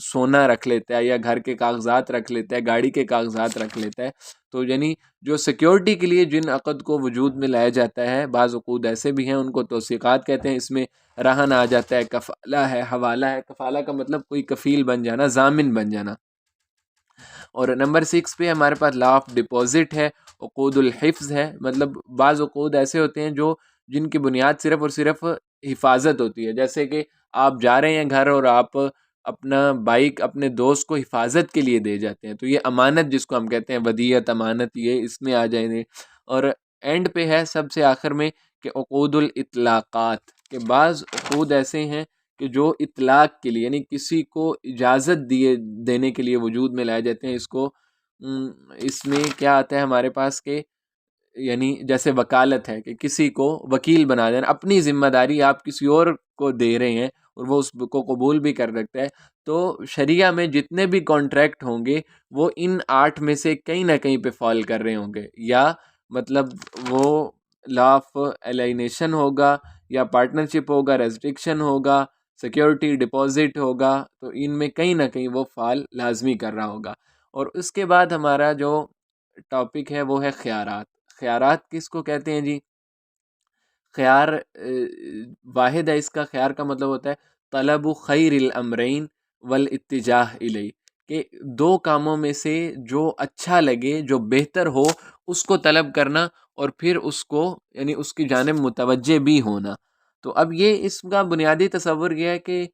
Speaker 1: سونا رکھ لیتا ہے، یا گھر کے کاغذات رکھ لیتا ہے، گاڑی کے کاغذات رکھ لیتا ہے. تو یعنی جو سیکیورٹی کے لیے جن عقد کو وجود میں لایا جاتا ہے، بعض عقود ایسے بھی ہیں ان کو توثیقات کہتے ہیں. اس میں رہن آ جاتا ہے، کفالہ ہے، حوالہ ہے. کفالہ کا مطلب کوئی کفیل بن جانا، ضامن بن جانا. اور نمبر 6 پہ ہمارے پاس لا آف ڈپازٹ ہے. عقود الحفظ ہے، مطلب بعض عقود ایسے ہوتے ہیں جو جن کی بنیاد صرف اور صرف حفاظت ہوتی ہے. جیسے کہ آپ جا رہے ہیں گھر اور آپ اپنا بائک اپنے دوست کو حفاظت کے لیے دے جاتے ہیں، تو یہ امانت جس کو ہم کہتے ہیں، ودیعت، امانت، یہ اس میں آ جائیں گے. اور اینڈ پہ ہے سب سے آخر میں کہ عقود الاطلاقات، کہ بعض عقود ایسے ہیں کہ جو اطلاق کے لیے، یعنی کسی کو اجازت دینے کے لیے وجود میں لائے جاتے ہیں. اس کو اس میں کیا آتا ہے ہمارے پاس کہ یعنی جیسے وکالت ہے کہ کسی کو وکیل بنا دینا، اپنی ذمہ داری آپ کسی اور کو دے رہے ہیں اور وہ اس کو قبول بھی کر رکھتا ہے. تو شریعہ میں جتنے بھی کانٹریکٹ ہوں گے وہ ان 8 میں سے کہیں نہ کہیں پہ فال کر رہے ہوں گے، یا مطلب وہ لا آف الینیشن ہوگا، یا پارٹنرشپ ہوگا، ریسٹرکشن ہوگا، سیکیورٹی ڈپازٹ ہوگا، تو ان میں کہیں نہ کہیں وہ فال لازمی کر رہا ہوگا. اور اس کے بعد ہمارا جو ٹاپک ہے وہ ہے خیارات. خیارات کس کو کہتے ہیں جی؟ خیار واحد ہے اس کا. خیار کا مطلب ہوتا ہے طلب خیر الامرین والاتجاہ الیہ، کہ دو کاموں میں سے جو اچھا لگے، جو بہتر ہو، اس کو طلب کرنا اور پھر اس کو یعنی اس کی جانب متوجہ بھی ہونا. تو اب یہ اس کا بنیادی تصور یہ ہے کہ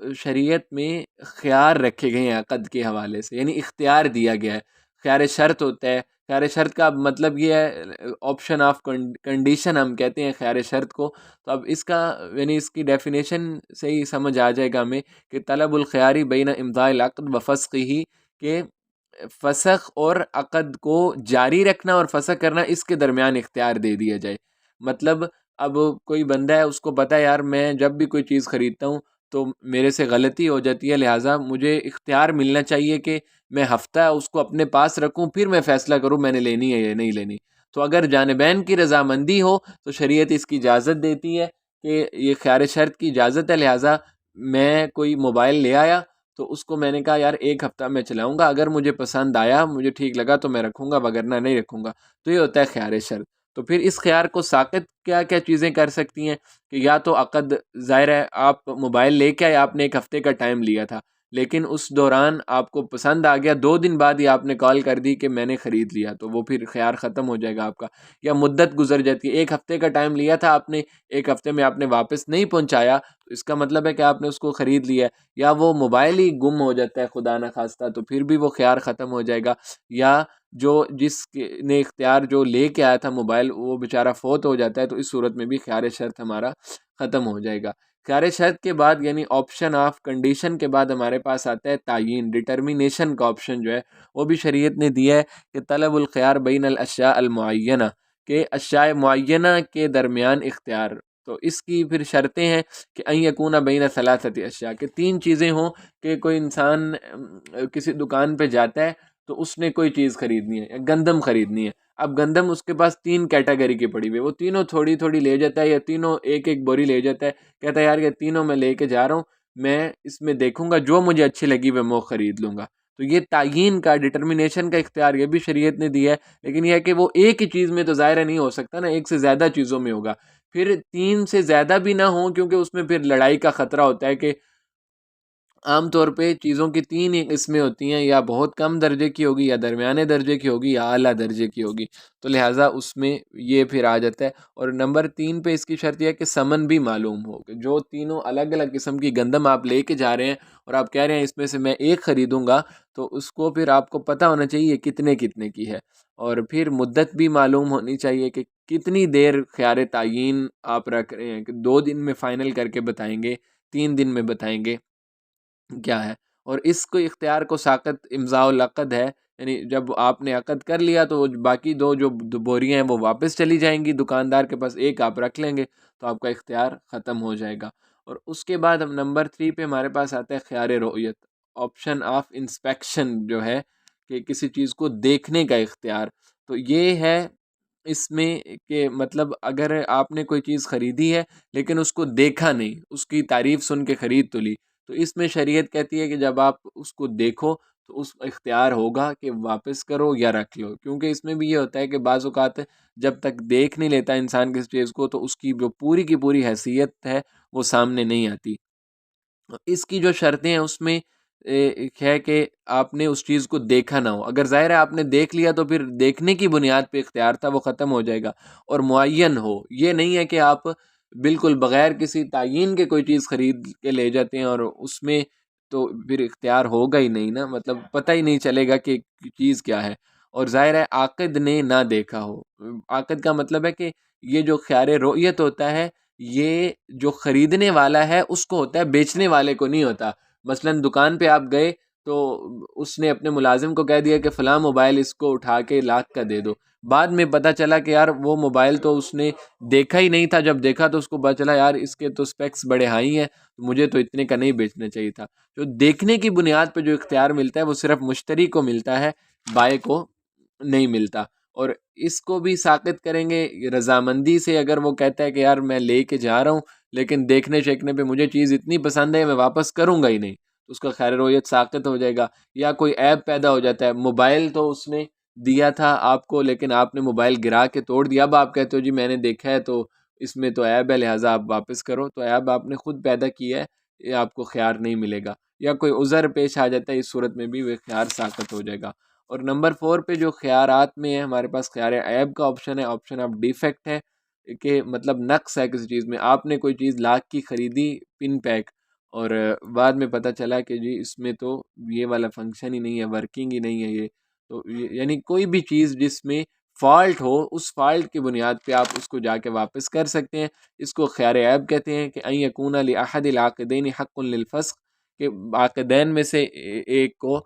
Speaker 1: شریعت میں خیار رکھے گئے ہیں عقد کے حوالے سے، یعنی اختیار دیا گیا ہے. خیار شرط ہوتا ہے خیار شرط کا اب مطلب یہ ہے، آپشن آف کنڈیشن ہم کہتے ہیں خیار شرط کو. تو اب اس کا یعنی اس کی ڈیفینیشن سے ہی سمجھ آ جائے گا ہمیں کہ طلب الخیاری بین امضاء العقد و فسخہ، کہ فسخ اور عقد کو جاری رکھنا اور فسخ کرنا، اس کے درمیان اختیار دے دیا جائے. مطلب اب کوئی بندہ ہے، اس کو پتہ ہے یار میں جب بھی کوئی چیز خریدتا ہوں تو میرے سے غلطی ہو جاتی ہے، لہٰذا مجھے اختیار ملنا چاہیے کہ میں ہفتہ اس کو اپنے پاس رکھوں، پھر میں فیصلہ کروں میں نے لینی ہے یا نہیں لینی. تو اگر جانبین کی رضامندی ہو تو شریعت اس کی اجازت دیتی ہے کہ یہ خیار شرط کی اجازت ہے. لہٰذا میں کوئی موبائل لے آیا تو اس کو میں نے کہا یار ایک ہفتہ میں چلاؤں گا، اگر مجھے پسند آیا، مجھے ٹھیک لگا تو میں رکھوں گا، وگرنہ نہیں رکھوں گا. تو یہ ہوتا ہے خیار شرط. تو پھر اس خیار کو ساقط کیا کیا چیزیں کر سکتی ہیں کہ یا تو عقد، ظاہر ہے آپ موبائل لے کے آئے، آپ نے ایک ہفتے کا ٹائم لیا تھا، لیکن اس دوران آپ کو پسند آ گیا، 2 دن بعد ہی آپ نے کال کر دی کہ میں نے خرید لیا، تو وہ پھر خیار ختم ہو جائے گا آپ کا. یا مدت گزر جاتی ہے، ایک ہفتے کا ٹائم لیا تھا آپ نے، ایک ہفتے میں آپ نے واپس نہیں پہنچایا، تو اس کا مطلب ہے کہ آپ نے اس کو خرید لیا ہے. یا وہ موبائل ہی گم ہو جاتا ہے خدا نخواستہ، تو پھر بھی وہ خیار ختم ہو جائے گا. یا جس نے اختیار جو لے کے آیا تھا موبائل، وہ بیچارہ فوت ہو جاتا ہے، تو اس صورت میں بھی خیار شرط ہمارا ختم ہو جائے گا. خیار شرط کے بعد یعنی آپشن آف کنڈیشن کے بعد ہمارے پاس آتا ہے تعیین، ڈٹرمینیشن کا آپشن جو ہے وہ بھی شریعت نے دیا ہے کہ طلب الخیار بین الاشیاء المعینہ، کہ اشیاء معینہ کے درمیان اختیار. تو اس کی پھر شرطیں ہیں کہ ان یکون بین ثلاثۃ اشیاء، کہ 3 چیزیں ہوں. کہ کوئی انسان کسی دکان پہ جاتا ہے تو اس نے کوئی چیز خریدنی ہے، گندم خریدنی ہے. اب گندم اس کے پاس 3 کیٹیگری کی پڑی ہوئی ہے، وہ تینوں تھوڑی تھوڑی لے جاتا ہے، یا تینوں ایک ایک بوری لے جاتا ہے، کہتا ہے یار یہ تینوں میں لے کے جا رہا ہوں، میں اس میں دیکھوں گا جو مجھے اچھی لگی وہ خرید لوں گا. تو یہ تعیین کا، ڈٹرمینیشن کا اختیار یہ بھی شریعت نے دیا ہے. لیکن یہ ہے کہ وہ ایک ہی چیز میں تو ظاہر نہیں ہو سکتا نا، ایک سے زیادہ چیزوں میں ہوگا. پھر 3 سے زیادہ بھی نہ ہوں، کیونکہ اس میں پھر لڑائی کا خطرہ ہوتا ہے کہ عام طور پہ چیزوں کی 3 ہی قسمیں ہوتی ہیں، یا بہت کم درجے کی ہوگی، یا درمیانے درجے کی ہوگی، یا اعلیٰ درجے کی ہوگی. تو لہٰذا اس میں یہ پھر آ جاتا ہے. اور نمبر 3 پہ اس کی شرط یہ ہے کہ ثمن بھی معلوم ہو، کہ جو تینوں الگ الگ قسم کی گندم آپ لے کے جا رہے ہیں اور آپ کہہ رہے ہیں اس میں سے میں ایک خریدوں گا، تو اس کو پھر آپ کو پتہ ہونا چاہیے کتنے کتنے کی ہے. اور پھر مدت بھی معلوم ہونی چاہیے کہ کتنی دیر خیار تعیین آپ رکھ رہے ہیں، کہ 2 دن میں فائنل کر کے بتائیں گے، 3 دن میں بتائیں گے کیا ہے. اور اس کو اختیار کو ساقط امضاء العقد ہے، یعنی جب آپ نے عقد کر لیا تو باقی جو بوریاں ہیں وہ واپس چلی جائیں گی دکاندار کے پاس، ایک آپ رکھ لیں گے، تو آپ کا اختیار ختم ہو جائے گا. اور اس کے بعد ہم نمبر 3 پہ ہمارے پاس آتا ہے خیار رؤیت، آپشن آف انسپیکشن جو ہے، کہ کسی چیز کو دیکھنے کا اختیار. تو یہ ہے اس میں کہ مطلب اگر آپ نے کوئی چیز خریدی ہے لیکن اس کو دیکھا نہیں، اس کی تعریف سن کے خرید تو لی، تو اس میں شریعت کہتی ہے کہ جب آپ اس کو دیکھو تو اس اختیار ہوگا کہ واپس کرو یا رکھ لو. کیونکہ اس میں بھی یہ ہوتا ہے کہ بعض اوقات جب تک دیکھ نہیں لیتا انسان کسی چیز کو تو اس کی جو پوری کی پوری حیثیت ہے وہ سامنے نہیں آتی. اس کی جو شرطیں ہیں اس میں ایک ہے کہ آپ نے اس چیز کو دیکھا نہ ہو. اگر ظاہر ہے آپ نے دیکھ لیا تو پھر دیکھنے کی بنیاد پہ اختیار تھا وہ ختم ہو جائے گا. اور معین ہو، یہ نہیں ہے کہ آپ بالکل بغیر کسی تعیین کے کوئی چیز خرید کے لے جاتے ہیں اور اس میں تو پھر اختیار ہوگا ہی نہیں نا، مطلب پتہ ہی نہیں چلے گا کہ چیز کیا ہے. اور ظاہر ہے عاقد نے نہ دیکھا ہو. عاقد کا مطلب ہے کہ یہ جو خیار رؤیت ہوتا ہے، یہ جو خریدنے والا ہے اس کو ہوتا ہے، بیچنے والے کو نہیں ہوتا. مثلا دکان پہ آپ گئے تو اس نے اپنے ملازم کو کہہ دیا کہ فلاں موبائل اس کو اٹھا کے 1,00,000 کا دے دو. بعد میں پتہ چلا کہ یار وہ موبائل تو اس نے دیکھا ہی نہیں تھا، جب دیکھا تو اس کو پتہ چلا یار اس کے تو سپیکس بڑے ہائی ہیں، مجھے تو اتنے کا نہیں بیچنا چاہیے تھا. جو دیکھنے کی بنیاد پہ جو اختیار ملتا ہے وہ صرف مشتری کو ملتا ہے، بائے کو نہیں ملتا. اور اس کو بھی ساقط کریں گے رضامندی سے. اگر وہ کہتا ہے کہ یار میں لے کے جا رہا ہوں لیکن دیکھنے چیکنے پہ مجھے چیز اتنی پسند ہے میں واپس کروں گا ہی نہیں، تو اس کا خیر رویت ساقط ہو جائے گا. یا کوئی عیب پیدا ہو جاتا ہے، موبائل تو اس نے دیا تھا آپ کو لیکن آپ نے موبائل گرا کے توڑ دیا، اب آپ کہتے ہو جی میں نے دیکھا ہے تو اس میں تو عیب ہے لہٰذا آپ واپس کرو، تو عیب آپ نے خود پیدا کیا ہے، یہ آپ کو خیار نہیں ملے گا. یا کوئی عذر پیش آ جاتا ہے، اس صورت میں بھی وہ خیار ساقط ہو جائے گا. اور نمبر 4 پہ جو خیارات میں ہے ہمارے پاس خیار عیب کا آپشن ہے، آپشن آف ڈیفیکٹ ہے، کہ مطلب نقص ہے کسی چیز میں. آپ نے کوئی چیز 1,00,000 کی خریدی پن پیک، اور بعد میں پتہ چلا کہ جی اس میں تو یہ والا فنکشن ہی نہیں ہے، ورکنگ ہی نہیں ہے یہ، تو یعنی کوئی بھی چیز جس میں فالٹ ہو، اس فالٹ کی بنیاد پہ آپ اس کو جا کے واپس کر سکتے ہیں. اس کو خیار عیب کہتے ہیں کہ ان یکون لاحد العاقدین حق للفسخ، کہ عاقدین میں سے ایک کو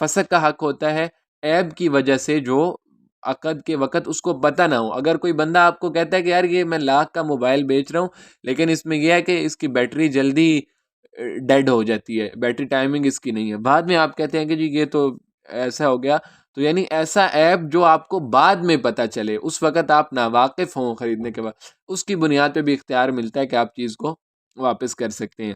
Speaker 1: فسخ کا حق ہوتا ہے عیب کی وجہ سے جو عقد کے وقت اس کو پتہ نہ ہو. اگر کوئی بندہ آپ کو کہتا ہے کہ یار یہ میں لاکھ کا موبائل بیچ رہا ہوں لیکن اس میں یہ ہے کہ اس کی بیٹری جلدی ڈیڈ ہو جاتی ہے، بیٹری ٹائمنگ اس کی نہیں ہے، بعد میں آپ کہتے ہیں کہ جی یہ تو ایسا ہو گیا، تو یعنی ایسا ایپ جو آپ کو بعد میں پتہ چلے، اس وقت آپ ناواقف ہوں خریدنے کے بعد، اس کی بنیاد پہ بھی اختیار ملتا ہے کہ آپ چیز کو واپس کر سکتے ہیں.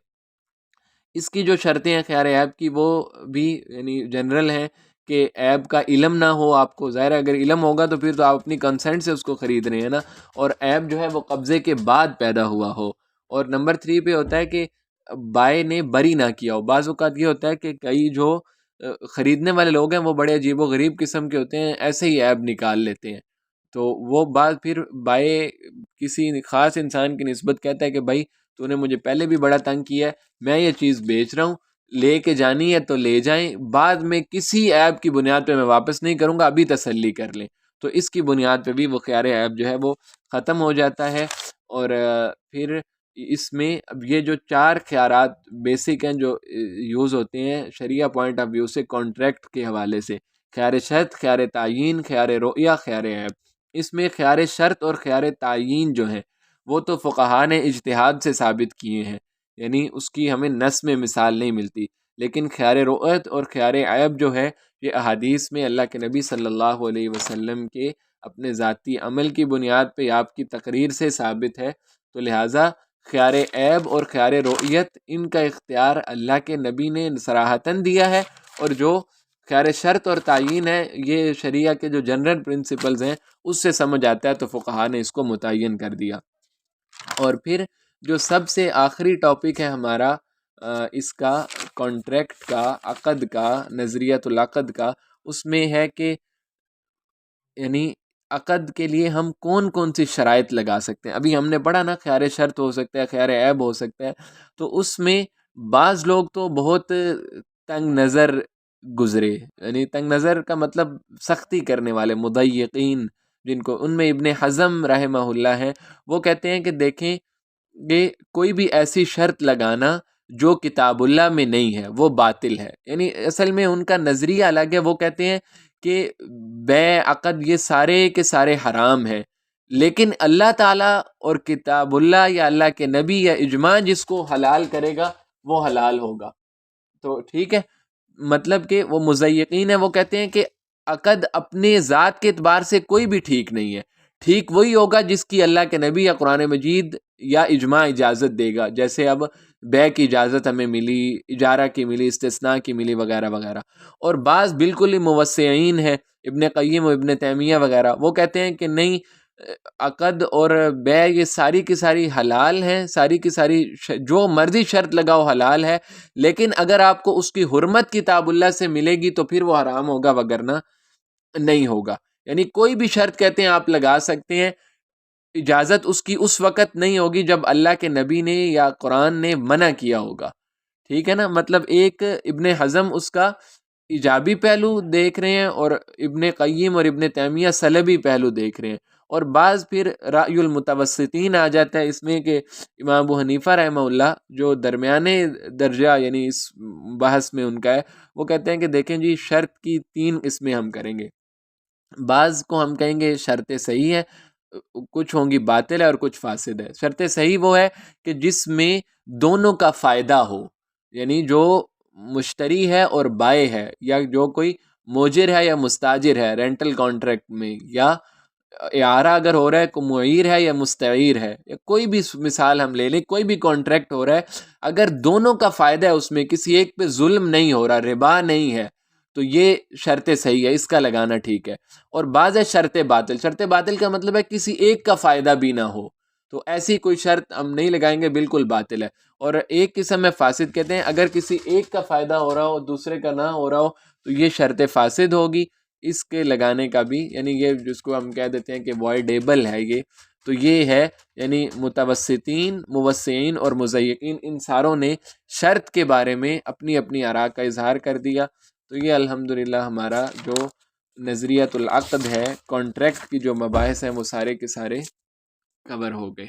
Speaker 1: اس کی جو شرطیں ہیں خیار عیب کی وہ بھی یعنی جنرل ہیں کہ عیب کا علم نہ ہو آپ کو. ظاہر ہے اگر علم ہوگا تو پھر تو آپ اپنی کنسنٹ سے اس کو خرید رہے ہیں نا، اور عیب جو ہے وہ قبضے کے بعد پیدا ہوا ہو. اور نمبر 3 پہ ہوتا ہے کہ بائے نے بری نہ کیا ہو. بعض اوقات یہ ہوتا ہے کہ کئی جو خریدنے والے لوگ ہیں وہ بڑے عجیب و غریب قسم کے ہوتے ہیں، ایسے ہی عیب نکال لیتے ہیں. تو وہ بات پھر بائے کسی خاص انسان کی نسبت کہتا ہے کہ بھائی تو نے مجھے پہلے بھی بڑا تنگ کیا ہے، میں یہ چیز بیچ رہا ہوں، لے کے جانی ہے تو لے جائیں، بعد میں کسی عیب کی بنیاد پہ میں واپس نہیں کروں گا، ابھی تسلی کر لیں. تو اس کی بنیاد پہ بھی وہ خیار عیب جو ہے وہ ختم ہو جاتا ہے. اور پھر اس میں اب یہ جو 4 خیارات بیسک ہیں جو یوز ہوتے ہیں شریعہ پوائنٹ آف ویو سے کانٹریکٹ کے حوالے سے، خیار شرط، خیار تعیین، خیار رؤیہ، خیار عیب. اس میں خیار شرط اور خیار تعیین جو ہیں وہ تو فقہا نے اجتہاد سے ثابت کیے ہیں، یعنی اس کی ہمیں نص میں مثال نہیں ملتی. لیکن خیار رؤیت اور خیار عیب جو ہے یہ احادیث میں اللہ کے نبی صلی اللہ علیہ وسلم کے اپنے ذاتی عمل کی بنیاد پہ آپ کی تقریر سے ثابت ہے. تو لہٰذا خیار عیب اور خیار رؤیت ان کا اختیار اللہ کے نبی نے صراحتاً دیا ہے، اور جو خیار شرط اور تعیین ہے یہ شریعہ کے جو جنرل پرنسپلز ہیں اس سے سمجھ آتا ہے، تو فقہا نے اس کو متعین کر دیا. اور پھر جو سب سے آخری ٹاپک ہے ہمارا اس کا کانٹریکٹ کا، عقد کا، نظریۃ العقد کا، اس میں ہے کہ یعنی عقد کے لیے ہم کون کون سی شرائط لگا سکتے ہیں. ابھی ہم نے پڑھا نا خیار شرط ہو سکتا ہے، خیار عیب ہو سکتا ہے. تو اس میں بعض لوگ تو بہت تنگ نظر گزرے، یعنی تنگ نظر کا مطلب سختی کرنے والے، مضیقین جن کو، ان میں ابن حزم رحمہ اللہ ہے، وہ کہتے ہیں کہ دیکھیں کہ کوئی بھی ایسی شرط لگانا جو کتاب اللہ میں نہیں ہے وہ باطل ہے. یعنی اصل میں ان کا نظریہ الگ ہے. وہ کہتے ہیں کہ بیع، عقد، یہ سارے کے سارے حرام ہیں، لیکن اللہ تعالیٰ اور کتاب اللہ یا اللہ کے نبی یا اجماع جس کو حلال کرے گا وہ حلال ہوگا. تو ٹھیک ہے، مطلب کہ وہ مضیقین ہیں. وہ کہتے ہیں کہ عقد اپنے ذات کے اعتبار سے کوئی بھی ٹھیک نہیں ہے، ٹھیک وہی ہوگا جس کی اللہ کے نبی یا قرآن مجید یا اجماع اجازت دے گا. جیسے اب بیع کی اجازت ہمیں ملی، اجارہ کی ملی، استثناء کی ملی، وغیرہ وغیرہ. اور بعض بالکل ہی موسعین ہیں، ابن قیم و ابن تیمیہ وغیرہ، وہ کہتے ہیں کہ نہیں، عقد اور بیع یہ ساری کی ساری حلال ہیں، ساری کی ساری جو مرضی شرط لگاؤ حلال ہے، لیکن اگر آپ کو اس کی حرمت کتاب اللہ سے ملے گی تو پھر وہ حرام ہوگا، وگرنہ نہیں ہوگا. یعنی کوئی بھی شرط کہتے ہیں آپ لگا سکتے ہیں، اجازت اس کی اس وقت نہیں ہوگی جب اللہ کے نبی نے یا قرآن نے منع کیا ہوگا. ٹھیک ہے نا. مطلب ایک ابن حزم اس کا ایجابی پہلو دیکھ رہے ہیں، اور ابن قیم اور ابن تیمیہ سلبی پہلو دیکھ رہے ہیں. اور بعض پھر رأی المتوسطین آ جاتا ہے اس میں کہ امام ابو حنیفہ رحمہ اللہ جو درمیانے درجہ یعنی اس بحث میں ان کا ہے، وہ کہتے ہیں کہ دیکھیں جی شرط کی 3 قسمیں ہم کریں گے. بعض کو ہم کہیں گے شرط صحیح ہے، کچھ ہوں گی باطل ہے اور کچھ فاسد ہے. شرط صحیح وہ ہے کہ جس میں دونوں کا فائدہ ہو، یعنی جو مشتری ہے اور بائع ہے، یا جو کوئی موجر ہے یا مستاجر ہے رینٹل کانٹریکٹ میں، یا اعارہ اگر ہو رہا ہے کو معیر ہے یا مستعیر ہے، یا کوئی بھی مثال ہم لے لیں، کوئی بھی کانٹریکٹ ہو رہا ہے، اگر دونوں کا فائدہ ہے اس میں، کسی ایک پہ ظلم نہیں ہو رہا، ربا نہیں ہے، تو یہ شرط صحیح ہے، اس کا لگانا ٹھیک ہے. اور بعض ہے شرط باطل. شرط باطل کا مطلب ہے کسی ایک کا فائدہ بھی نہ ہو، تو ایسی کوئی شرط ہم نہیں لگائیں گے، بالکل باطل ہے. اور ایک قسم میں فاسد کہتے ہیں، اگر کسی ایک کا فائدہ ہو رہا ہو دوسرے کا نہ ہو رہا ہو تو یہ شرط فاسد ہوگی. اس کے لگانے کا بھی یعنی یہ جس کو ہم کہہ دیتے ہیں کہ وائڈیبل ہے یہ، تو یہ ہے یعنی متوسطین، موسعین اور مضیقین، ان ساروں نے شرط کے بارے میں اپنی اپنی آراء کا اظہار کر دیا. تو یہ الحمدللہ ہمارا جو نظریۃ العقد ہے، کانٹریکٹ کی جو مباحث ہیں وہ سارے کے سارے کور ہو گئے.